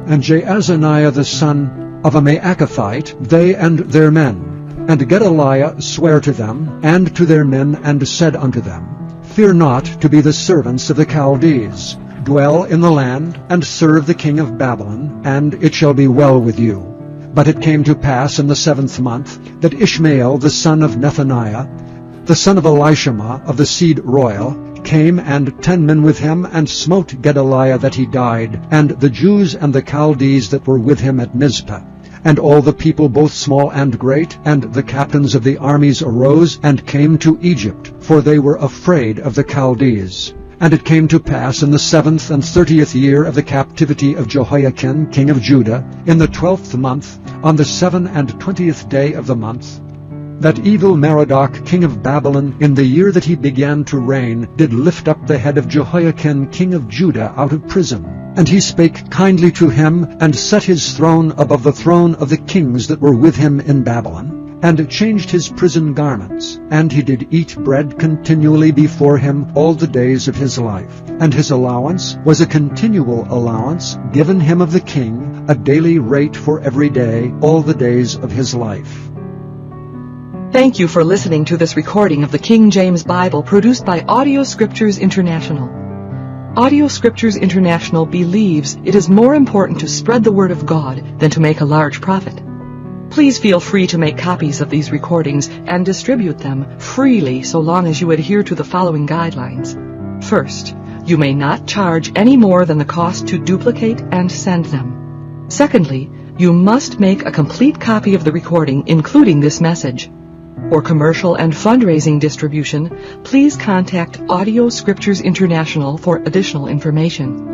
and Jaazaniah the son of a Maacathite, they and their men. And Gedaliah sware to them, and to their men, and said unto them, Fear not to be the servants of the Chaldees. Dwell in the land, and serve the king of Babylon, and it shall be well with you. But it came to pass in the 7th month, that Ishmael the son of Nethaniah, the son of Elishama of the seed royal, came, and 10 men with him, and smote Gedaliah that he died, and the Jews and the Chaldees that were with him at Mizpah. And all the people, both small and great, and the captains of the armies arose, and came to Egypt, for they were afraid of the Chaldees. And it came to pass in the 7th and 30th year of the captivity of Jehoiakim king of Judah, in the 12th month, on the 27th day of the month, that evil Merodach king of Babylon, in the year that he began to reign, did lift up the head of Jehoiakim king of Judah out of prison. And he spake kindly to him, and set his throne above the throne of the kings that were with him in Babylon, and changed his prison garments. And he did eat bread continually before him all the days of his life. And his allowance was a continual allowance given him of the king, a daily rate for every day, all the days of his life. Thank you for listening to this recording of the King James Bible produced by Audio Scriptures International. Audio Scriptures International believes it is more important to spread the Word of God than to make a large profit. Please feel free to make copies of these recordings and distribute them freely so long as you adhere to the following guidelines. First, you may not charge any more than the cost to duplicate and send them. Secondly, You must make a complete copy of the recording, including this message. For commercial and fundraising distribution, please contact Audio Scriptures International for additional information.